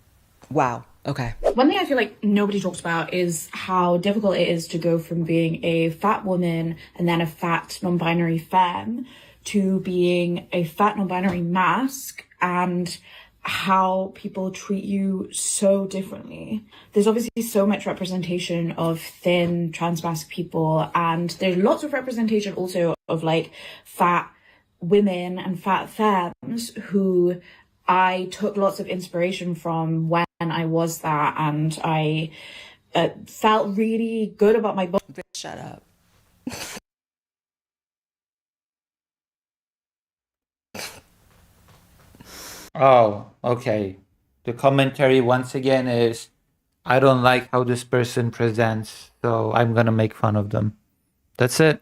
[SPEAKER 9] Wow. Okay.
[SPEAKER 20] One thing I feel like nobody talks about is how difficult it is to go from being a fat woman and then a fat non-binary femme to being a fat non-binary mask, and how people treat you so differently. There's obviously so much representation of thin trans mask people, and there's lots of representation also of like fat women and fat femmes who I took lots of inspiration from when I was that, and I felt really good about my body.
[SPEAKER 9] Shut up.
[SPEAKER 1] Oh, okay. The commentary once again is, I don't like how this person presents, so I'm gonna make fun of them. That's it.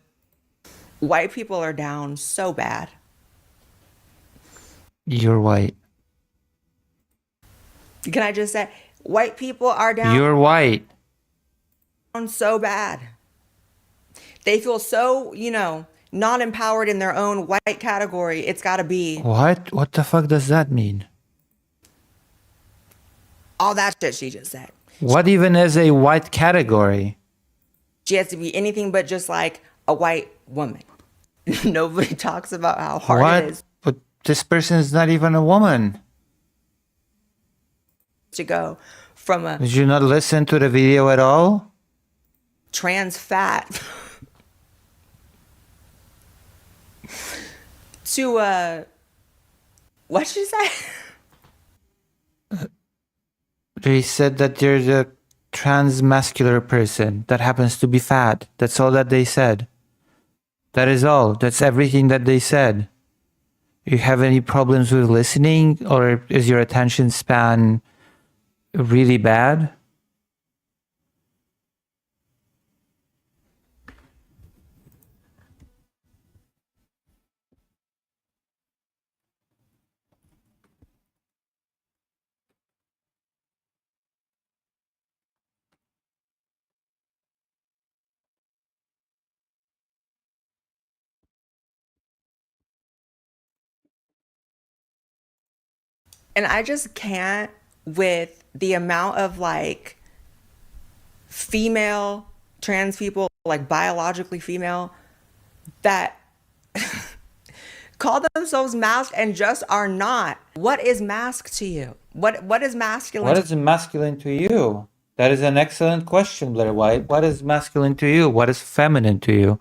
[SPEAKER 9] White people are down so bad.
[SPEAKER 1] You're white.
[SPEAKER 9] Can I just say, white people are down
[SPEAKER 1] You're white.
[SPEAKER 9] so bad. They feel so, not empowered in their own white category. It's got to be
[SPEAKER 1] What? What the fuck does that mean?
[SPEAKER 9] all that shit she just said.
[SPEAKER 1] What even is a white category?
[SPEAKER 9] She has to be anything but just like a white woman. Nobody talks about how hard
[SPEAKER 1] What?
[SPEAKER 9] it is
[SPEAKER 1] But this person is not even a woman.
[SPEAKER 9] to go from a
[SPEAKER 1] Did you not listen to the video at all?
[SPEAKER 9] trans fat to what'd she say?
[SPEAKER 1] They said that there's a transmascular person that happens to be fat. That's all that they said. That is all. That's everything that they said. You have any problems with listening, or is your attention span really bad?
[SPEAKER 9] And I just can't with the amount of like female trans people, like biologically female, that call themselves masked and just are not. What is mask to you? What is masculine?
[SPEAKER 1] What is masculine to you? That is an excellent question, Blair White. What is masculine to you? What is feminine to you?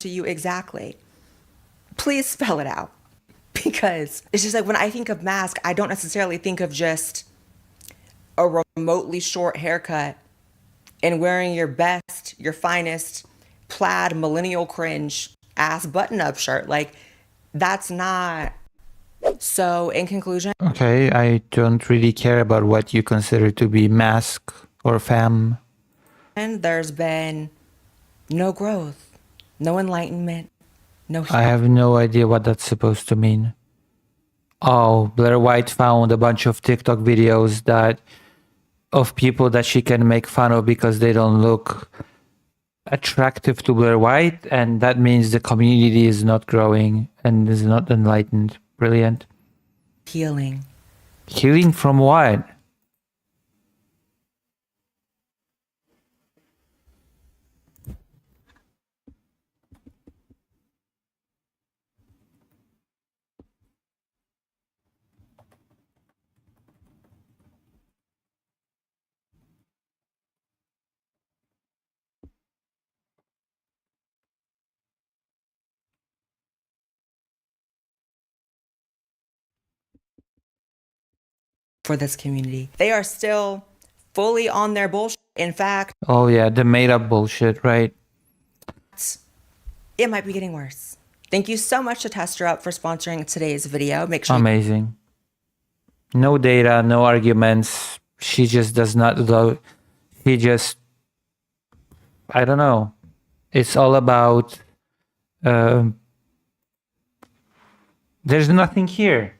[SPEAKER 9] To you exactly? Please spell it out. Because it's just like when I think of mask, I don't necessarily think of just a remotely short haircut and wearing your best, your finest plaid millennial cringe ass button-up shirt. Like, that's not. So in conclusion,
[SPEAKER 1] Okay, I don't really care about what you consider to be mask or femme.
[SPEAKER 9] and there's been no growth, no enlightenment, no.
[SPEAKER 1] I have no idea what that's supposed to mean. Oh, Blair White found a bunch of TikTok videos that of people that she can make fun of because they don't look attractive to Blair White, and that means the community is not growing and is not enlightened. Brilliant.
[SPEAKER 9] Healing.
[SPEAKER 1] Healing from what?
[SPEAKER 9] For this community, they are still fully on their bullshit. In fact,
[SPEAKER 1] Oh yeah, the made up bullshit, right?
[SPEAKER 9] it might be getting worse. Thank you so much to Tester Up for sponsoring today's video. Make sure
[SPEAKER 1] Amazing. No data, no arguments. She just does not love. He just, I don't know. It's all about. There's nothing here.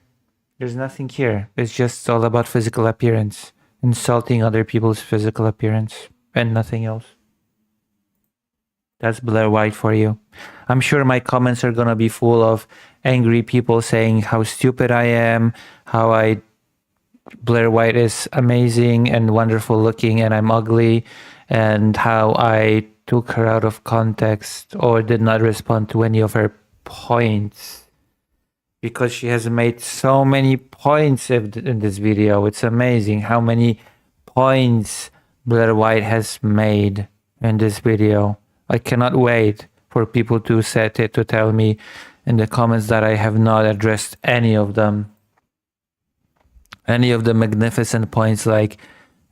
[SPEAKER 1] There's nothing here. It's just all about physical appearance, insulting other people's physical appearance, and nothing else. That's Blair White for you. I'm sure my comments are gonna be full of angry people saying how stupid I am, how I Blair White is amazing and wonderful looking and I'm ugly, and how I took her out of context or did not respond to any of her points, because she has made so many points in this video. It's amazing how many points Blair White has made in this video. I cannot wait for people to tell me in the comments that I have not addressed any of them. Any of the magnificent points like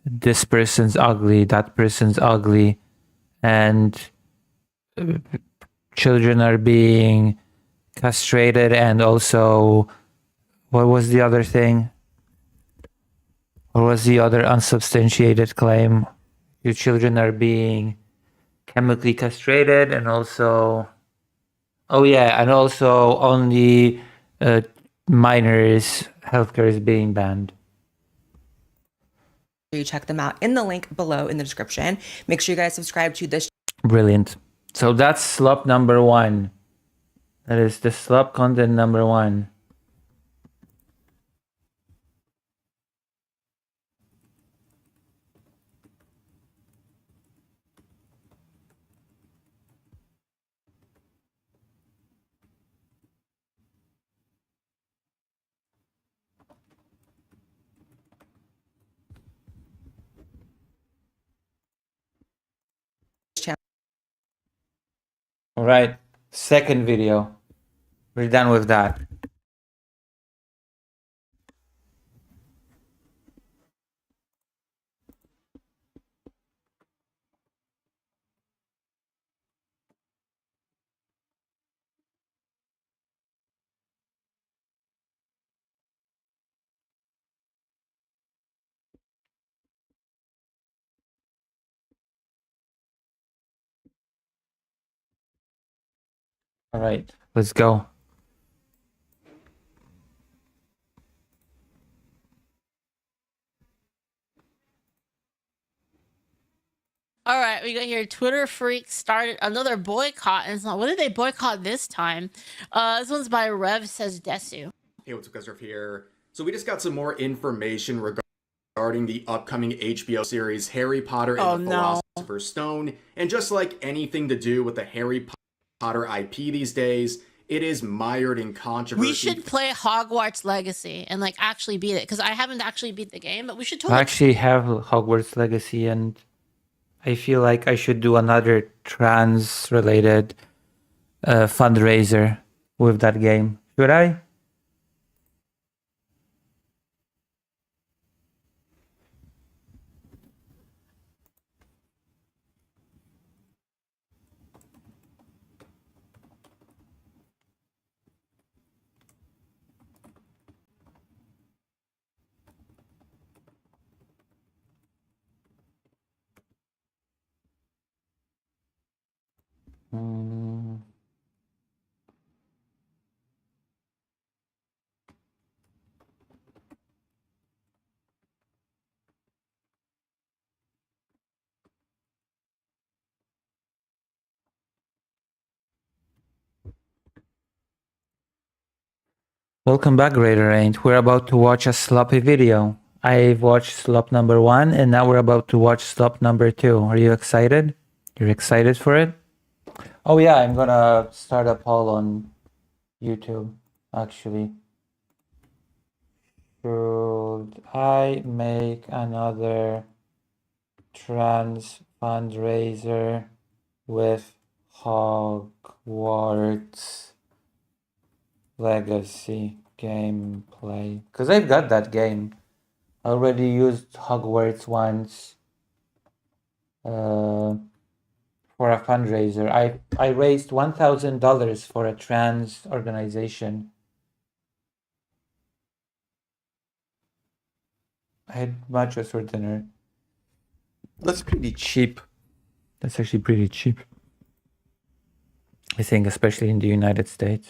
[SPEAKER 1] this person's ugly, that person's ugly, and children are being castrated, and also, what was the other thing? What was the other unsubstantiated claim? Your children are being chemically castrated, and also, oh yeah, and also only minors' healthcare is being banned.
[SPEAKER 9] You check them out in the link below in the description. Make sure you guys subscribe to this.
[SPEAKER 1] Brilliant. So that's slop number 1. That is the slop content number 1. All right, second video. We're done with that. All right, let's go.
[SPEAKER 21] All right, we got here. Twitter freaks started another boycott, and it's not. What did they boycott this time? This one's by Rev Says Desu.
[SPEAKER 22] Hey, what's up, guys? Rev here. So we just got some more information regarding the upcoming HBO series Harry Potter and the Philosopher's Stone, and just like anything to do with the Harry Potter IP these days, it is mired in controversy.
[SPEAKER 21] We should play Hogwarts Legacy and like actually beat it, because I haven't actually beat the game, but we should totally.
[SPEAKER 1] I actually have Hogwarts Legacy, and I feel like I should do another trans-related fundraiser with that game. Should I? Welcome back, Greater Ain't. We're about to watch a sloppy video. I've watched slop number 1, and now we're about to watch slop number 2. Are you excited? You're excited for it? Oh yeah, I'm gonna start a poll on YouTube, actually. Should I make another trans fundraiser with Hogwarts Legacy gameplay? Because I've got that game. I already used Hogwarts once for a fundraiser. I raised $1,000 for a trans organization. I had mattress for dinner. That's pretty cheap. That's actually pretty cheap. I think, especially in the United States.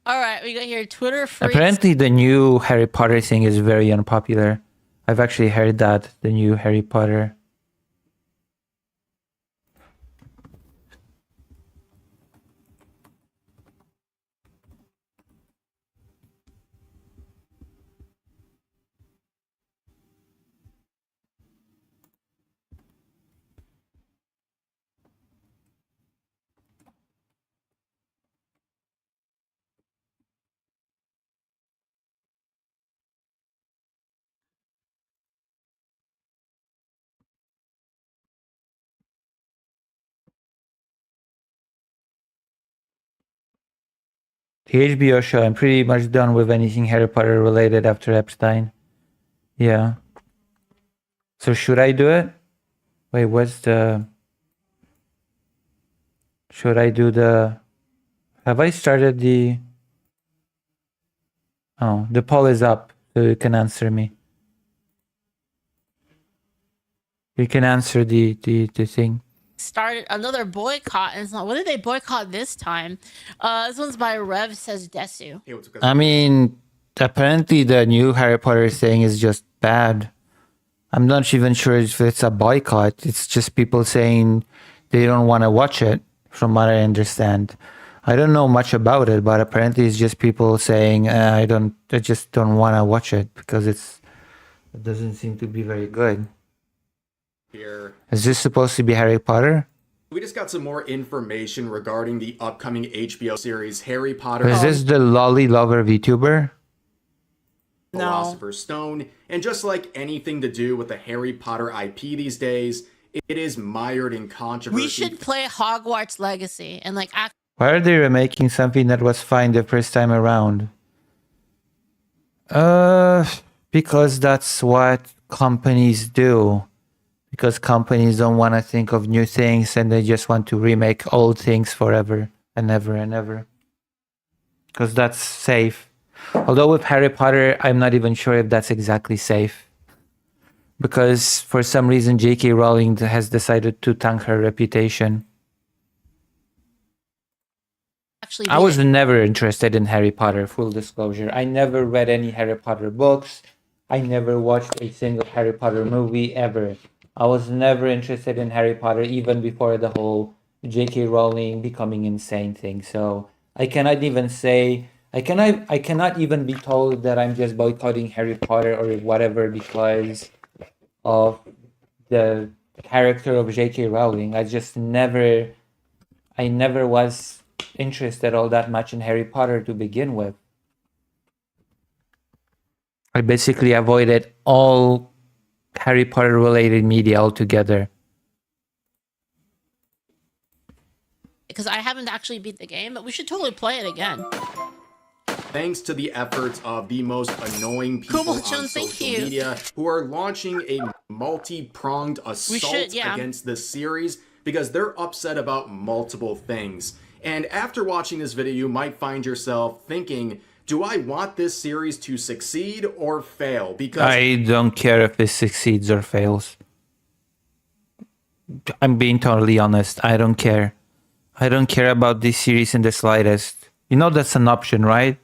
[SPEAKER 21] All right, we got here. Twitter freaks.
[SPEAKER 1] Apparently, the new Harry Potter thing is very unpopular. I've actually heard that, the new Harry Potter. The HBO show. I'm pretty much done with anything Harry Potter related after Epstein. Yeah. So should I do it? Wait, what's the... Should I do the... Have I started the... Oh, the poll is up, so you can answer me. You can answer the thing.
[SPEAKER 21] Started another boycott, and it's not. What did they boycott this time? This one's by Rev says Desu.
[SPEAKER 1] I mean, apparently the new Harry Potter thing is just bad. I'm not even sure if it's a boycott. It's just people saying they don't want to watch it, from what I understand. I don't know much about it, but apparently it's just people saying I just don't want to watch it because it doesn't seem to be very good.
[SPEAKER 22] Here.
[SPEAKER 1] Is this supposed to be Harry Potter?
[SPEAKER 22] We just got some more information regarding the upcoming HBO series Harry Potter.
[SPEAKER 1] Is this the Lolly Lover VTuber?
[SPEAKER 22] Philosopher's Stone, and just like anything to do with the Harry Potter IP these days, it is mired in controversy.
[SPEAKER 21] We should play Hogwarts Legacy and like act.
[SPEAKER 1] Why are they remaking something that was fine the first time around? Because that's what companies do. Because companies don't want to think of new things and they just want to remake old things forever and ever and ever. Because that's safe. Although with Harry Potter, I'm not even sure if that's exactly safe. Because for some reason, J.K. Rowling has decided to tank her reputation. I was never interested in Harry Potter, full disclosure. I never read any Harry Potter books. I never watched a single Harry Potter movie ever. I was never interested in Harry Potter even before the whole J.K. Rowling becoming insane thing. So I cannot even say, I cannot even be told that I'm just boycotting Harry Potter or whatever because of the character of J.K. Rowling. I never was interested all that much in Harry Potter to begin with. I basically avoided all Harry Potter related media altogether.
[SPEAKER 21] Because I haven't actually beat the game, but we should totally play it again.
[SPEAKER 22] Thanks to the efforts of the most annoying people on social media who are launching a multi-pronged assault against this series because they're upset about multiple things. And after watching this video, you might find yourself thinking, do I want this series to succeed or fail? Because
[SPEAKER 1] I don't care if it succeeds or fails. I'm being totally honest. I don't care. I don't care about this series in the slightest. You know that's an option, right?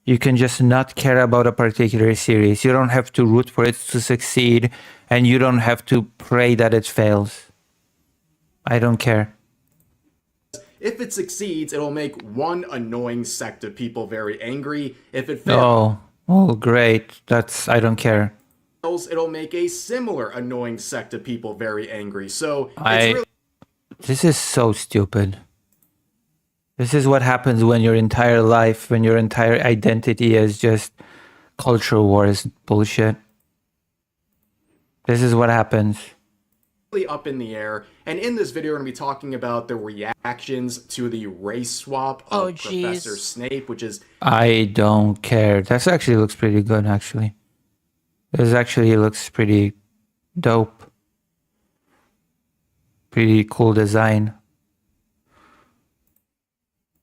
[SPEAKER 1] You can just not care about a particular series. You don't have to root for it to succeed, and you don't have to pray that it fails. I don't care.
[SPEAKER 22] if it succeeds, it'll make one annoying sect of people very angry. If it fails,
[SPEAKER 1] oh, great. I don't care.
[SPEAKER 22] It'll make a similar annoying sect of people very angry. So it's really
[SPEAKER 1] This is so stupid. This is what happens when your entire life, when your entire identity is just cultural wars bullshit. This is what happens.
[SPEAKER 22] up in the air. And in this video, we're going to be talking about the reactions to the race swap of Professor Snape, which is...
[SPEAKER 1] I don't care. That actually looks pretty good, actually. This actually looks pretty dope. Pretty cool design.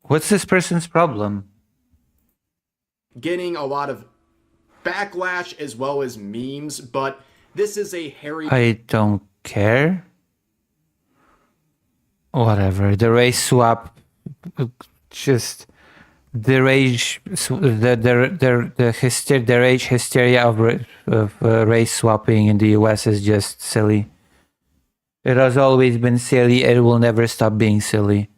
[SPEAKER 1] What's this person's problem?
[SPEAKER 22] Getting a lot of backlash as well as memes, but this is a Harry...
[SPEAKER 1] I don't care. Whatever. The race swap, just the rage, the rage hysteria of race swapping in the US is just silly. It has always been silly. It will never stop being silly.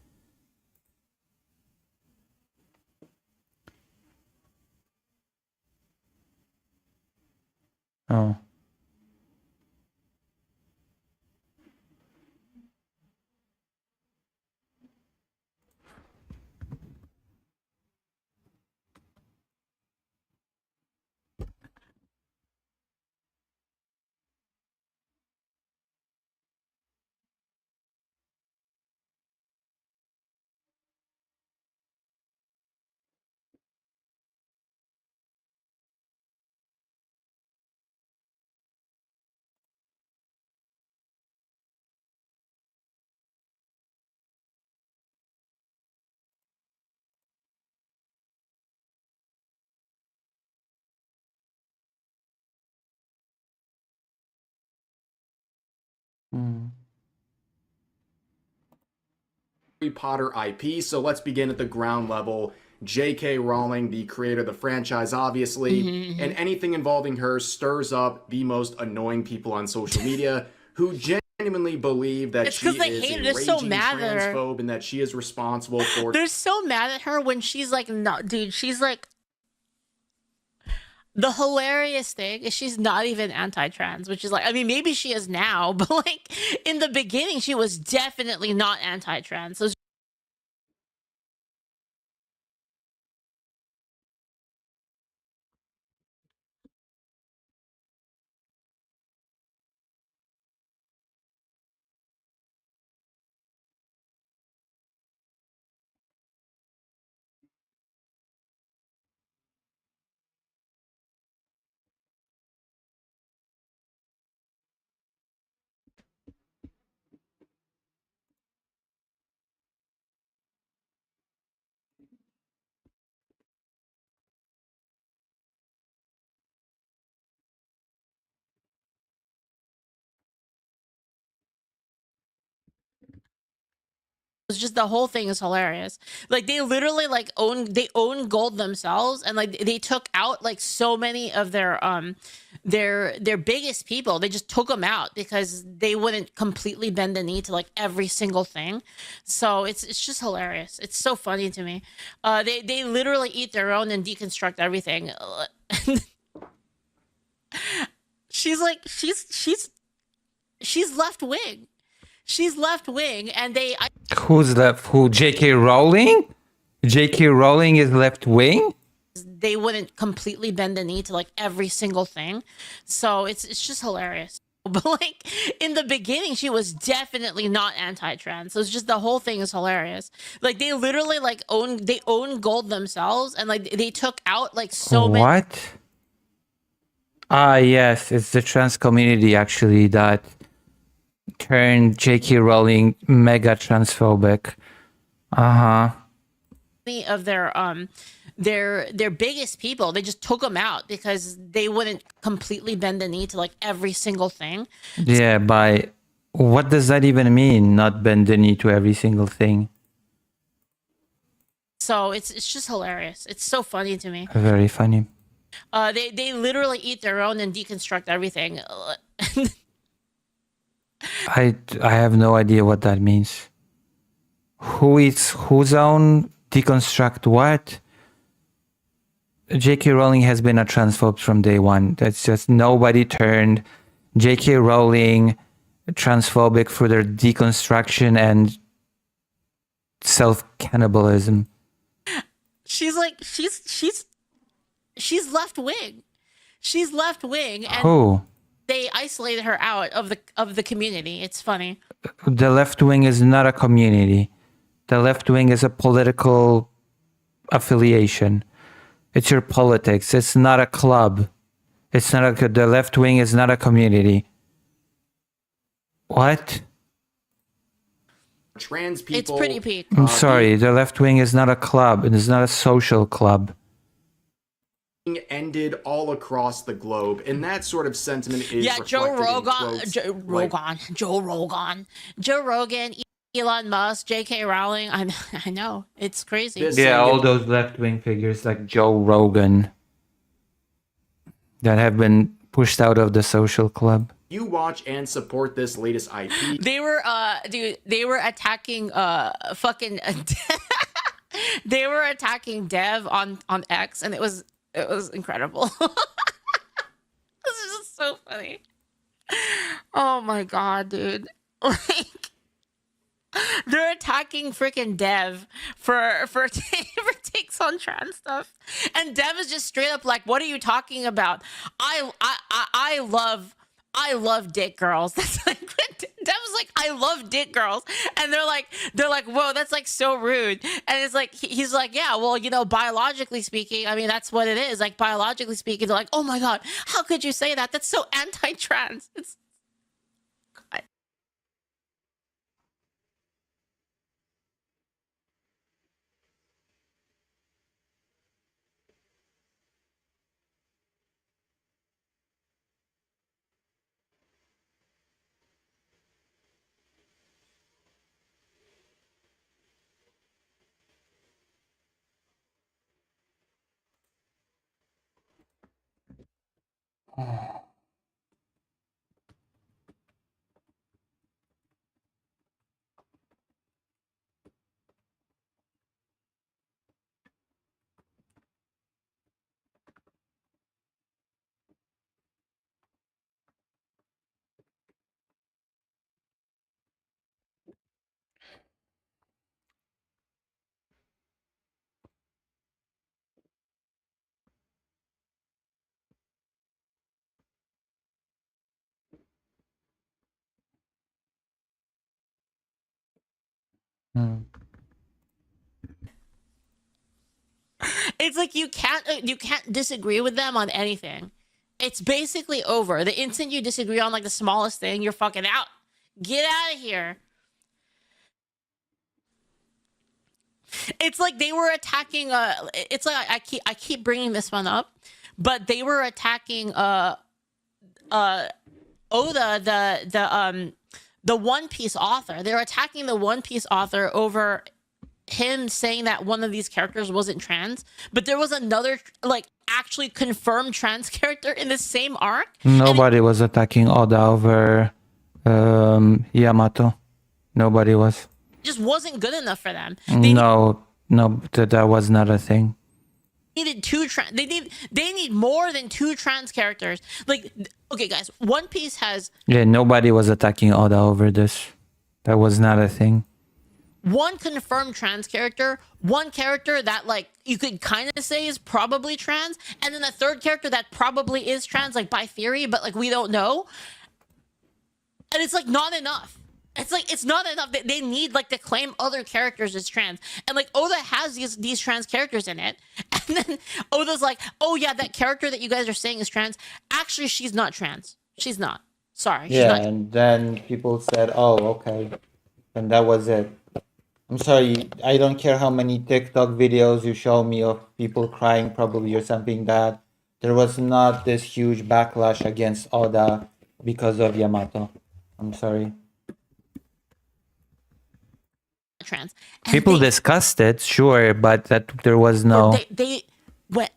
[SPEAKER 1] Oh. Hmm.
[SPEAKER 22] Harry Potter IP, so let's begin at the ground level. J.K. Rowling, the creator of the franchise, obviously, and anything involving her stirs up the most annoying people on social media who genuinely believe that
[SPEAKER 21] It's
[SPEAKER 22] she
[SPEAKER 21] 'cause they
[SPEAKER 22] is
[SPEAKER 21] hate
[SPEAKER 22] a
[SPEAKER 21] her. They're so
[SPEAKER 22] raging
[SPEAKER 21] mad at her.
[SPEAKER 22] transphobe and that she is responsible for.
[SPEAKER 21] They're so mad at her when she's like, no, dude, she's like, the hilarious thing is she's not even anti-trans, which is like, I mean, maybe she is now, but like in the beginning, she was definitely not anti-trans. So it's just the whole thing is hilarious. Like they literally like own gold themselves, and like they took out like so many of their biggest people. They just took them out because they wouldn't completely bend the knee to like every single thing. So it's just hilarious. It's so funny to me. They literally eat their own and deconstruct everything. She's like she's left wing. She's left wing, and
[SPEAKER 1] Who's left? Who? J.K. Rowling? J.K. Rowling is left wing?
[SPEAKER 21] they wouldn't completely bend the knee to like every single thing. So it's just hilarious. But like in the beginning, she was definitely not anti-trans. So it's just the whole thing is hilarious. Like they literally like own gold themselves, and like they took out like so many.
[SPEAKER 1] What? Ah, yes, it's the trans community actually that turned J.K. Rowling mega transphobic. Uh-huh.
[SPEAKER 21] Of their biggest people, they just took them out because they wouldn't completely bend the knee to like every single thing.
[SPEAKER 1] Yeah, by what does that even mean? Not bend the knee to every single thing.
[SPEAKER 21] So it's just hilarious. It's so funny to me.
[SPEAKER 1] Very funny.
[SPEAKER 21] They literally eat their own and deconstruct everything.
[SPEAKER 1] I have no idea what that means. Who eats whose own? Deconstruct what? J.K. Rowling has been a transphobe from day one. That's just nobody turned J.K. Rowling transphobic for their deconstruction and self-cannibalism.
[SPEAKER 21] She's like she's left wing. She's left wing, and
[SPEAKER 1] Who?
[SPEAKER 21] they isolated her out of the community. It's funny.
[SPEAKER 1] The left wing is not a community. The left wing is a political affiliation. It's your politics. It's not a club. It's not a. The left wing is not a community. What?
[SPEAKER 22] Trans people.
[SPEAKER 21] It's pretty peak.
[SPEAKER 1] I'm sorry. The left wing is not a club. It is not a social club.
[SPEAKER 22] Ended all across the globe, and that sort of sentiment is
[SPEAKER 21] Yeah, Joe
[SPEAKER 22] reflected
[SPEAKER 21] Rogan, Joe Rogan, Elon Musk, J.K. Rowling. I know it's crazy.
[SPEAKER 1] Yeah, all those left wing figures like Joe Rogan that have been pushed out of the social club.
[SPEAKER 22] You watch and support this latest IP.
[SPEAKER 21] They were they were attacking fucking they were attacking Dev on X, and it was incredible. This is just so funny. Oh my god, dude. Like they're attacking freaking Dev for takes on trans stuff, and Dev is just straight up like, "What are you talking about? I love dick girls." That's like Dev was like, "I love dick girls," and they're like, "Whoa, that's like so rude." And it's like he's like, "Yeah, well, you know, biologically speaking, I mean, that's what it is. Like biologically speaking, they're like, oh my god, how could you say that? That's so anti-trans." It's God. It's like you can't disagree with them on anything. It's basically over. The instant you disagree on like the smallest thing, you're fucking out. Get out of here. It's like they were attacking it's like I keep bringing this one up, but they were attacking Oda, the One Piece author. They're attacking the One Piece author over him saying that one of these characters wasn't trans, but there was another like actually confirmed trans character in the same arc.
[SPEAKER 1] Nobody was attacking Oda over Yamato. Nobody was.
[SPEAKER 21] Just wasn't good enough for them.
[SPEAKER 1] No, that was not a thing.
[SPEAKER 21] Needed two trans. They need more than two trans characters. Like, okay, guys, One Piece has
[SPEAKER 1] Nobody was attacking Oda over this. That was not a thing.
[SPEAKER 21] one confirmed trans character, one character that like you could kind of say is probably trans, and then a third character that probably is trans, like by theory, but like we don't know. And it's like not enough. It's not enough. They need like to claim other characters as trans, and like Oda has these trans characters in it, and then Oda's like, oh yeah, that character that you guys are saying is trans. Actually, she's not trans. She's not. Sorry. She's not.
[SPEAKER 1] And then people said, oh, okay. And that was it. I'm sorry, I don't care how many TikTok videos you show me of people crying probably or something that there was not this huge backlash against Oda because of Yamato. I'm sorry.
[SPEAKER 21] Trans.
[SPEAKER 1] People discussed it, sure, but that there was no...
[SPEAKER 21] They went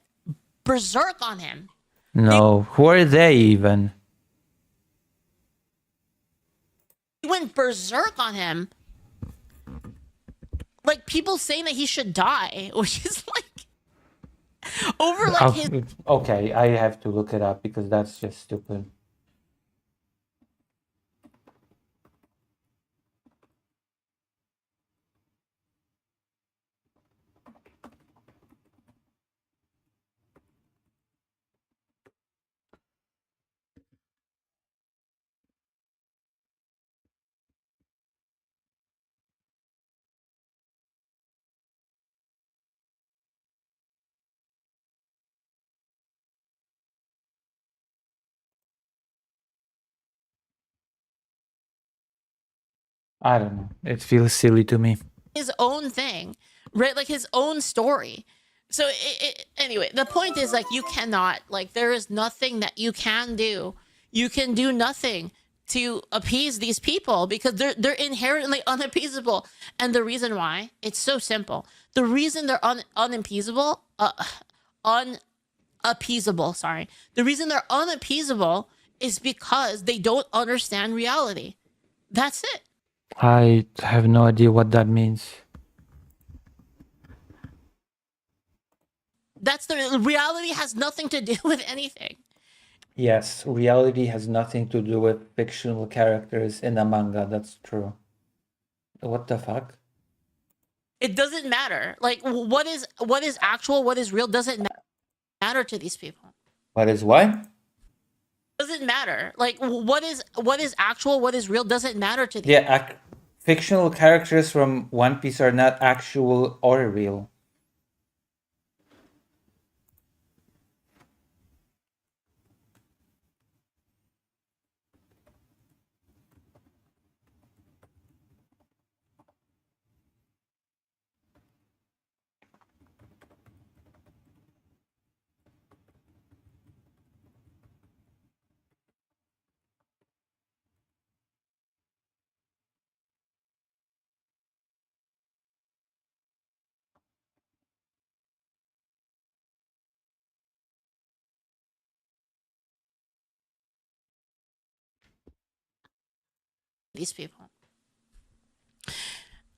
[SPEAKER 21] berserk on him.
[SPEAKER 1] No, who are they even?
[SPEAKER 21] They went berserk on him. Like people saying that he should die, which is like over like his.
[SPEAKER 1] Okay, I have to look it up because that's just stupid. I don't know. It feels silly to me.
[SPEAKER 21] His own thing, right? Like his own story. So anyway, the point is like you cannot, like there is nothing that you can do. You can do nothing to appease these people because they're inherently unappeasable. And the reason why, it's so simple. The reason they're unappeasable, sorry. The reason they're unappeasable is because they don't understand reality. That's it.
[SPEAKER 1] I have no idea what that means.
[SPEAKER 21] That's the reality has nothing to do with anything.
[SPEAKER 1] Yes, reality has nothing to do with fictional characters in a manga. That's true. What the fuck?
[SPEAKER 21] It doesn't matter. Like what is actual, what is real doesn't matter to these people.
[SPEAKER 1] What is what?
[SPEAKER 21] Doesn't matter. Like what is actual, what is real doesn't matter to these
[SPEAKER 1] Yeah, fictional characters from One Piece are not actual or real.
[SPEAKER 21] these people.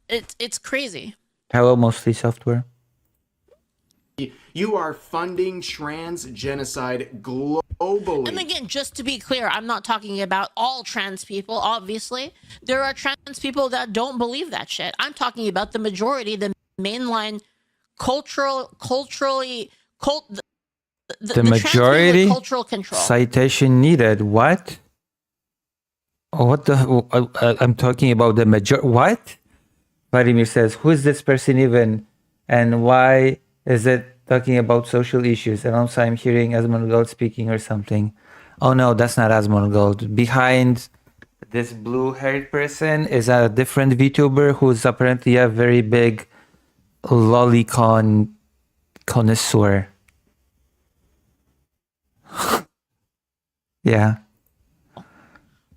[SPEAKER 21] It's crazy.
[SPEAKER 1] Hello, mostly software.
[SPEAKER 22] You are funding trans genocide globally.
[SPEAKER 21] And again, just to be clear, I'm not talking about all trans people, obviously. There are trans people that don't believe that shit. I'm talking about the majority, the mainline culturally
[SPEAKER 1] The majority
[SPEAKER 21] cultural control.
[SPEAKER 1] citation needed. What? What the? I'm talking about the major. What? Vladimir says, "Who is this person even, and why is it talking about social issues?" And also, I'm hearing Asmongold speaking or something. Oh no, that's not Asmongold. Behind this blue-haired person is a different VTuber who's apparently a very big lolicon connoisseur. Yeah.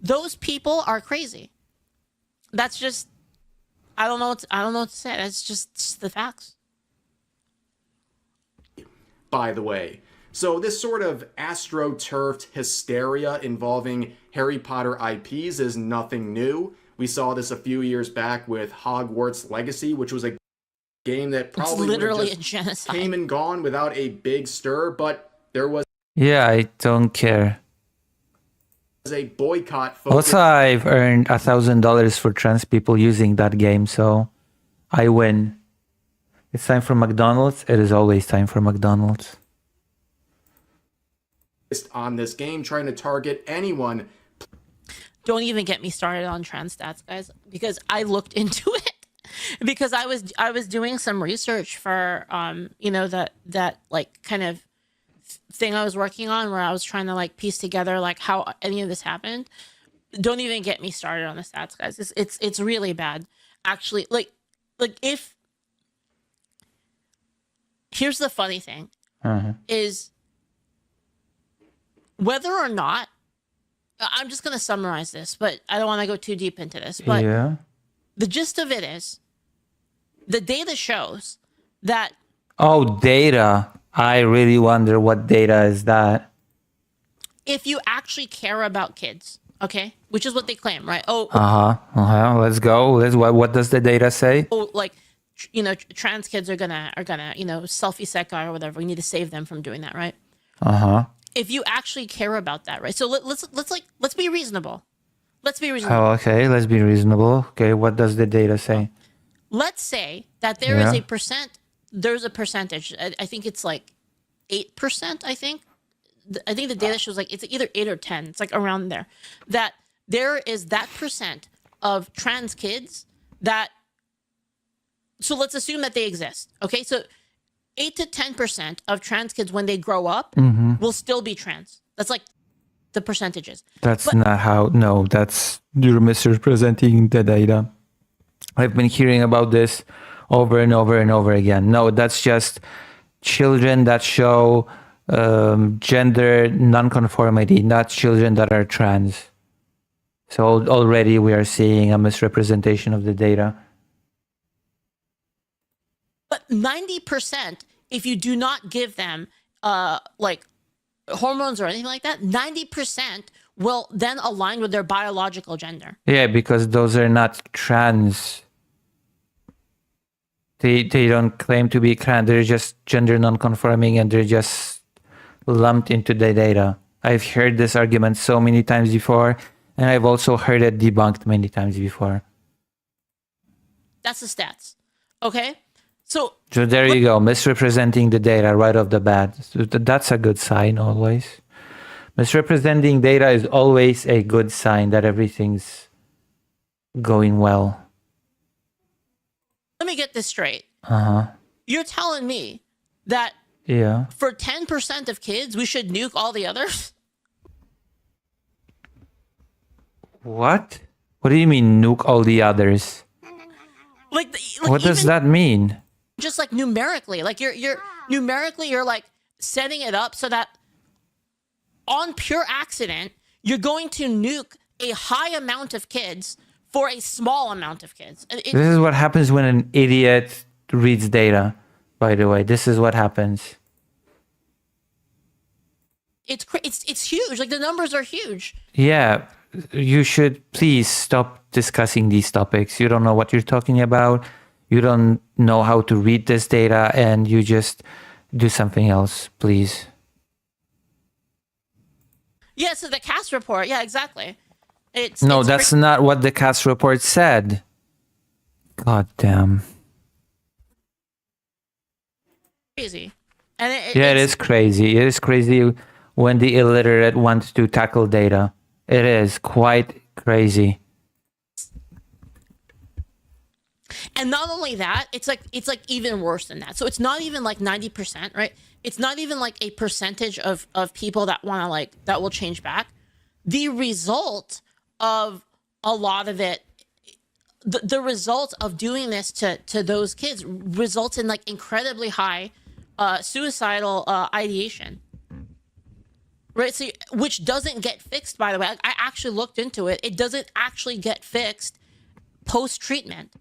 [SPEAKER 21] Those people are crazy. That's just I don't know what to say. That's just the facts.
[SPEAKER 22] By the way, so this sort of astroturfed hysteria involving Harry Potter IPs is nothing new. We saw this a few years back with Hogwarts Legacy, which was a game that probably
[SPEAKER 21] literally
[SPEAKER 22] just
[SPEAKER 21] a genocide.
[SPEAKER 22] came and gone without a big stir, but there was
[SPEAKER 1] Yeah, I don't care.
[SPEAKER 22] a boycott focus.
[SPEAKER 1] Also, I've earned $1,000 for trans people using that game, so I win. It's time for McDonald's. It is always time for McDonald's.
[SPEAKER 22] On this game, trying to target anyone.
[SPEAKER 21] Don't even get me started on trans stats, guys, because I looked into it because I was doing some research for that like kind of thing I was working on where I was trying to like piece together like how any of this happened. Don't even get me started on the stats, guys. It's really bad. Actually, like if here's the funny thing is whether or not I'm just going to summarize this, but I don't want to go too deep into this, but
[SPEAKER 1] yeah.
[SPEAKER 21] The gist of it is the data shows that
[SPEAKER 1] Oh, data. I really wonder what data is that.
[SPEAKER 21] if you actually care about kids, okay, which is what they claim, right?
[SPEAKER 1] Let's go. What does the data say?
[SPEAKER 21] Like, trans kids are gonna, selfie secca or whatever. We need to save them from doing that, right? If you actually care about that, right? So let's be reasonable. Let's be reasonable.
[SPEAKER 1] Oh, okay. Let's be reasonable. Okay, what does the data say?
[SPEAKER 21] Let's say that there is a percent. There's a percentage. I think it's like 8%. I think the data shows like it's either 8 or 10. It's like around there. That there is that percent of trans kids that. So let's assume that they exist. Okay, so 8 to 10% of trans kids when they grow up will still be trans. That's like the percentages.
[SPEAKER 1] That's not how. No, you're misrepresenting the data. I've been hearing about this over and over and over again. No, that's just children that show gender nonconformity, not children that are trans. So already we are seeing a misrepresentation of the data.
[SPEAKER 21] But 90%, if you do not give them like hormones or anything like that, 90% will then align with their biological gender.
[SPEAKER 1] Yeah, because those are not trans. They don't claim to be trans. They're just gender non-conforming and they're just lumped into the data. I've heard this argument so many times before, and I've also heard it debunked many times before.
[SPEAKER 21] That's the stats. Okay? So
[SPEAKER 1] there you go, misrepresenting the data right off the bat. So that's a good sign always. Misrepresenting data is always a good sign that everything's going well.
[SPEAKER 21] Let me get this straight. You're telling me that for 10% of kids, we should nuke all the others?
[SPEAKER 1] What? What do you mean nuke all the others?
[SPEAKER 21] Like
[SPEAKER 1] what does that mean?
[SPEAKER 21] Just like numerically, like you're numerically, you're like setting it up so that on pure accident, you're going to nuke a high amount of kids for a small amount of kids.
[SPEAKER 1] This is what happens when an idiot reads data, by the way. This is what happens.
[SPEAKER 21] It's huge. Like the numbers are huge.
[SPEAKER 1] Yeah, you should please stop discussing these topics. You don't know what you're talking about. You don't know how to read this data, and you just do something else, please.
[SPEAKER 21] Yeah, so the CAS report. Yeah, exactly. It's
[SPEAKER 1] That's not what the CAS report said. God damn.
[SPEAKER 21] crazy. And
[SPEAKER 1] It is crazy. It is crazy when the illiterate want to tackle data. It is quite crazy.
[SPEAKER 21] And not only that, it's like even worse than that. So it's not even like 90%, right? It's not even like a percentage of people that want to like that will change back. The result of a lot of it, the result of doing this to those kids results in like incredibly high suicidal ideation. Right? So which doesn't get fixed, by the way. I actually looked into it. It doesn't actually get fixed post-treatment.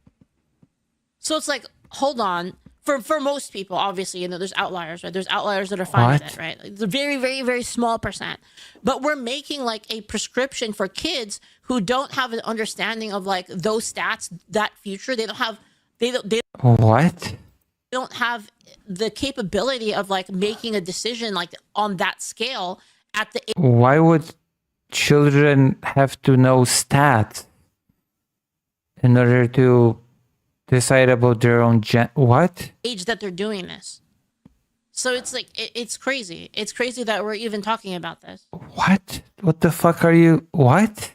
[SPEAKER 21] So it's like, hold on. For most people, obviously, there's outliers, right? There's outliers that are fine with it, right? It's a very, very, very small percent. But we're making like a prescription for kids who don't have an understanding of like those stats, that future. They don't have the capability of like making a decision like on that scale at the
[SPEAKER 1] Why would children have to know stats in order to decide about their own what?
[SPEAKER 21] Age that they're doing this? So it's like, it's crazy. It's crazy that we're even talking about this.
[SPEAKER 1] What? What the fuck are you? What?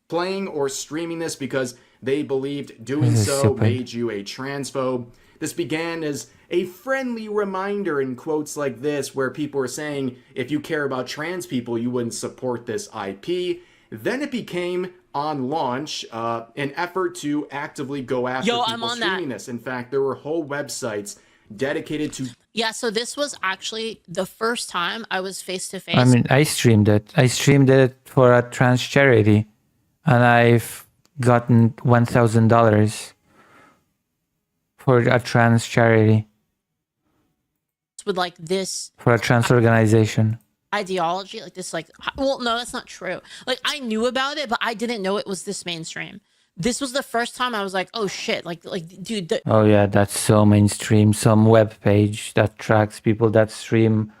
[SPEAKER 22] Playing or streaming this because they believed doing so
[SPEAKER 1] stupid.
[SPEAKER 22] made you a transphobe. This began as a friendly reminder in quotes like this, where people were saying, if you care about trans people, you wouldn't support this IP. Then it became, on launch, an effort to actively go after people streaming this. In fact, there were whole websites dedicated to...
[SPEAKER 21] Yeah, so this was actually the first time I was face-to-face.
[SPEAKER 1] I mean, I streamed it. I streamed it for a trans charity, and I've gotten $1,000 for a trans charity.
[SPEAKER 21] With like this...
[SPEAKER 1] For a trans organization.
[SPEAKER 21] Ideology, like this, like, well, no, that's not true. Like, I knew about it, but I didn't know it was this mainstream. This was the first time I was like, oh shit, like dude.
[SPEAKER 1] Oh yeah, that's so mainstream. Some web page that tracks people that stream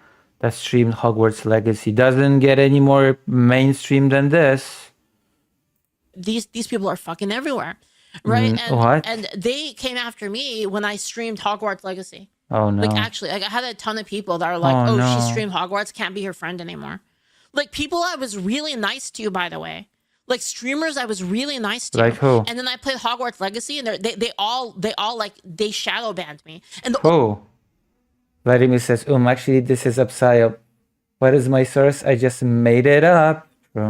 [SPEAKER 1] Hogwarts Legacy doesn't get any more mainstream than this.
[SPEAKER 21] These people are fucking everywhere, right? And
[SPEAKER 1] what?
[SPEAKER 21] And they came after me when I streamed Hogwarts Legacy.
[SPEAKER 1] Oh no!
[SPEAKER 21] Like actually, like I had a ton of people that are like, "Oh,
[SPEAKER 1] no.
[SPEAKER 21] she streamed Hogwarts, can't be her friend anymore." Like people I was really nice to, by the way. Like streamers I was really nice to.
[SPEAKER 1] Like who?
[SPEAKER 21] And then I played Hogwarts Legacy, and they all like they shadow banned me. And
[SPEAKER 1] who? Vladimir says, actually, this is a psyop. What is my source? I just made it up.
[SPEAKER 21] The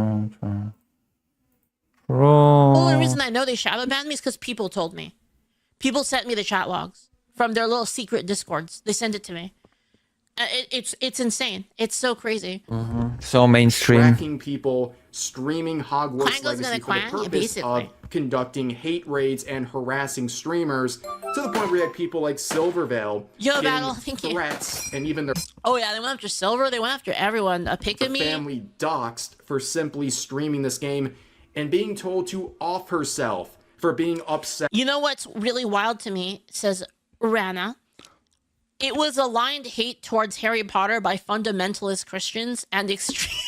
[SPEAKER 21] only reason I know they shadow banned me is because people told me. People sent me the chat logs from their little secret discords. They send it to me. It's insane. It's so crazy.
[SPEAKER 1] So mainstream.
[SPEAKER 22] Tracking people streaming Hogwarts Legacy for the purpose of conducting hate raids and harassing streamers, to the point where you had people like Silvervale
[SPEAKER 21] Battle, thank you.
[SPEAKER 22] threats and even their
[SPEAKER 21] they went after Silver. They went after everyone. Picking me.
[SPEAKER 22] Family doxxed for simply streaming this game and being told to off herself for being upset.
[SPEAKER 21] You know what's really wild to me, says Rana. It was aligned hate towards Harry Potter by fundamentalist Christians and extreme.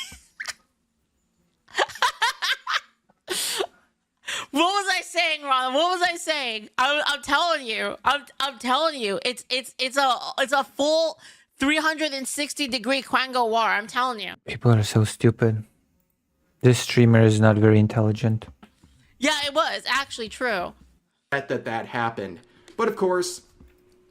[SPEAKER 21] What was I saying, Rana? What was I saying? I'm telling you. I'm telling you. It's a full 360-degree Quango war. I'm telling you.
[SPEAKER 1] People are so stupid. This streamer is not very intelligent.
[SPEAKER 21] Yeah, it was actually true.
[SPEAKER 22] That happened. But of course,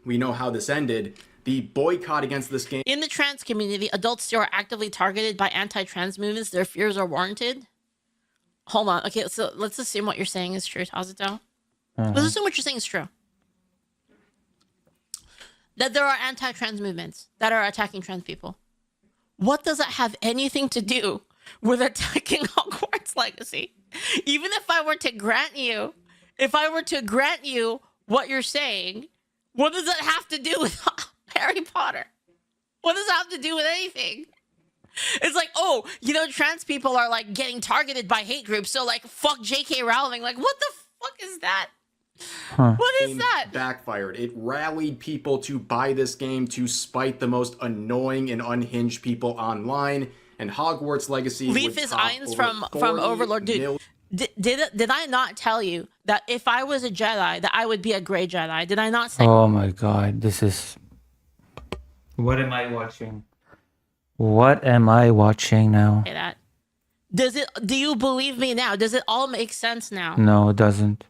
[SPEAKER 22] we know how this ended. The boycott against this game.
[SPEAKER 21] In the trans community, adults still are actively targeted by anti-trans movements. Their fears are warranted. Hold on. Okay, so let's assume what you're saying is true, Tazuto. Let's assume what you're saying is true. That there are anti-trans movements that are attacking trans people. What does that have anything to do with attacking Hogwarts Legacy? Even if I were to grant you what you're saying, what does that have to do with Harry Potter? What does that have to do with anything? It's like, oh, you know, trans people are like getting targeted by hate groups, so like fuck J.K. Rowling. Like, what the fuck is that? What is that?
[SPEAKER 22] Backfired. It rallied people to buy this game to spite the most annoying and unhinged people online, and Hogwarts Legacy
[SPEAKER 21] Leaf
[SPEAKER 22] would
[SPEAKER 21] is
[SPEAKER 22] top
[SPEAKER 21] Ainz
[SPEAKER 22] over
[SPEAKER 21] from
[SPEAKER 22] 40
[SPEAKER 21] Overlord, dude.
[SPEAKER 22] mil-
[SPEAKER 21] Did I not tell you that if I was a Jedi, that I would be a gray Jedi? Did I not say?
[SPEAKER 1] Oh my god, this is. What am I watching? What am I watching now?
[SPEAKER 21] That? Do you believe me now? Does it all make sense now?
[SPEAKER 1] No, it doesn't.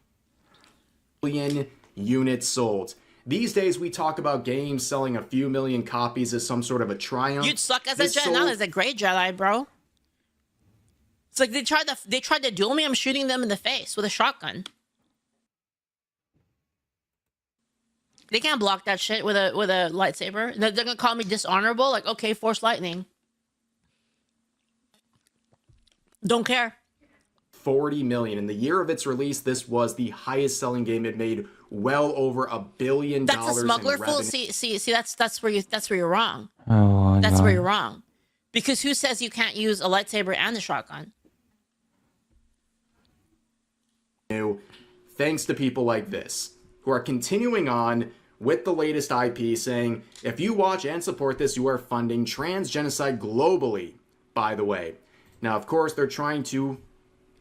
[SPEAKER 22] Million units sold. These days, we talk about games selling a few million copies as some sort of a triumph.
[SPEAKER 21] You'd suck as
[SPEAKER 22] This
[SPEAKER 21] a Jedi,
[SPEAKER 22] sold-
[SPEAKER 21] not as a gray Jedi, bro. It's like they tried to duel me. I'm shooting them in the face with a shotgun. They can't block that shit with a lightsaber. They're gonna call me dishonorable. Like, okay, force lightning. Don't care.
[SPEAKER 22] 40 million. In the year of its release, this was the highest selling game. It made well over $1 billion.
[SPEAKER 21] That's a smuggler
[SPEAKER 22] in
[SPEAKER 21] fool.
[SPEAKER 22] revenue.
[SPEAKER 21] See. That's where you're wrong.
[SPEAKER 1] Oh,
[SPEAKER 21] That's
[SPEAKER 1] no.
[SPEAKER 21] where you're wrong. Because who says you can't use a lightsaber and a shotgun?
[SPEAKER 22] Thanks to people like this, who are continuing on with the latest IP, saying, if you watch and support this, you are funding trans genocide globally, by the way. Now, of course, they're trying to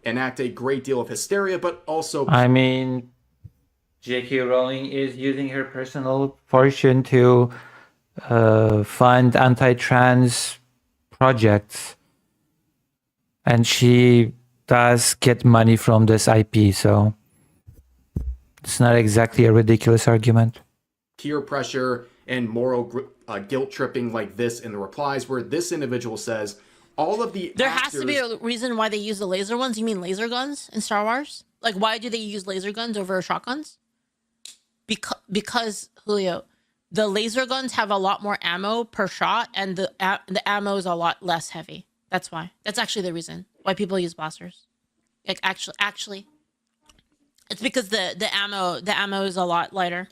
[SPEAKER 22] enact a great deal of hysteria, but also...
[SPEAKER 1] I mean, J.K. Rowling is using her personal fortune to fund anti-trans projects. And she does get money from this IP, so it's not exactly a ridiculous argument.
[SPEAKER 22] peer pressure and moral guilt tripping like this in the replies, where this individual says, all of the
[SPEAKER 21] There
[SPEAKER 22] actors...
[SPEAKER 21] has to be a reason why they use the laser ones. You mean laser guns in Star Wars? Like, why do they use laser guns over shotguns? Because Julio, the laser guns have a lot more ammo per shot, and the ammo is a lot less heavy. That's why. That's actually the reason why people use blasters. Like, actually, it's because the ammo is a lot lighter,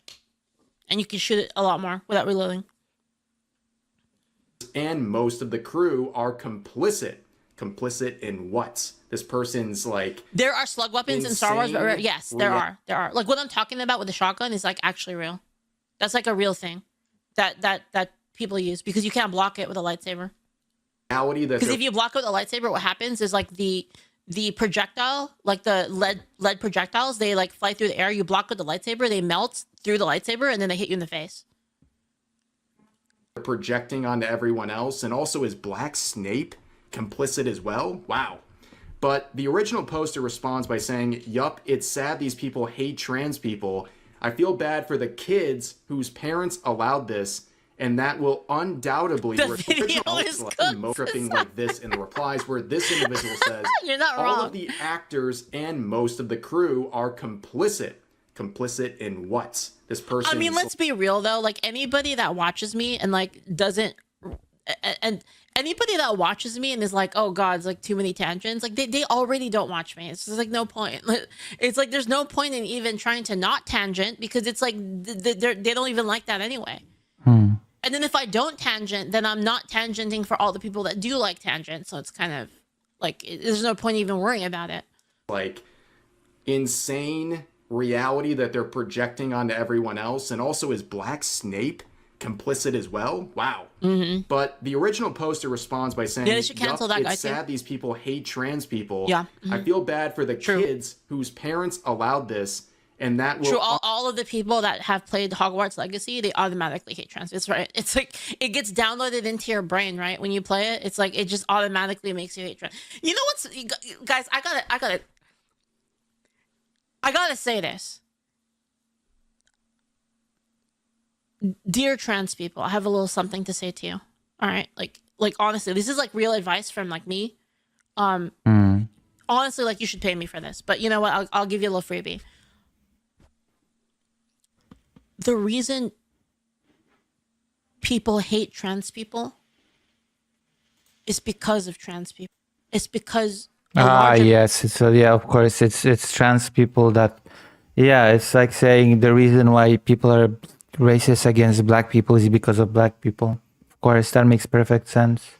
[SPEAKER 21] and you can shoot it a lot more without reloading.
[SPEAKER 22] And most of the crew are complicit. Complicit in what? This person's like...
[SPEAKER 21] There are slug weapons in Star Wars, but
[SPEAKER 22] insane
[SPEAKER 21] yes, there are. There are. Like, what I'm talking about with the shotgun is like actually real. That's like a real thing that people use because you can't block it with a lightsaber. Because if you block it with a lightsaber, what happens is like the projectile, like the lead projectiles, they like fly through the air. You block with the lightsaber, they melt through the lightsaber, and then they hit you in the face.
[SPEAKER 22] Projecting onto everyone else, and also is Black Snape complicit as well? Wow. But the original poster responds by saying, yup, it's sad these people hate trans people. I feel bad for the kids whose parents allowed this, and that will undoubtedly tripping like this in the replies, where this individual says,
[SPEAKER 21] You're not
[SPEAKER 22] all
[SPEAKER 21] wrong.
[SPEAKER 22] of the actors and most of the crew are complicit. Complicit in what? This person...
[SPEAKER 21] I mean, let's be real though. Like anybody that watches me and like doesn't, and anybody that watches me and is like, oh God, it's like too many tangents. Like they already don't watch me. It's just like no point. It's like there's no point in even trying to not tangent because it's like they don't even like that anyway. And then if I don't tangent, then I'm not tangenting for all the people that do like tangent. So it's kind of like there's no point even worrying about it.
[SPEAKER 22] Like insane reality that they're projecting onto everyone else, and also is Black Snape complicit as well? Wow. But the original poster responds by saying,
[SPEAKER 21] yeah, they should cancel that guy
[SPEAKER 22] it's
[SPEAKER 21] too.
[SPEAKER 22] sad these people hate trans people.
[SPEAKER 21] Yeah.
[SPEAKER 22] I feel bad for the kids whose parents allowed this, and that will...
[SPEAKER 21] True, all of the people that have played Hogwarts Legacy, they automatically hate trans. It's right. It's like it gets downloaded into your brain, right? When you play it, it's like it just automatically makes you hate trans. You know what's, guys? I gotta say this. Dear trans people, I have a little something to say to you. All right, like honestly, this is like real advice from like me. Honestly, like you should pay me for this, but you know what? I'll give you a little freebie. The reason people hate trans people is because of trans people. It's because
[SPEAKER 1] yes, it's of course it's trans people that it's like saying the reason why people are racist against black people is because of black people. Of course, that makes perfect sense.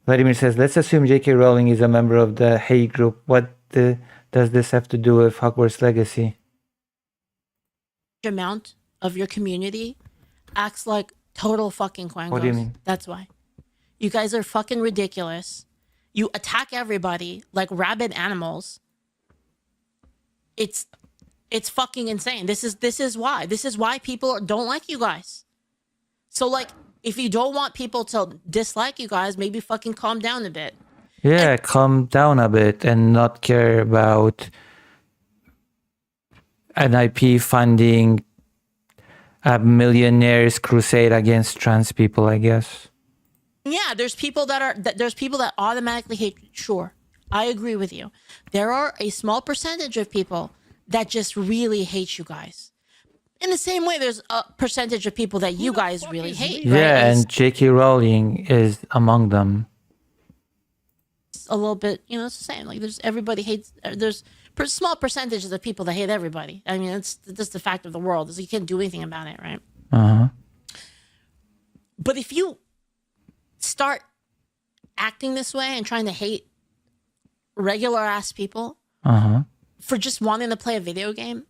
[SPEAKER 1] Vladimir says, let's assume J.K. Rowling is a member of the hate group. What does this have to do with Hogwarts Legacy?
[SPEAKER 21] Amount of your community acts like total fucking quangos.
[SPEAKER 1] What do you mean?
[SPEAKER 21] That's why. You guys are fucking ridiculous. You attack everybody like rabid animals. It's fucking insane. This is why people don't like you guys. So like, if you don't want people to dislike you guys, maybe fucking calm down a bit.
[SPEAKER 1] Yeah, calm down a bit and not care about NIP funding a millionaire's crusade against trans people, I guess.
[SPEAKER 21] Yeah, there's people that automatically hate. Sure, I agree with you. There are a small percentage of people that just really hate you guys. In the same way, there's a percentage of people that you guys really hate.
[SPEAKER 1] Yeah,
[SPEAKER 21] right?
[SPEAKER 1] and J.K. Rowling is among them.
[SPEAKER 21] It's a little bit, it's the same. Like everybody hates. There's small percentages of people that hate everybody. I mean, it's just the fact of the world. So you can't do anything about it, right?
[SPEAKER 1] Uh-huh.
[SPEAKER 21] But if you start acting this way and trying to hate regular ass people for just wanting to play a video game,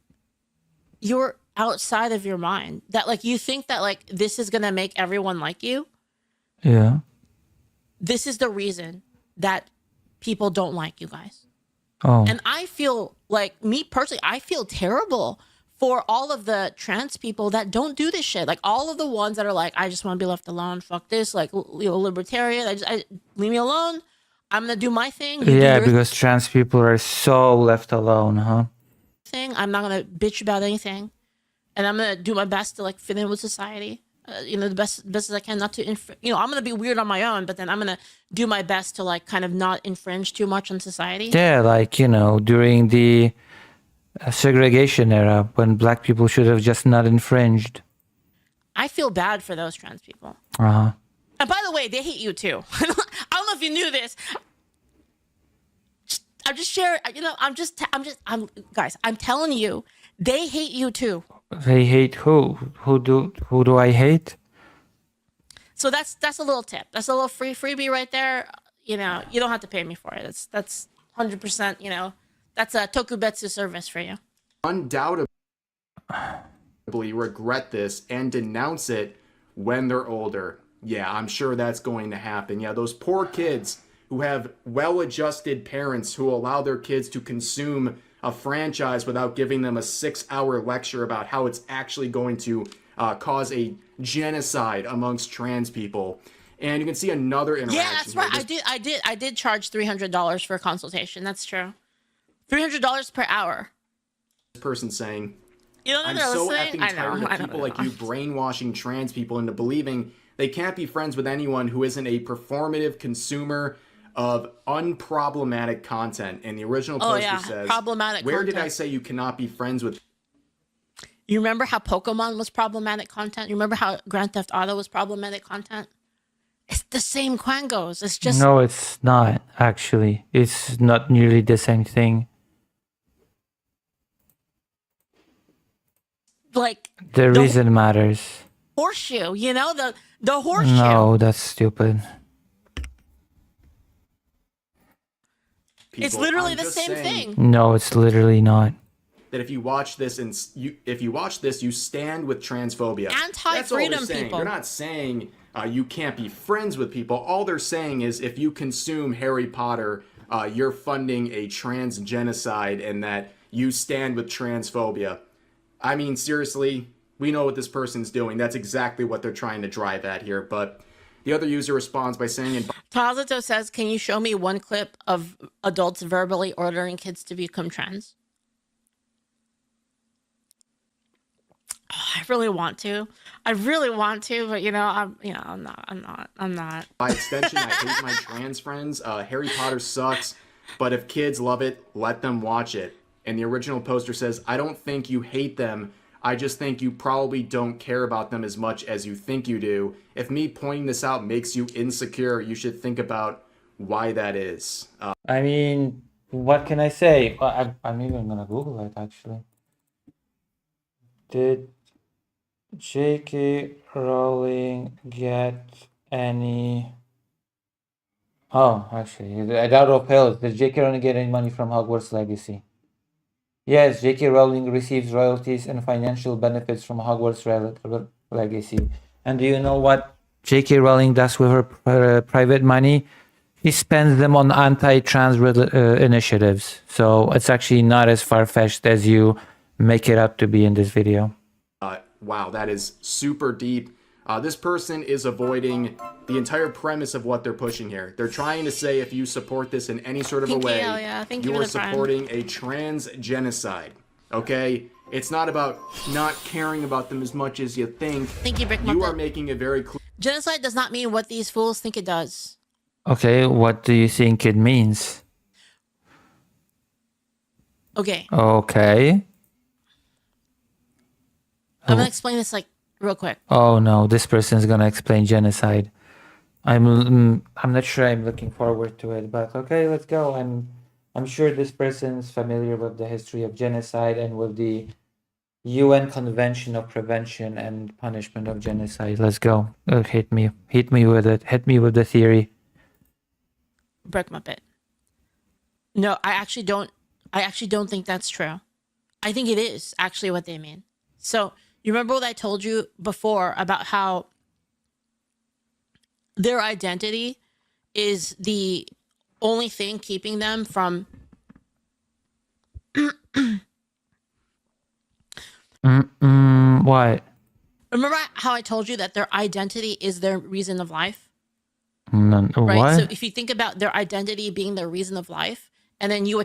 [SPEAKER 21] you're outside of your mind. That like you think that like this is gonna make everyone like you.
[SPEAKER 1] Yeah.
[SPEAKER 21] This is the reason that people don't like you guys.
[SPEAKER 1] Oh.
[SPEAKER 21] And I feel like, me personally, I feel terrible for all of the trans people that don't do this shit. Like all of the ones that are like, I just want to be left alone. Fuck this. Like, libertarian. Leave me alone. I'm going to do my thing. You
[SPEAKER 1] Yeah,
[SPEAKER 21] do your
[SPEAKER 1] because trans people are so left alone, huh?
[SPEAKER 21] thing. I'm not going to bitch about anything. And I'm going to do my best to like fit in with society. The best as I can, not to, I'm going to be weird on my own, but then I'm going to do my best to like kind of not infringe too much on society.
[SPEAKER 1] Yeah, like, during the segregation era when black people should have just not infringed.
[SPEAKER 21] I feel bad for those trans people.
[SPEAKER 1] Uh-huh.
[SPEAKER 21] And by the way, they hate you too. I don't know if you knew this. I'm just sharing, guys, I'm telling you, they hate you too.
[SPEAKER 1] They hate who? Who do I hate?
[SPEAKER 21] So that's a little tip. That's a little freebie right there. You don't have to pay me for it. That's 100%, that's a Tokubetsu service for you.
[SPEAKER 22] Undoubtedly regret this and denounce it when they're older. Yeah, I'm sure that's going to happen. Yeah, those poor kids who have well-adjusted parents who allow their kids to consume a franchise without giving them a 6-hour lecture about how it's actually going to cause a genocide amongst trans people. And you can see another interaction.
[SPEAKER 21] Yeah, that's right. I did charge $300 for a consultation. That's true. $300 per hour.
[SPEAKER 22] This person saying, I'm
[SPEAKER 21] they're
[SPEAKER 22] so
[SPEAKER 21] listening?
[SPEAKER 22] effing tired of people like you brainwashing trans people into believing they can't be friends with anyone who isn't a performative consumer of unproblematic content. And the original poster says,
[SPEAKER 21] problematic
[SPEAKER 22] where
[SPEAKER 21] content.
[SPEAKER 22] did I say you cannot be friends with?
[SPEAKER 21] You remember how Pokemon was problematic content? You remember how Grand Theft Auto was problematic content? It's the same quangos. It's just...
[SPEAKER 1] No, it's not, actually. It's not nearly the same thing.
[SPEAKER 21] Like...
[SPEAKER 1] The reason matters.
[SPEAKER 21] Horseshoe, the horseshoe.
[SPEAKER 1] No, that's stupid.
[SPEAKER 21] It's literally the same thing.
[SPEAKER 1] No, it's literally not.
[SPEAKER 22] That if you watch this and you stand with transphobia.
[SPEAKER 21] Anti-freedom people.
[SPEAKER 22] They're not saying you can't be friends with people. All they're saying is if you consume Harry Potter, you're funding a trans genocide and that you stand with transphobia. I mean, seriously, we know what this person's doing. That's exactly what they're trying to drive at here. But the other user responds by saying...
[SPEAKER 21] Tazato says, can you show me one clip of adults verbally ordering kids to become trans? Oh, I really want to, but I'm not.
[SPEAKER 22] By extension, I hate my trans friends. Harry Potter sucks, but if kids love it, let them watch it. And the original poster says, I don't think you hate them. I just think you probably don't care about them as much as you think you do. If me pointing this out makes you insecure, you should think about why that is.
[SPEAKER 1] I mean, what can I say? I'm even gonna Google it, actually. Did J.K. Rowling get any Oh, actually, I doubt of hell. Does J.K. Rowling get any money from Hogwarts Legacy? Yes, J.K. Rowling receives royalties and financial benefits from Hogwarts Legacy. And do you know what J.K. Rowling does with her private money? She spends them on anti-trans initiatives. So it's actually not as far-fetched as you make it up to be in this video.
[SPEAKER 22] Wow, that is super deep. This person is avoiding the entire premise of what they're pushing here. They're trying to say if you support this in any sort of a way, you are supporting a trans genocide. Okay? It's not about not caring about them as much as you think.
[SPEAKER 21] Thank you, Brick
[SPEAKER 22] You
[SPEAKER 21] Muppet.
[SPEAKER 22] are making it very clear.
[SPEAKER 21] Genocide does not mean what these fools think it does.
[SPEAKER 1] Okay, what do you think it means?
[SPEAKER 21] Okay.
[SPEAKER 1] Okay.
[SPEAKER 21] I'm gonna explain this like real quick.
[SPEAKER 1] Oh no, this person's gonna explain genocide. I'm not sure I'm looking forward to it, but okay, let's go. I'm sure this person's familiar with the history of genocide and with the UN Convention of Prevention and Punishment of Genocide. Let's go. Hit me with it. Hit me with the theory.
[SPEAKER 21] Brick Muppet. No, I actually don't think that's true. I think it is actually what they mean. So you remember what I told you before about how their identity is the only thing keeping them from
[SPEAKER 1] What?
[SPEAKER 21] Remember how I told you that their identity is their reason of life?
[SPEAKER 1] Right?
[SPEAKER 21] What? So if you think about their identity being their reason of life, and then you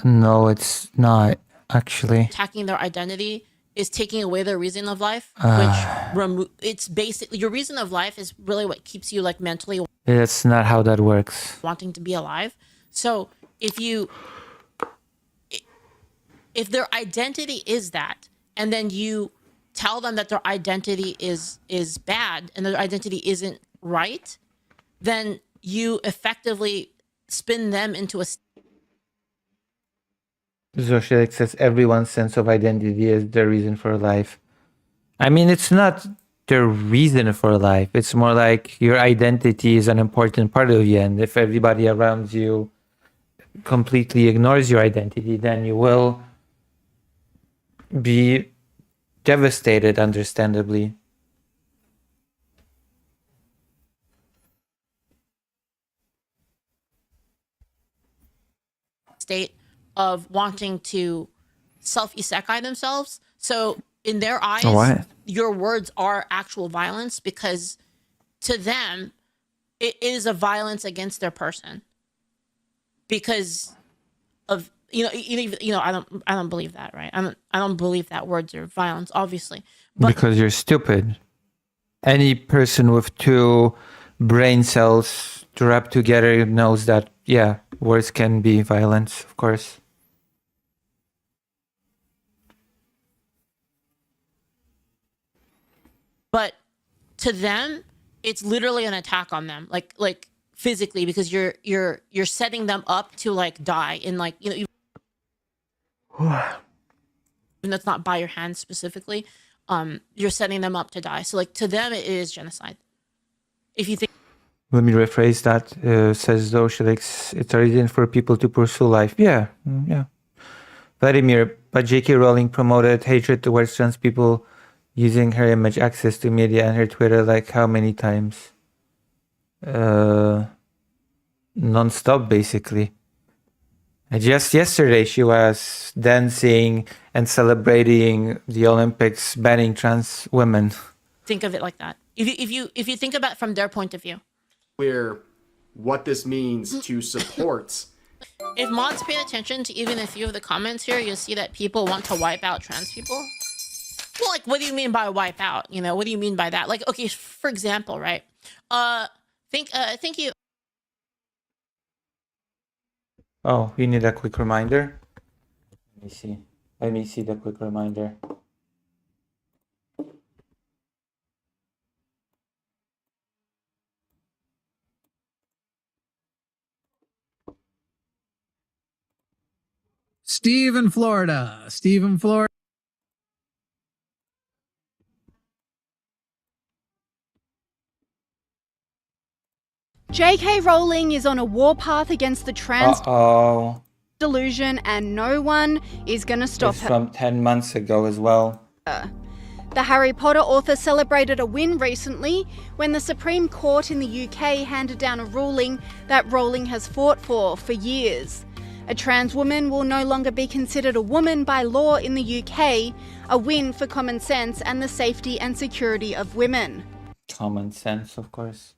[SPEAKER 1] No, it's not actually.
[SPEAKER 21] attacking their identity is taking away their reason of life, it's basically your reason of life is really what keeps you like mentally.
[SPEAKER 1] That's not how that works.
[SPEAKER 21] Wanting to be alive. So if their identity is that, and then you tell them that their identity is bad and their identity isn't right, then you effectively spin them into a
[SPEAKER 1] Zoshilek says everyone's sense of identity is their reason for life. I mean, it's not their reason for life. It's more like your identity is an important part of you. And if everybody around you completely ignores your identity, then you will be devastated, understandably.
[SPEAKER 21] state of wanting to self-isekai themselves. So in their eyes, your words are actual violence because to them, it is a violence against their person. Because of I don't believe that, right? I don't believe that words are violence, obviously. But
[SPEAKER 1] because you're stupid. Any person with two brain cells wrapped together knows that, yeah, words can be violence, of course.
[SPEAKER 21] But to them, it's literally an attack on them, like physically, because you're setting them up to like die in like even that's not by your hands specifically. You're setting them up to die. So like to them, it is genocide. If you think.
[SPEAKER 1] Let me rephrase that. Says Zoshilix, it's a reason for people to pursue life. Yeah, yeah. Vladimir, but J.K. Rowling promoted hatred towards trans people using her image, access to media, and her Twitter like how many times? Non-stop, basically. And just yesterday, she was dancing and celebrating the Olympics, banning trans women.
[SPEAKER 21] Think of it like that. If you think about it from their point of view.
[SPEAKER 22] Clear what this means to support.
[SPEAKER 21] If mods pay attention to even a few of the comments here, you'll see that people want to wipe out trans people. Well, like, what do you mean by wipe out? You know, what do you mean by that? Like, okay, for example, right? Thank you.
[SPEAKER 1] Oh, you need a quick reminder? Let me see. Let me see the quick reminder.
[SPEAKER 6] Steve in Florida. Steve in Florida.
[SPEAKER 4] J.K. Rowling is on a warpath against the trans
[SPEAKER 1] Uh-oh.
[SPEAKER 4] delusion, and no one is going to stop
[SPEAKER 1] It's
[SPEAKER 4] her.
[SPEAKER 1] from 10 months ago as well.
[SPEAKER 4] The Harry Potter author celebrated a win recently when the Supreme Court in the UK handed down a ruling that Rowling has fought for years. A trans woman will no longer be considered a woman by law in the UK, a win for common sense and the safety and security of women.
[SPEAKER 1] Common sense, of course.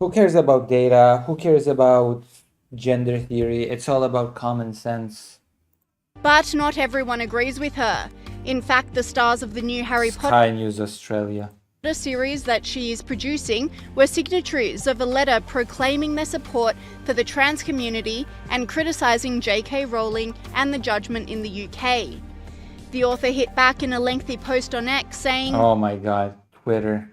[SPEAKER 1] Who cares about data? Who cares about gender theory? It's all about common sense.
[SPEAKER 4] But not everyone agrees with her. In fact, the stars of the new Harry Potter
[SPEAKER 1] Sky News Australia.
[SPEAKER 4] series that she is producing were signatories of a letter proclaiming their support for the trans community and criticising J.K. Rowling and the judgment in the UK. The author hit back in a lengthy post on X saying,
[SPEAKER 1] Oh my god, Twitter.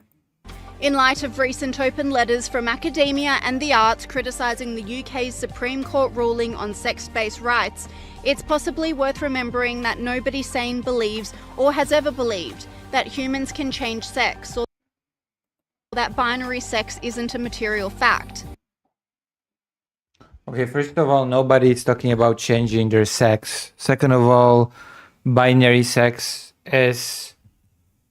[SPEAKER 4] in light of recent open letters from academia and the arts criticising the UK's Supreme Court ruling on sex-based rights, it's possibly worth remembering that nobody sane believes or has ever believed that humans can change sex or that binary sex isn't a material fact.
[SPEAKER 1] Okay, first of all, nobody is talking about changing their sex. Second of all, binary sex is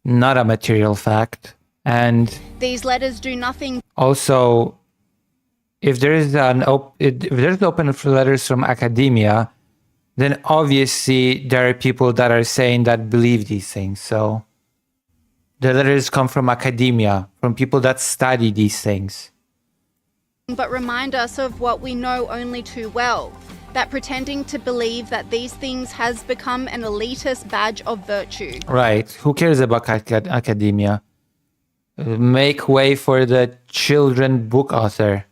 [SPEAKER 1] not a material fact. And
[SPEAKER 4] These letters do nothing.
[SPEAKER 1] also, if there's open letters from academia, then obviously there are people that are saying that believe these things. So the letters come from academia, from people that study these things.
[SPEAKER 4] But remind us of what we know only too well, that pretending to believe that these things has become an elitist badge of virtue.
[SPEAKER 1] Right. Who cares about academia? Make way for the children book author.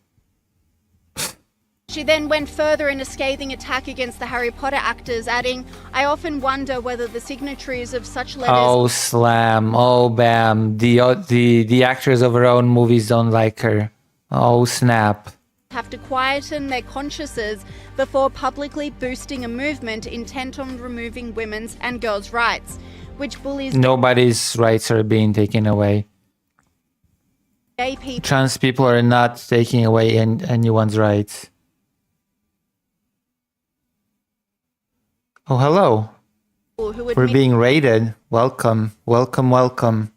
[SPEAKER 4] She then went further in a scathing attack against the Harry Potter actors, adding, I often wonder whether the signatories of such letters
[SPEAKER 1] Oh, slam. Oh, bam. The actors of her own movies don't like her. Oh, snap.
[SPEAKER 4] have to quieten their consciences before publicly boosting a movement intent on removing women's and girls' rights, which bullies
[SPEAKER 1] Nobody's rights are being taken away.
[SPEAKER 4] gay people
[SPEAKER 1] Trans people are not taking away anyone's rights. Oh, hello.
[SPEAKER 4] who
[SPEAKER 1] We're
[SPEAKER 4] admit
[SPEAKER 1] being raided. Welcome, welcome, welcome.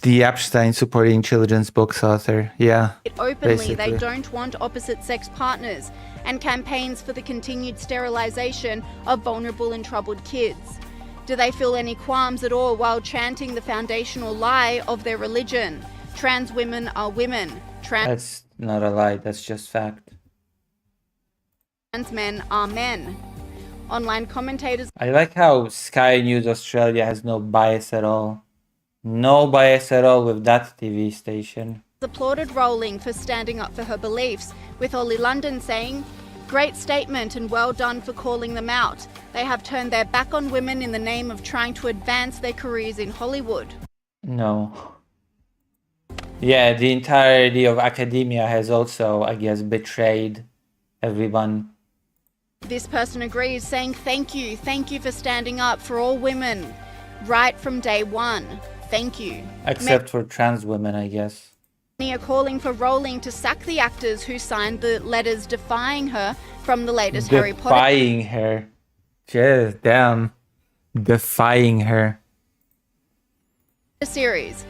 [SPEAKER 1] The Epstein supporting children's books author. Yeah,
[SPEAKER 4] it openly they
[SPEAKER 1] basically.
[SPEAKER 4] don't want opposite-sex partners, and campaigns for the continued sterilization of vulnerable and troubled kids. Do they feel any qualms at all while chanting the foundational lie of their religion? Trans women are women.
[SPEAKER 1] That's not a lie, that's just fact.
[SPEAKER 4] Trans men are men. Online commentators
[SPEAKER 1] I like how Sky News Australia has no bias at all. No bias at all with that TV station.
[SPEAKER 4] applauded Rowling for standing up for her beliefs, with Ollie London saying, "Great statement and well done for calling them out. They have turned their back on women in the name of trying to advance their careers in Hollywood."
[SPEAKER 1] No. Yeah, the entirety of academia has also, I guess, betrayed everyone.
[SPEAKER 4] This person agrees, saying, thank you for standing up for all women, right from day one. Thank you."
[SPEAKER 1] Except for trans women, I guess.
[SPEAKER 4] Many are calling for Rowling to sack the actors who signed the letters defying her from the latest Harry Potter
[SPEAKER 1] Defying her. Just damn. Defying her.
[SPEAKER 4] series.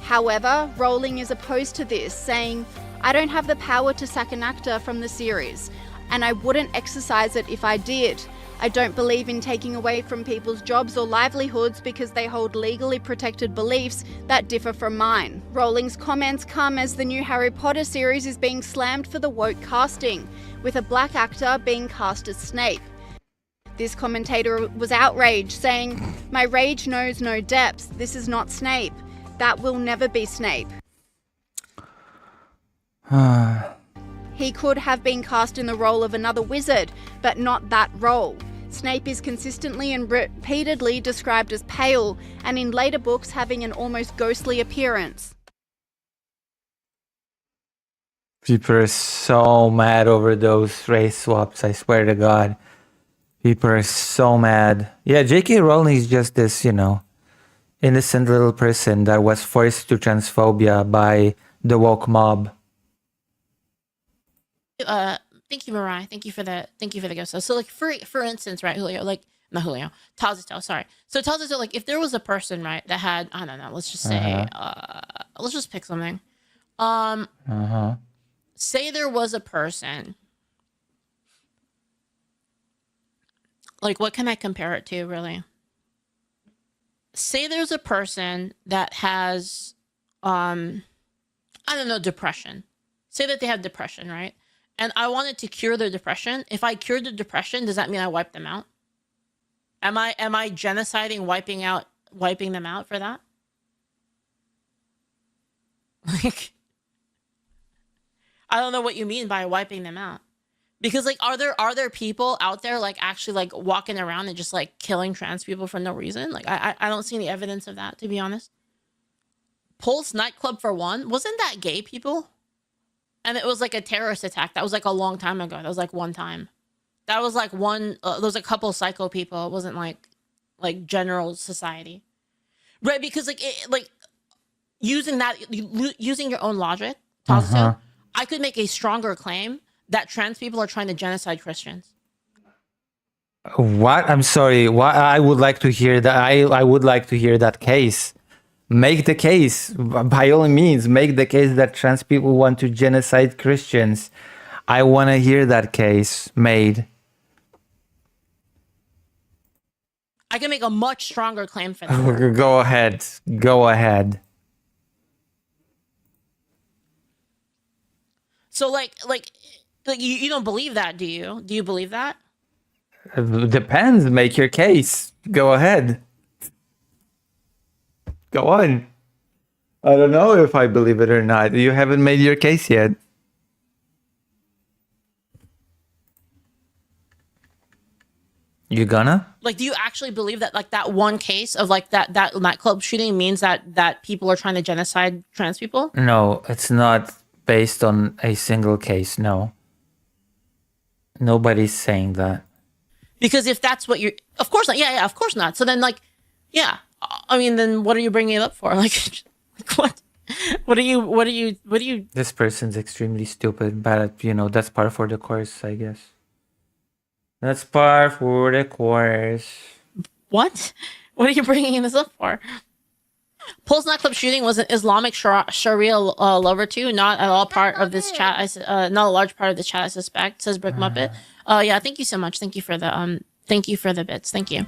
[SPEAKER 4] However, Rowling is opposed to this, saying, "I don't have the power to sack an actor from the series, and I wouldn't exercise it if I did. I don't believe in taking away from people's jobs or livelihoods because they hold legally protected beliefs that differ from mine." Rowling's comments come as the new Harry Potter series is being slammed for the woke casting, with a black actor being cast as Snape. This commentator was outraged, saying, "My rage knows no depths. This is not Snape. That will never be Snape. He could have been cast in the role of another wizard, but not that role. Snape is consistently and repeatedly described as pale, and in later books having an almost ghostly appearance."
[SPEAKER 1] People are so mad over those race swaps, I swear to God. People are so mad. Yeah, J.K. Rowling is just this, innocent little person that was forced to transphobia by the woke mob.
[SPEAKER 21] Thank you, Mariah. Thank you for the gift. So like for instance, right, Julio, like not Julio, Tazito, sorry. So Tazito, like if there was a person, right, that had, I don't know, let's just say let's just pick something. Say there was a person, like what can I compare it to really? Say there's a person that has I don't know, depression. Say that they have depression, right? And I wanted to cure their depression. If I cured their depression, does that mean I wipe them out? Am I genociding, wiping them out for that? Like, I don't know what you mean by wiping them out. Because like, are there people out there like actually like walking around and just like killing trans people for no reason? Like, I don't see any evidence of that, to be honest. Pulse nightclub for one, wasn't that gay people? And it was like a terrorist attack. That was like a long time ago. That was like one time. That was like one. There was a couple psycho people. It wasn't like general society, right? Because like using your own logic, I could make a stronger claim that trans people are trying to genocide Christians.
[SPEAKER 1] What? I'm sorry. What? I would like to hear that. I would like to hear that case. Make the case, by all means, make the case that trans people want to genocide Christians. I want to hear that case made.
[SPEAKER 21] I can make a much stronger claim for that.
[SPEAKER 1] Go ahead. Go ahead.
[SPEAKER 21] So like you don't believe that, do you? Do you believe that?
[SPEAKER 1] Depends. Make your case. Go ahead. Go on. I don't know if I believe it or not. You haven't made your case yet. You gonna?
[SPEAKER 21] Like, do you actually believe that like that one case of like that nightclub shooting means that people are trying to genocide trans people?
[SPEAKER 1] No, it's not based on a single case. No. Nobody's saying that.
[SPEAKER 21] Because if that's what you're, of course not. Yeah, of course not. So then like, yeah. I mean, then what are you bringing it up for? Like what? What are you?
[SPEAKER 1] This person's extremely stupid, but you know, that's par for the course, I guess. That's par for the course.
[SPEAKER 21] What? What are you bringing this up for? Pulse nightclub shooting was an Islamic Sharia lover too, not at all part of this chat. Not a large part of the chat, I suspect. Says Brick Muppet. Yeah. Thank you so much. Thank you for the bits. Thank you.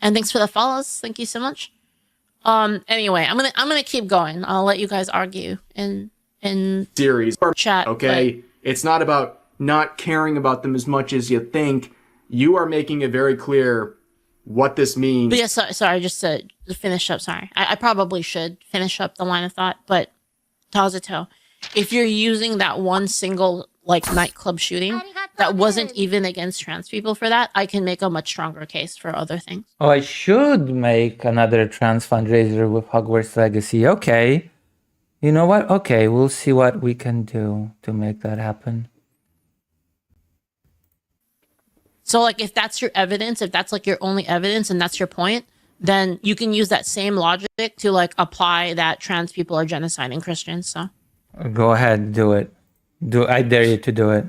[SPEAKER 21] And thanks for the follows. Thank you so much. Anyway, I'm gonna keep going. I'll let you guys argue in
[SPEAKER 22] series
[SPEAKER 21] chat.
[SPEAKER 22] Okay, it's not about not caring about them as much as you think. You are making it very clear what this means.
[SPEAKER 21] But yeah, sorry, just to finish up. Sorry, I probably should finish up the line of thought. But Tazito, if you're using that one single like nightclub shooting that wasn't even against trans people for that, I can make a much stronger case for other things.
[SPEAKER 1] Oh, I should make another trans fundraiser with Hogwarts Legacy. Okay. You know what? Okay, we'll see what we can do to make that happen.
[SPEAKER 21] So like if that's your evidence, if that's like your only evidence and that's your point, then you can use that same logic to like apply that trans people are genociding Christians. So
[SPEAKER 1] go ahead, do it. I dare you to do it.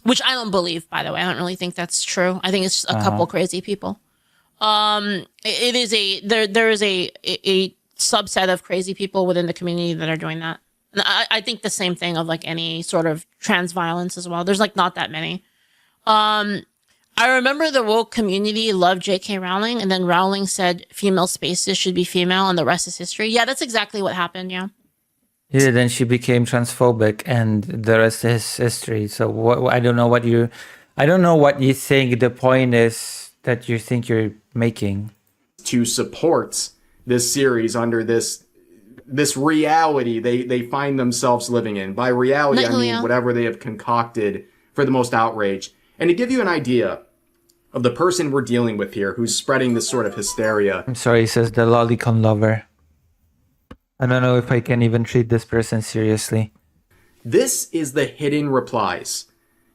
[SPEAKER 21] Which I don't believe, by the way. I don't really think that's true. I think it's just a couple crazy people. It is there is a subset of crazy people within the community that are doing that. And I think the same thing of like any sort of trans violence as well. There's like not that many. I remember the woke community loved J.K. Rowling, and then Rowling said female spaces should be female, and the rest is history. Yeah, that's exactly what happened. Yeah.
[SPEAKER 1] Yeah, then she became transphobic, and the rest is history. So I don't know what you think the point is that you think you're making.
[SPEAKER 22] To support this series under this reality they find themselves living in. By reality, I mean whatever they have concocted for the most outrage. And to give you an idea of the person we're dealing with here, who's spreading this sort of hysteria.
[SPEAKER 1] I'm sorry, says the lolicon lover. I don't know if I can even treat this person seriously.
[SPEAKER 22] This is the hidden replies.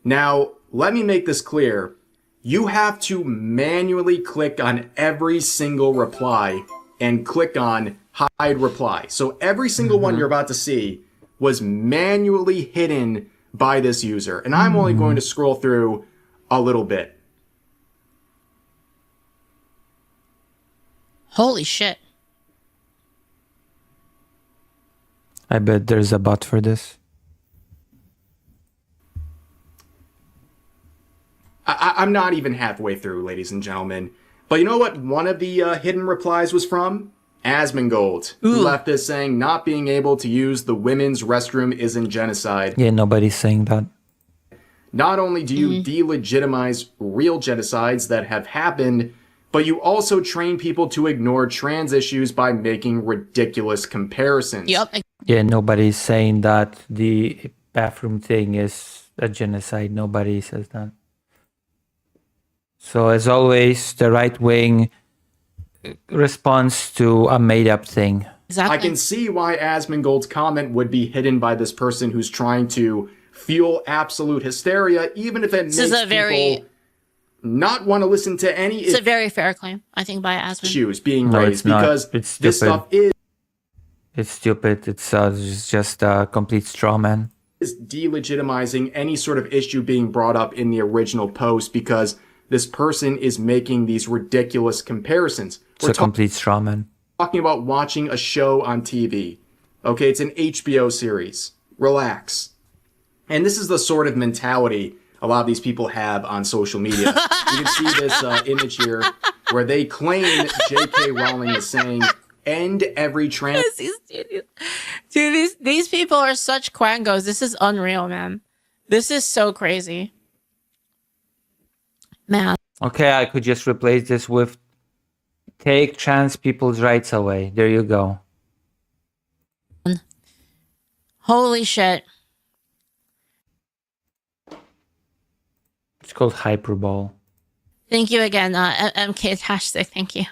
[SPEAKER 22] Now, let me make this clear. You have to manually click on every single reply and click on hide reply. So every single one you're about to see was manually hidden by this user. And I'm only going to scroll through a little bit.
[SPEAKER 21] Holy shit.
[SPEAKER 1] I bet there's a bot for this.
[SPEAKER 22] I'm not even halfway through, ladies and gentlemen. But you know what one of the hidden replies was from? Asmongold, who left this saying, not being able to use the women's restroom isn't genocide.
[SPEAKER 1] Yeah, nobody's saying that.
[SPEAKER 22] Not only do you delegitimize real genocides that have happened, but you also train people to ignore trans issues by making ridiculous comparisons.
[SPEAKER 21] Yep.
[SPEAKER 1] Yeah, nobody's saying that the bathroom thing is a genocide. Nobody says that. So as always, the right wing responds to a made up thing.
[SPEAKER 22] I can see why Asmongold's comment would be hidden by this person who's trying to fuel absolute hysteria, even if it makes people not want to listen to any
[SPEAKER 21] It's a very fair claim, I think, by Asmon.
[SPEAKER 22] issues being
[SPEAKER 1] No,
[SPEAKER 22] raised,
[SPEAKER 1] it's not.
[SPEAKER 22] because
[SPEAKER 1] It's
[SPEAKER 22] this
[SPEAKER 1] stupid.
[SPEAKER 22] stuff is
[SPEAKER 1] It's stupid. It's just a complete straw man.
[SPEAKER 22] delegitimizing any sort of issue being brought up in the original post, because this person is making these ridiculous comparisons.
[SPEAKER 1] It's a complete straw man.
[SPEAKER 22] Talking about watching a show on TV. Okay, it's an HBO series. Relax. And this is the sort of mentality a lot of these people have on social media. You can see this image here where they claim J.K. Rowling is saying, end every trans...
[SPEAKER 21] Dude, these people are such quangos. This is unreal, man. This is so crazy. Man.
[SPEAKER 1] Okay, I could just replace this with take trans people's rights away. There you go.
[SPEAKER 21] Holy shit.
[SPEAKER 1] It's called hyperbole.
[SPEAKER 21] Thank you again, MK Tastic. Thank you.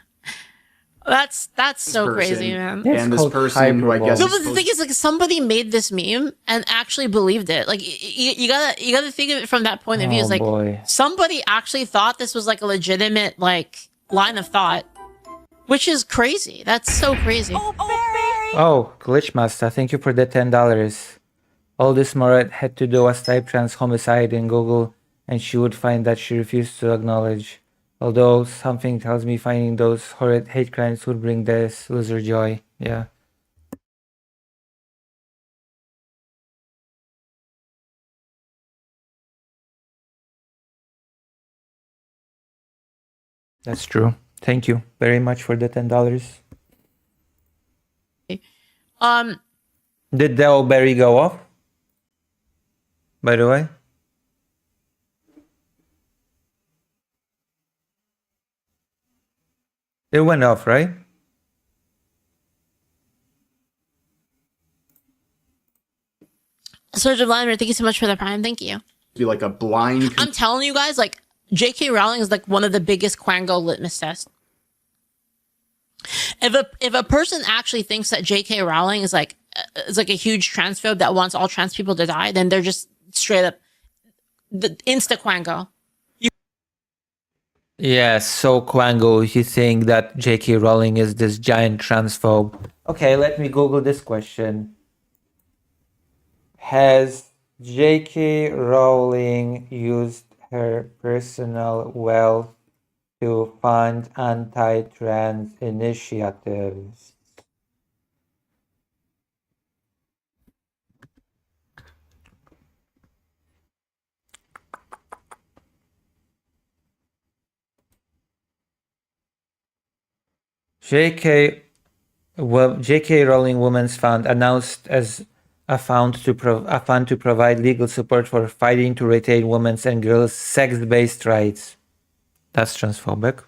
[SPEAKER 21] That's so crazy, man.
[SPEAKER 22] And this person who I guess
[SPEAKER 21] No,
[SPEAKER 22] is
[SPEAKER 21] but the thing is, like, somebody made this meme and actually believed it. Like, you gotta think of it from that point of view. It's like
[SPEAKER 1] boy.
[SPEAKER 21] somebody actually thought this was like a legitimate like line of thought, which is crazy. That's so crazy.
[SPEAKER 1] Oh, Glitchmaster, thank you for the $10. All this Morat had to do was type trans homicide in Google and she would find that she refused to acknowledge. Although something tells me finding those horrid hate crimes would bring this loser joy. Yeah. That's true. Thank you very much for the $10. Did the old berry go off? By the way? It went off, right?
[SPEAKER 21] Sergeant Vladimir, thank you so much for the prime. Thank you.
[SPEAKER 22] Be like a blind...
[SPEAKER 21] I'm telling you guys, like, J.K. Rowling is like one of the biggest quango litmus tests. If a person actually thinks that J.K. Rowling is like a huge transphobe that wants all trans people to die, then they're just straight up the insta quango.
[SPEAKER 1] Yeah, so Quango, you think that J.K. Rowling is this giant transphobe. Okay, let me Google this question. Has J.K. Rowling used her personal wealth to fund anti-trans initiatives? J.K. Rowling Women's Fund announced as a fund to provide legal support for fighting to retain women's and girls' sex-based rights. That's transphobic.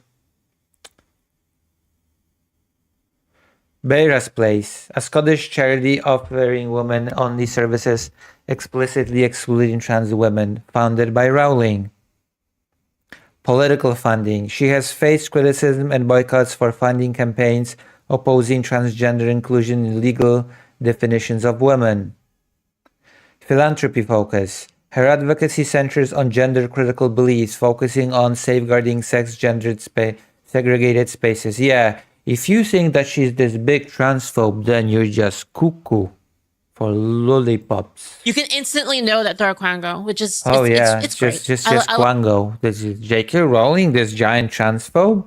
[SPEAKER 1] Beara's Place, a Scottish charity offering women-only services explicitly excluding trans women, founded by Rowling. Political funding. She has faced criticism and boycotts for funding campaigns opposing transgender inclusion in legal definitions of women. Philanthropy focus. Her advocacy centers on gender-critical beliefs, focusing on safeguarding sex-gendered segregated spaces. Yeah, If you think that she's this big transphobe, then you're just cuckoo for lollipops.
[SPEAKER 21] You can instantly know that they're a Quango, which is
[SPEAKER 1] It's
[SPEAKER 21] great.
[SPEAKER 1] just
[SPEAKER 21] I
[SPEAKER 1] Quango. This is J.K. Rowling, this giant transphobe.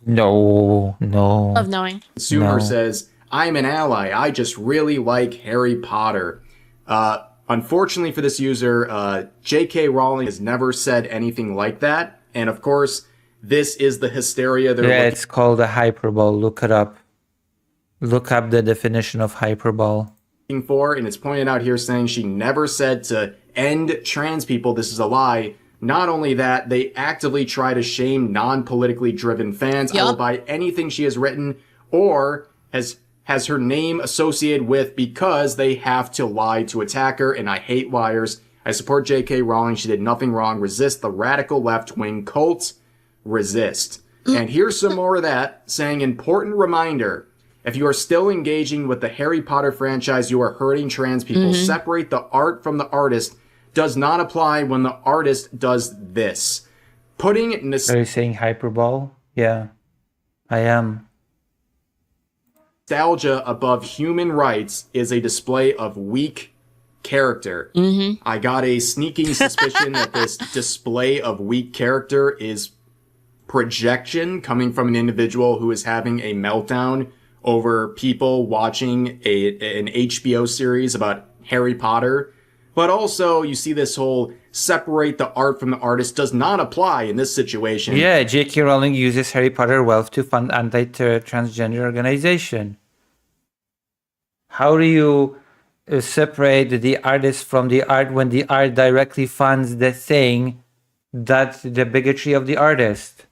[SPEAKER 1] No.
[SPEAKER 21] love knowing.
[SPEAKER 22] Consumer
[SPEAKER 1] No.
[SPEAKER 22] says, I'm an ally. I just really like Harry Potter. Unfortunately for this user, J.K. Rowling has never said anything like that. And of course, this is the hysteria they're looking
[SPEAKER 1] It's called a hyperbole. Look it up. Look up the definition of hyperbole.
[SPEAKER 22] for, and it's pointed out here saying she never said to end trans people. This is a lie. Not only that, they actively try to shame non-politically driven fans. I will buy anything she has written or has her name associated with because they have to lie to attack her, and I hate liars. I support J.K. Rowling. She did nothing wrong. Resist the radical left-wing cult. Resist. And here's some more of that, saying, important reminder, if you are still engaging with the Harry Potter franchise, you are hurting trans people. Separate the art from the artist does not apply when the artist does this. Putting
[SPEAKER 1] Are you saying hyperbole? Yeah, I am.
[SPEAKER 22] nostalgia above human rights is a display of weak character. I got a sneaking suspicion that this display of weak character is projection coming from an individual who is having a meltdown over people watching an HBO series about Harry Potter. But also, you see this whole separate the art from the artist does not apply in this situation.
[SPEAKER 1] Yeah, J.K. Rowling uses Harry Potter wealth to fund anti-transgender organization. How do you separate the artist from the art when the art directly funds the thing that's the bigotry of the artist?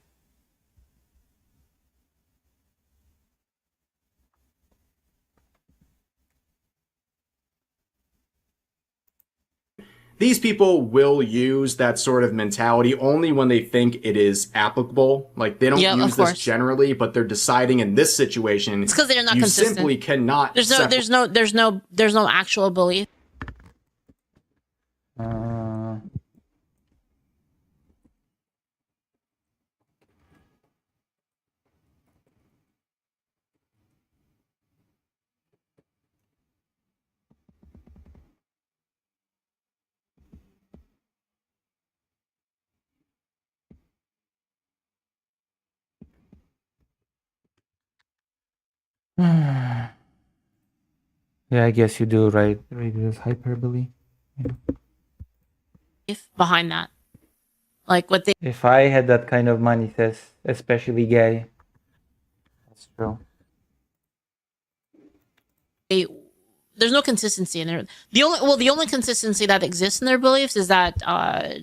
[SPEAKER 22] These people will use that sort of mentality only when they think it is applicable. Like, they don't use this generally, but they're deciding in this situation.
[SPEAKER 21] It's because they're not
[SPEAKER 22] you
[SPEAKER 21] consistent.
[SPEAKER 22] simply cannot.
[SPEAKER 21] There's no actual belief.
[SPEAKER 1] Yeah, I guess you do, right? Right, it is hyperbole.
[SPEAKER 21] If behind that, like what they.
[SPEAKER 1] If I had that kind of money, says especially gay. That's true.
[SPEAKER 21] There's no consistency in there. The only consistency that exists in their beliefs is that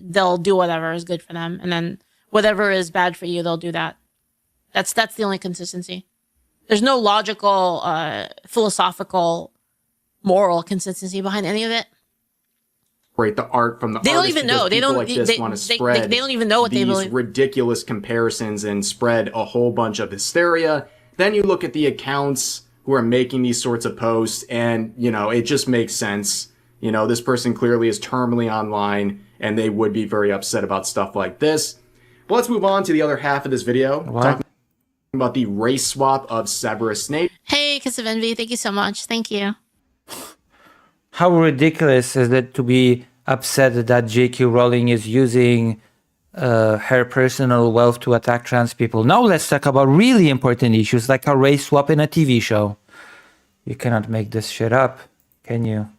[SPEAKER 21] they'll do whatever is good for them, and then whatever is bad for you, they'll do that. That's the only consistency. There's no logical, philosophical, moral consistency behind any of it.
[SPEAKER 22] Separate the art from the
[SPEAKER 21] They
[SPEAKER 22] artist.
[SPEAKER 21] don't even know. They don't.
[SPEAKER 22] Like this want to spread
[SPEAKER 21] they don't even know what they
[SPEAKER 22] these
[SPEAKER 21] believe.
[SPEAKER 22] ridiculous comparisons and spread a whole bunch of hysteria. Then you look at the accounts who are making these sorts of posts, and it just makes sense. This person clearly is terminally online, and they would be very upset about stuff like this. But let's move on to the other half of this video. Talking about the race swap of Severus Snape.
[SPEAKER 21] Hey, Kiss of Envy, thank you so much. Thank you.
[SPEAKER 1] How ridiculous is it to be upset that J.K. Rowling is using her personal wealth to attack trans people? Now let's talk about really important issues like a race swap in a TV show. You cannot make this shit up, can you?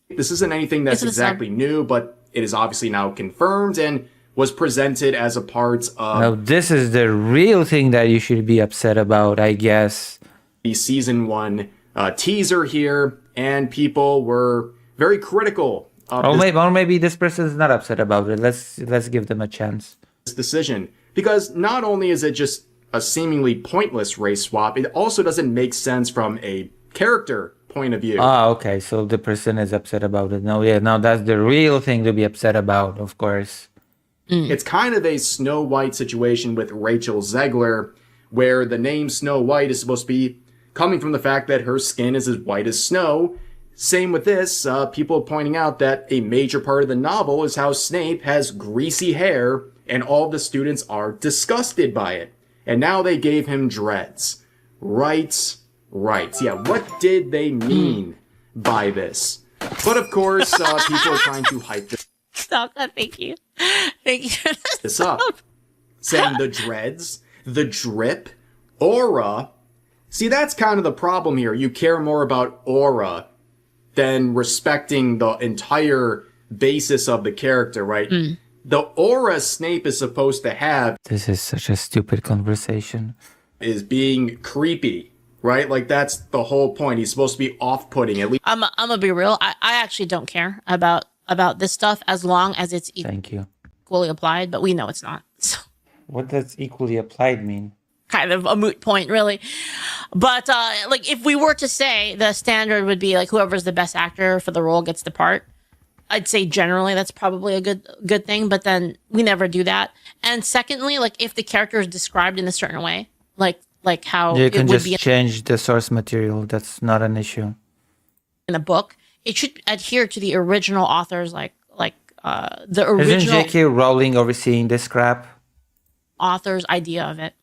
[SPEAKER 22] This isn't anything that's exactly new, but it is obviously now confirmed and was presented as a part of...
[SPEAKER 1] Now this is the real thing that you should be upset about, I guess.
[SPEAKER 22] The season 1 teaser here, and people were very critical of
[SPEAKER 1] or maybe this person is not upset about it. Let's give them a chance.
[SPEAKER 22] This decision, because not only is it just a seemingly pointless race swap, it also doesn't make sense from a character point of view.
[SPEAKER 1] Okay, so the person is upset about it. Now that's the real thing to be upset about, of course.
[SPEAKER 22] It's kind of a Snow White situation with Rachel Zegler, where the name Snow White is supposed to be coming from the fact that her skin is as white as snow. Same with this, people pointing out that a major part of the novel is how Snape has greasy hair, and all of the students are disgusted by it. and now they gave him dreads. Right. Yeah, what did they mean by this? But of course, people are trying to hype
[SPEAKER 21] Stop that. Thank you. Thank you.
[SPEAKER 22] this up, saying the dreads, the drip, aura. See, that's kind of the problem here. You care more about aura than respecting the entire basis of the character, right? The aura Snape is supposed to have,
[SPEAKER 1] This is such a stupid conversation.
[SPEAKER 22] is being creepy, right? Like, that's the whole point. He's supposed to be off-putting, at least.
[SPEAKER 21] I'm gonna be real. I actually don't care about this stuff as long as it's
[SPEAKER 1] Thank you.
[SPEAKER 21] equally applied, but we know it's not. So
[SPEAKER 1] What does equally applied mean?
[SPEAKER 21] kind of a moot point, really. But like, if we were to say the standard would be like whoever's the best actor for the role gets the part, I'd say generally that's probably a good thing. But then we never do that. And secondly, like if the character is described in a certain way, like how
[SPEAKER 1] You can
[SPEAKER 21] it would
[SPEAKER 1] just
[SPEAKER 21] be
[SPEAKER 1] change the source material. That's not an issue.
[SPEAKER 21] in a book, it should adhere to the original author's the
[SPEAKER 1] Isn't
[SPEAKER 21] original
[SPEAKER 1] J.K. Rowling overseeing this crap?
[SPEAKER 21] author's idea of it.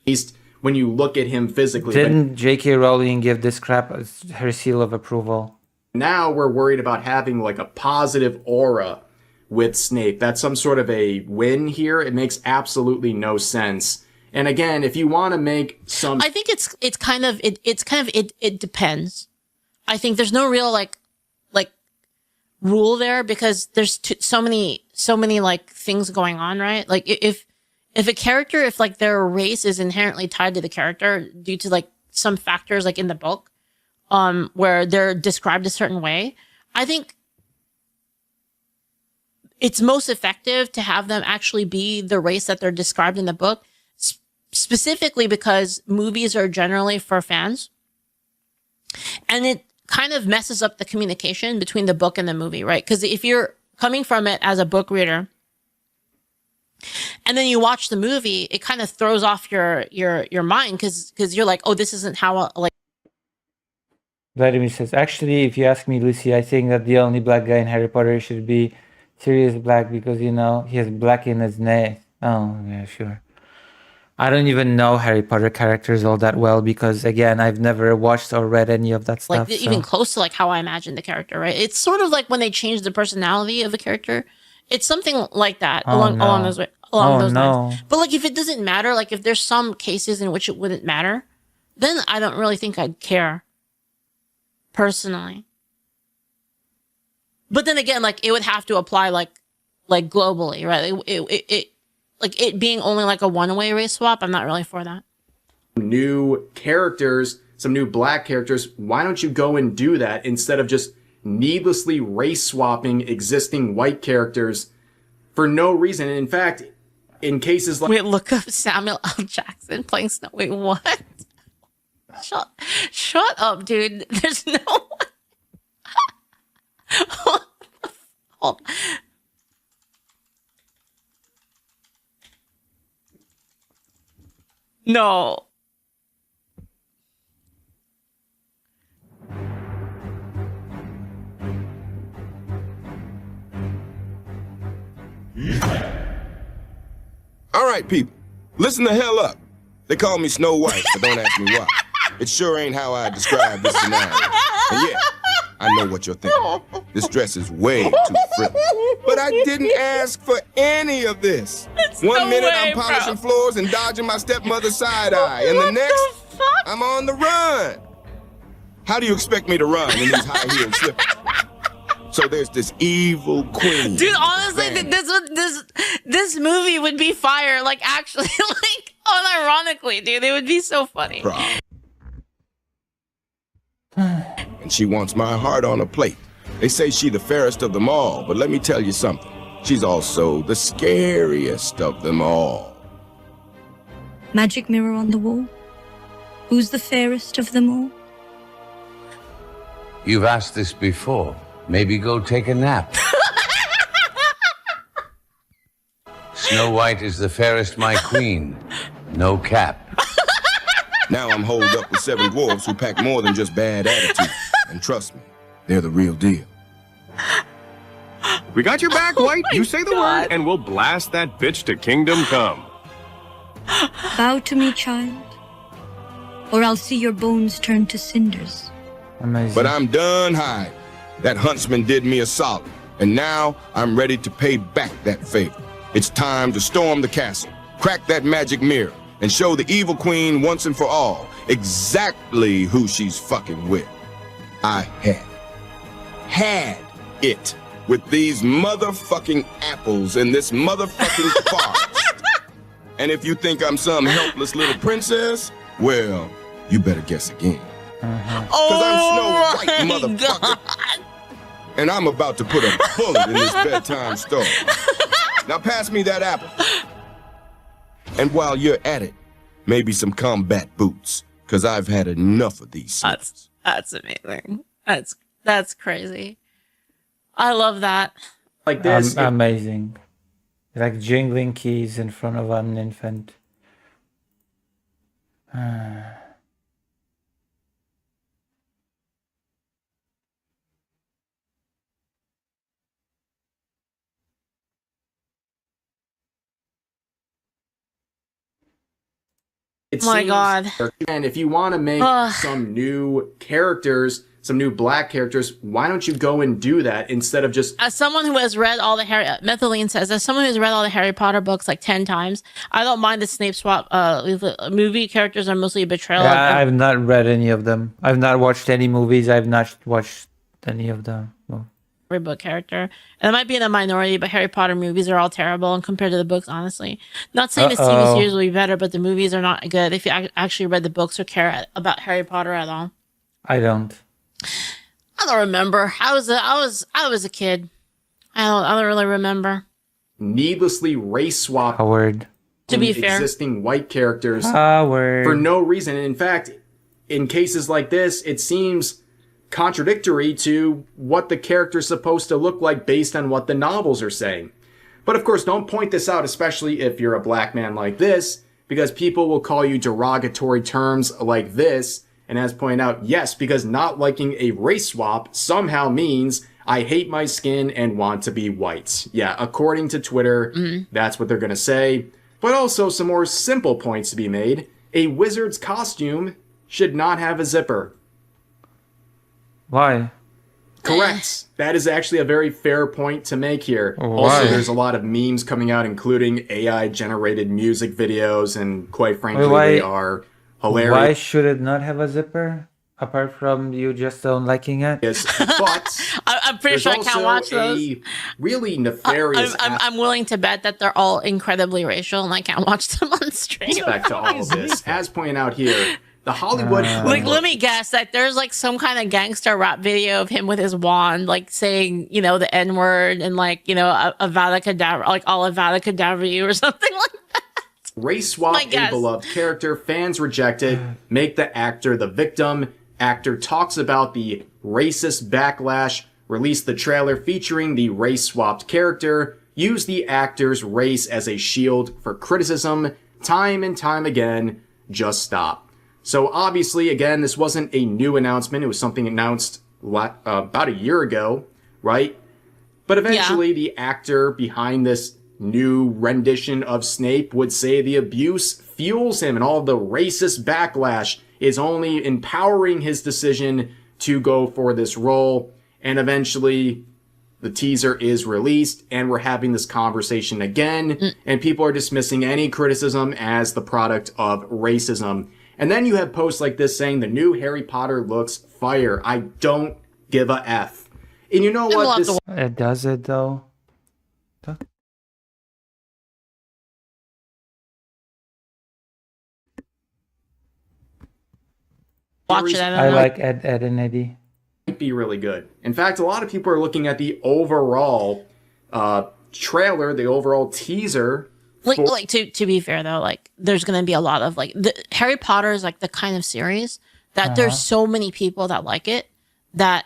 [SPEAKER 22] At least when you look at him physically.
[SPEAKER 1] Didn't J.K. Rowling give this crap her seal of approval?
[SPEAKER 22] Now we're worried about having like a positive aura with Snape. That's some sort of a win here. It makes absolutely no sense. And again, if you want to make some,
[SPEAKER 21] I think it depends. I think there's no real like rule there because there's so many like things going on, right? Like if a character, if like their race is inherently tied to the character due to like some factors like in the book, where they're described a certain way, I think it's most effective to have them actually be the race that they're described in the book, specifically because movies are generally for fans. And it kind of messes up the communication between the book and the movie, right? Because if you're coming from it as a book reader and then you watch the movie, it kind of throws off your mind because you're like, oh, this isn't how
[SPEAKER 1] Vladimir says, actually, if you ask me, Lucy, I think that the only black guy in Harry Potter should be Sirius Black because, you know, he has black in his name. Oh, yeah, sure. I don't even know Harry Potter characters all that well because, again, I've never watched or read any of that stuff.
[SPEAKER 21] even close to like how I imagine the character, right? It's sort of like when they change the personality of a character. It's something like that along those lines. But like if it doesn't matter, like if there's some cases in which it wouldn't matter, then I don't really think I'd care personally. But then again, like it would have to apply like globally, right? It being only like a one-way race swap, I'm not really for that.
[SPEAKER 22] New characters, some new black characters, why don't you go and do that instead of just needlessly race swapping existing white characters for no reason? And in fact, in cases like...
[SPEAKER 21] Wait, look up Samuel L. Jackson playing Snow. Wait, what? Shut up, dude. There's no one. No.
[SPEAKER 7] All right, people, listen the hell up. They call me Snow White, but don't ask me why. It sure ain't how I describe this scenario. And yeah, I know what you're thinking. This dress is way too frilly. But I didn't ask for any of this. One minute I'm polishing floors and dodging my stepmother's side eye, and the next, I'm on the run. How do you expect me to run in these high-heeled slippers? So there's this evil queen.
[SPEAKER 21] Dude, honestly, this movie would be fire. Like, actually, like, unironically, dude, it would be so funny.
[SPEAKER 7] And she wants my heart on a plate. They say she the fairest of them all, but let me tell you something. She's also the scariest of them all.
[SPEAKER 8] Magic mirror on the wall. Who's the fairest of them all?
[SPEAKER 23] You've asked this before. Maybe go take a nap. Snow White is the fairest, my queen. No cap.
[SPEAKER 7] Now I'm holed up with 7 dwarves who pack more than just bad attitude. And trust me, they're the real deal.
[SPEAKER 24] We got your back, White. You say the word, and we'll blast that bitch to kingdom come.
[SPEAKER 8] Bow to me, child, or I'll see your bones turn to cinders.
[SPEAKER 1] Amazing.
[SPEAKER 7] But I'm done hiding. That huntsman did me a solid, and now I'm ready to pay back that favor. It's time to storm the castle, crack that magic mirror, and show the evil queen once and for all exactly who she's fucking with. I had it with these motherfucking apples in this motherfucking forest. And if you think I'm some helpless little princess, well, you better guess again. Cause I'm Snow White, motherfucker. And I'm about to put a bullet in this bedtime story. Now pass me that apple. And while you're at it, maybe some combat boots, cause I've had enough of these.
[SPEAKER 21] That's amazing. That's crazy. I love that.
[SPEAKER 22] Like this.
[SPEAKER 1] Amazing. Like jingling keys in front of an infant.
[SPEAKER 21] My God.
[SPEAKER 22] And if you want to make some new characters, some new black characters, why don't you go and do that instead of just...
[SPEAKER 21] As someone who has read all the Methyline says, as someone who's read all the Harry Potter books like 10 times, I don't mind the Snape swap. Movie characters are mostly a betrayal.
[SPEAKER 1] Yeah, I've not read any of them. I've not watched any movies. I've not watched any of them. Well,
[SPEAKER 21] every book character. And it might be in the minority, but Harry Potter movies are all terrible and compared to the books, honestly. Not saying the TV series will be better, but the movies are not good if you actually read the books or care about Harry Potter at all.
[SPEAKER 1] I don't.
[SPEAKER 21] I don't remember. I was a kid. I don't really remember.
[SPEAKER 22] Needlessly race swap
[SPEAKER 1] Howard.
[SPEAKER 21] To be fair,
[SPEAKER 22] existing white characters
[SPEAKER 1] Howard.
[SPEAKER 22] For no reason. And in fact, in cases like this, it seems contradictory to what the character's supposed to look like based on what the novels are saying. But of course, don't point this out, especially if you're a black man like this, because people will call you derogatory terms like this. And as pointed out, yes, because not liking a race swap somehow means I hate my skin and want to be white. Yeah, according to Twitter, that's what they're going to say. But also some more simple points to be made. A wizard's costume should not have a zipper.
[SPEAKER 1] Why?
[SPEAKER 22] Correct. That is actually a very fair point to make here.
[SPEAKER 1] Why?
[SPEAKER 22] Also, there's a lot of memes coming out, including AI-generated music videos, and quite frankly, they are hilarious.
[SPEAKER 1] Why should it not have a zipper? Apart from you just don't liking it?
[SPEAKER 22] Yes, but
[SPEAKER 21] I'm pretty sure I can't watch those.
[SPEAKER 22] Really nefarious.
[SPEAKER 21] I'm willing to bet that they're all incredibly racial, and I can't watch them on stream.
[SPEAKER 22] Back to all of this, as pointed out here, the Hollywood.
[SPEAKER 21] Like, let me guess that there's like some kind of gangster rap video of him with his wand, like saying, you know, the N word and like, you know, Avada Kedavra, like all Avada Kedavra you or something like that.
[SPEAKER 22] Race swap a beloved character, fans reject it, make the actor the victim. Actor talks about the racist backlash, release the trailer featuring the race swapped character, use the actor's race as a shield for criticism, time and time again, just stop. So obviously, again, this wasn't a new announcement. It was something announced about a year ago, right? But eventually the actor behind this new rendition of Snape would say the abuse fuels him and all the racist backlash is only empowering his decision to go for this role. And eventually the teaser is released and we're having this conversation again. And people are dismissing any criticism as the product of racism. And then you have posts like this saying the new Harry Potter looks fire. I don't give a F. And you know what?
[SPEAKER 1] It does it though.
[SPEAKER 21] Watch it.
[SPEAKER 1] I like Ed and Eddie.
[SPEAKER 22] Might be really good. In fact, a lot of people are looking at the overall trailer, the overall teaser.
[SPEAKER 21] Like to be fair though, like there's gonna be a lot of like Harry Potter is like the kind of series that there's so many people that like it that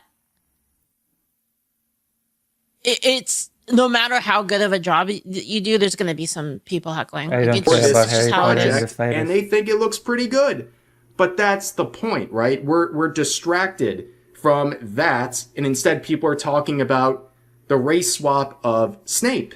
[SPEAKER 21] it's no matter how good of a job you do, there's gonna be some people heckling.
[SPEAKER 1] I don't
[SPEAKER 22] care about
[SPEAKER 1] Harry Potter,
[SPEAKER 22] and they think it looks pretty good. But that's the point, right? We're distracted from that, and instead people are talking about the race swap of Snape.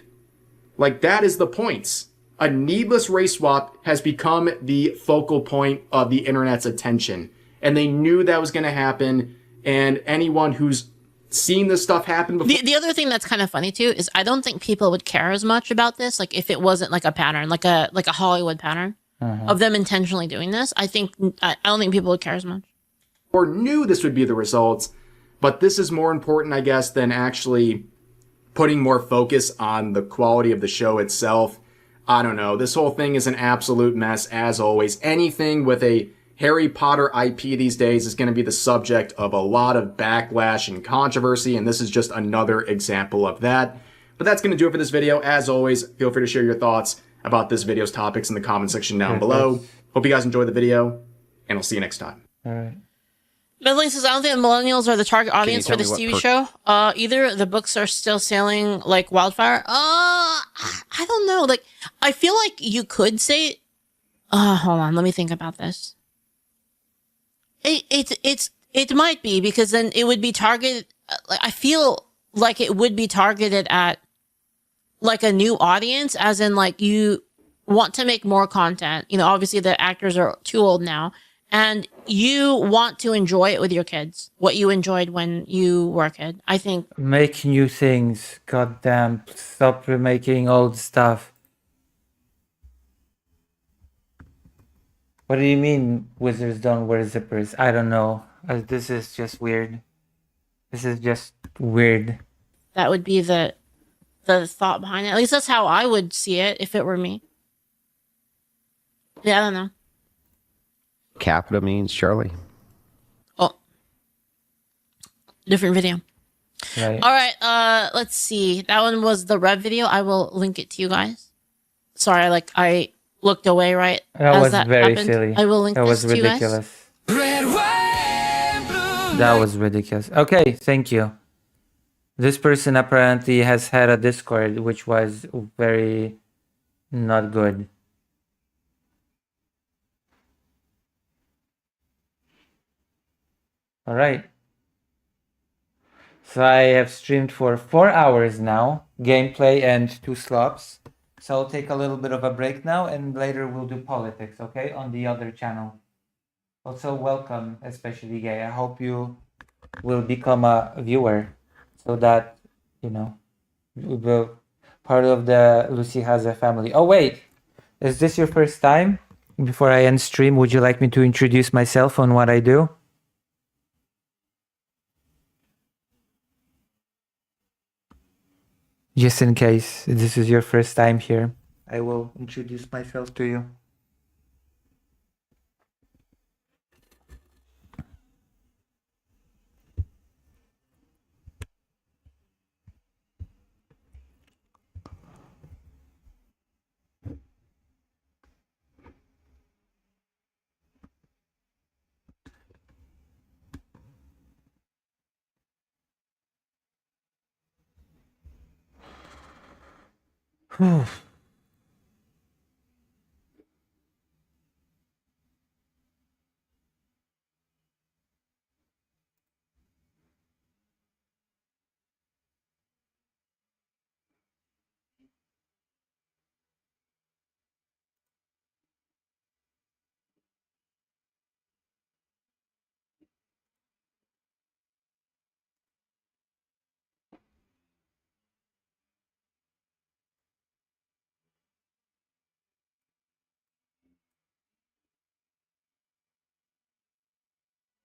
[SPEAKER 22] Like, that is the point. a needless race swap has become the focal point of the internet's attention. And they knew that was going to happen. And anyone who's seen this stuff happen before.
[SPEAKER 21] The other thing that's kind of funny too is I don't think people would care as much about this, like if it wasn't like a pattern, like a Hollywood pattern of them intentionally doing this. I don't think people would care as much.
[SPEAKER 22] Or knew this would be the results, but this is more important, I guess, than actually putting more focus on the quality of the show itself. I don't know. This whole thing is an absolute mess, as always. Anything with a Harry Potter IP these days is going to be the subject of a lot of backlash and controversy, and this is just another example of that. But that's going to do it for this video. As always, feel free to share your thoughts about this video's topics in the comment section down below. Hope you guys enjoyed the video, and I'll see you next time.
[SPEAKER 1] All right.
[SPEAKER 21] Medley says, I don't think millennials are the target audience for this TV show. Either the books are still selling like wildfire. I don't know. Like, I feel like you could say, hold on, let me think about this. It might be, because then it would be targeted. I feel like it would be targeted at like a new audience, as in like you want to make more content. You know, obviously the actors are too old now, and you want to enjoy it with your kids, what you enjoyed when you were a kid. I think
[SPEAKER 1] Make new things. Goddamn. Stop remaking old stuff. What do you mean wizards don't wear zippers? I don't know. This is just weird. This is just weird.
[SPEAKER 21] that would be the thought behind it. At least that's how I would see it if it were me. Yeah, I don't know.
[SPEAKER 2] Capita means Charlie.
[SPEAKER 21] Oh, different video.
[SPEAKER 1] Right.
[SPEAKER 21] All right. Let's see. That one was the Rev video. I will link it to you guys. Sorry, I looked away right
[SPEAKER 1] That
[SPEAKER 21] as
[SPEAKER 1] was
[SPEAKER 21] that
[SPEAKER 1] very
[SPEAKER 21] happened.
[SPEAKER 1] silly.
[SPEAKER 21] I will link
[SPEAKER 1] That
[SPEAKER 21] this
[SPEAKER 1] was
[SPEAKER 21] to you guys.
[SPEAKER 1] ridiculous. That was ridiculous. Okay, thank you. This person apparently has had a Discord, which was very not good. All right. So I have streamed for 4 hours now, gameplay and 2 slops. So I'll take a little bit of a break now, and later we'll do politics, okay, on the other channel. Also, welcome, especially Gay. I hope you will become a viewer, so that, you know, you'll be part of the Lucy Has a family. Oh, wait, is this your first time? Before I end stream, would you like me to introduce myself on what I do? Just in case this is your first time here, I will introduce myself to you. Whew.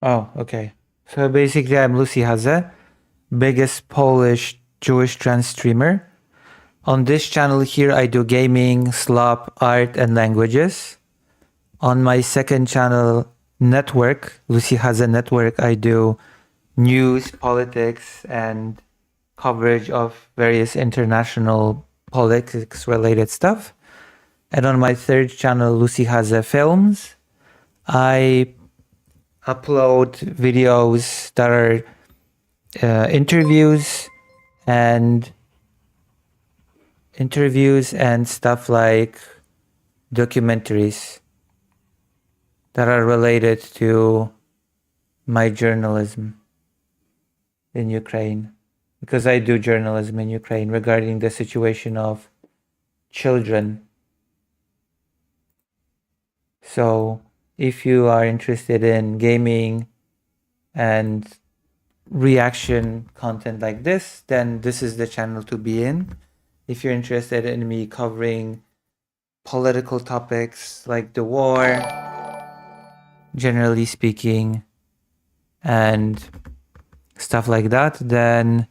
[SPEAKER 1] Oh, okay. So basically, I'm Lucy Haze, biggest Polish Jewish trans streamer. On this channel here, I do gaming, slop, art, and languages. On my second channel, Network, Lucy Haze Network, I do news, politics, and coverage of various international politics-related stuff. And on my third channel, Lucy Haze Films, I upload videos that are interviews and stuff like documentaries that are related to my journalism in Ukraine, because I do journalism in Ukraine regarding the situation of children So if you are interested in gaming and reaction content like this, then this is the channel to be in. If you're interested in me covering political topics like the war, generally speaking, and stuff like that, then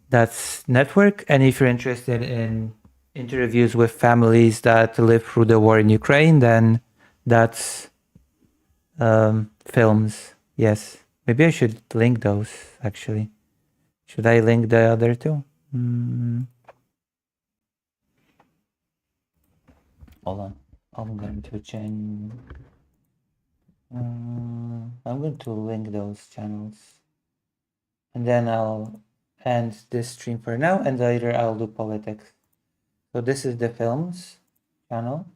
[SPEAKER 1] that's network. And if you're interested in interviews with families that lived through the war in Ukraine, then that's films. Yes. Maybe I should link those, actually. Should I link the other two? Hold on. I'm going to change. I'm going to link those channels. And then I'll end this stream for now, and later I'll do politics. So this is the films channel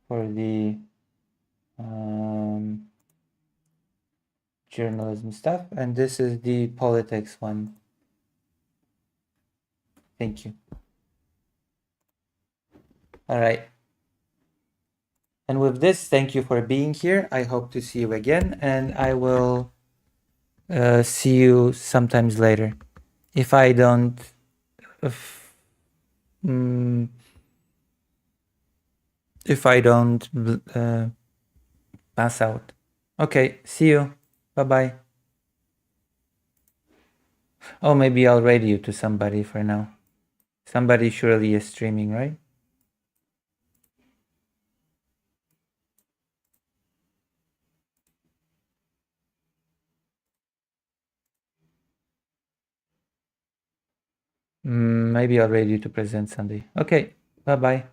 [SPEAKER 1] for the journalism stuff, and this is the politics one. Thank you. All right. And with this, thank you for being here. I hope to see you again, and I will see you sometimes later. If I don't, if I don't pass out. Okay, see you. Bye-bye. Oh, maybe I'll raid you to somebody for now. Somebody surely is streaming, right? Maybe I'll raid you to present Sunday. Okay, bye-bye.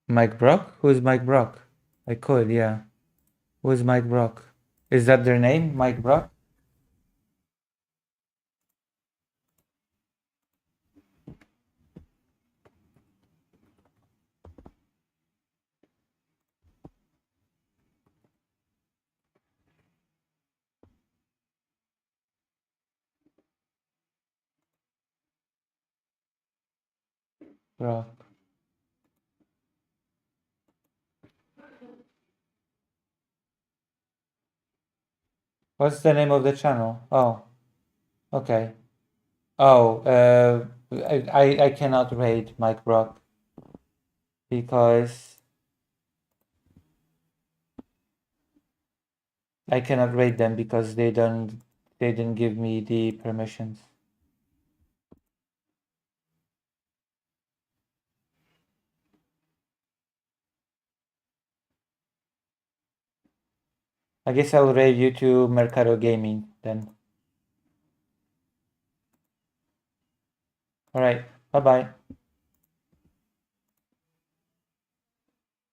[SPEAKER 1] Mike Brock? Who's Mike Brock? I could, yeah. Who's Mike Brock? Is that their name, Mike Brock? Brock. What's the name of the channel? Oh, okay. Oh, I cannot raid Mike Brock because I cannot raid them because they didn't give me the permissions. I guess I'll raid you to Mercado Gaming then. All right, bye-bye.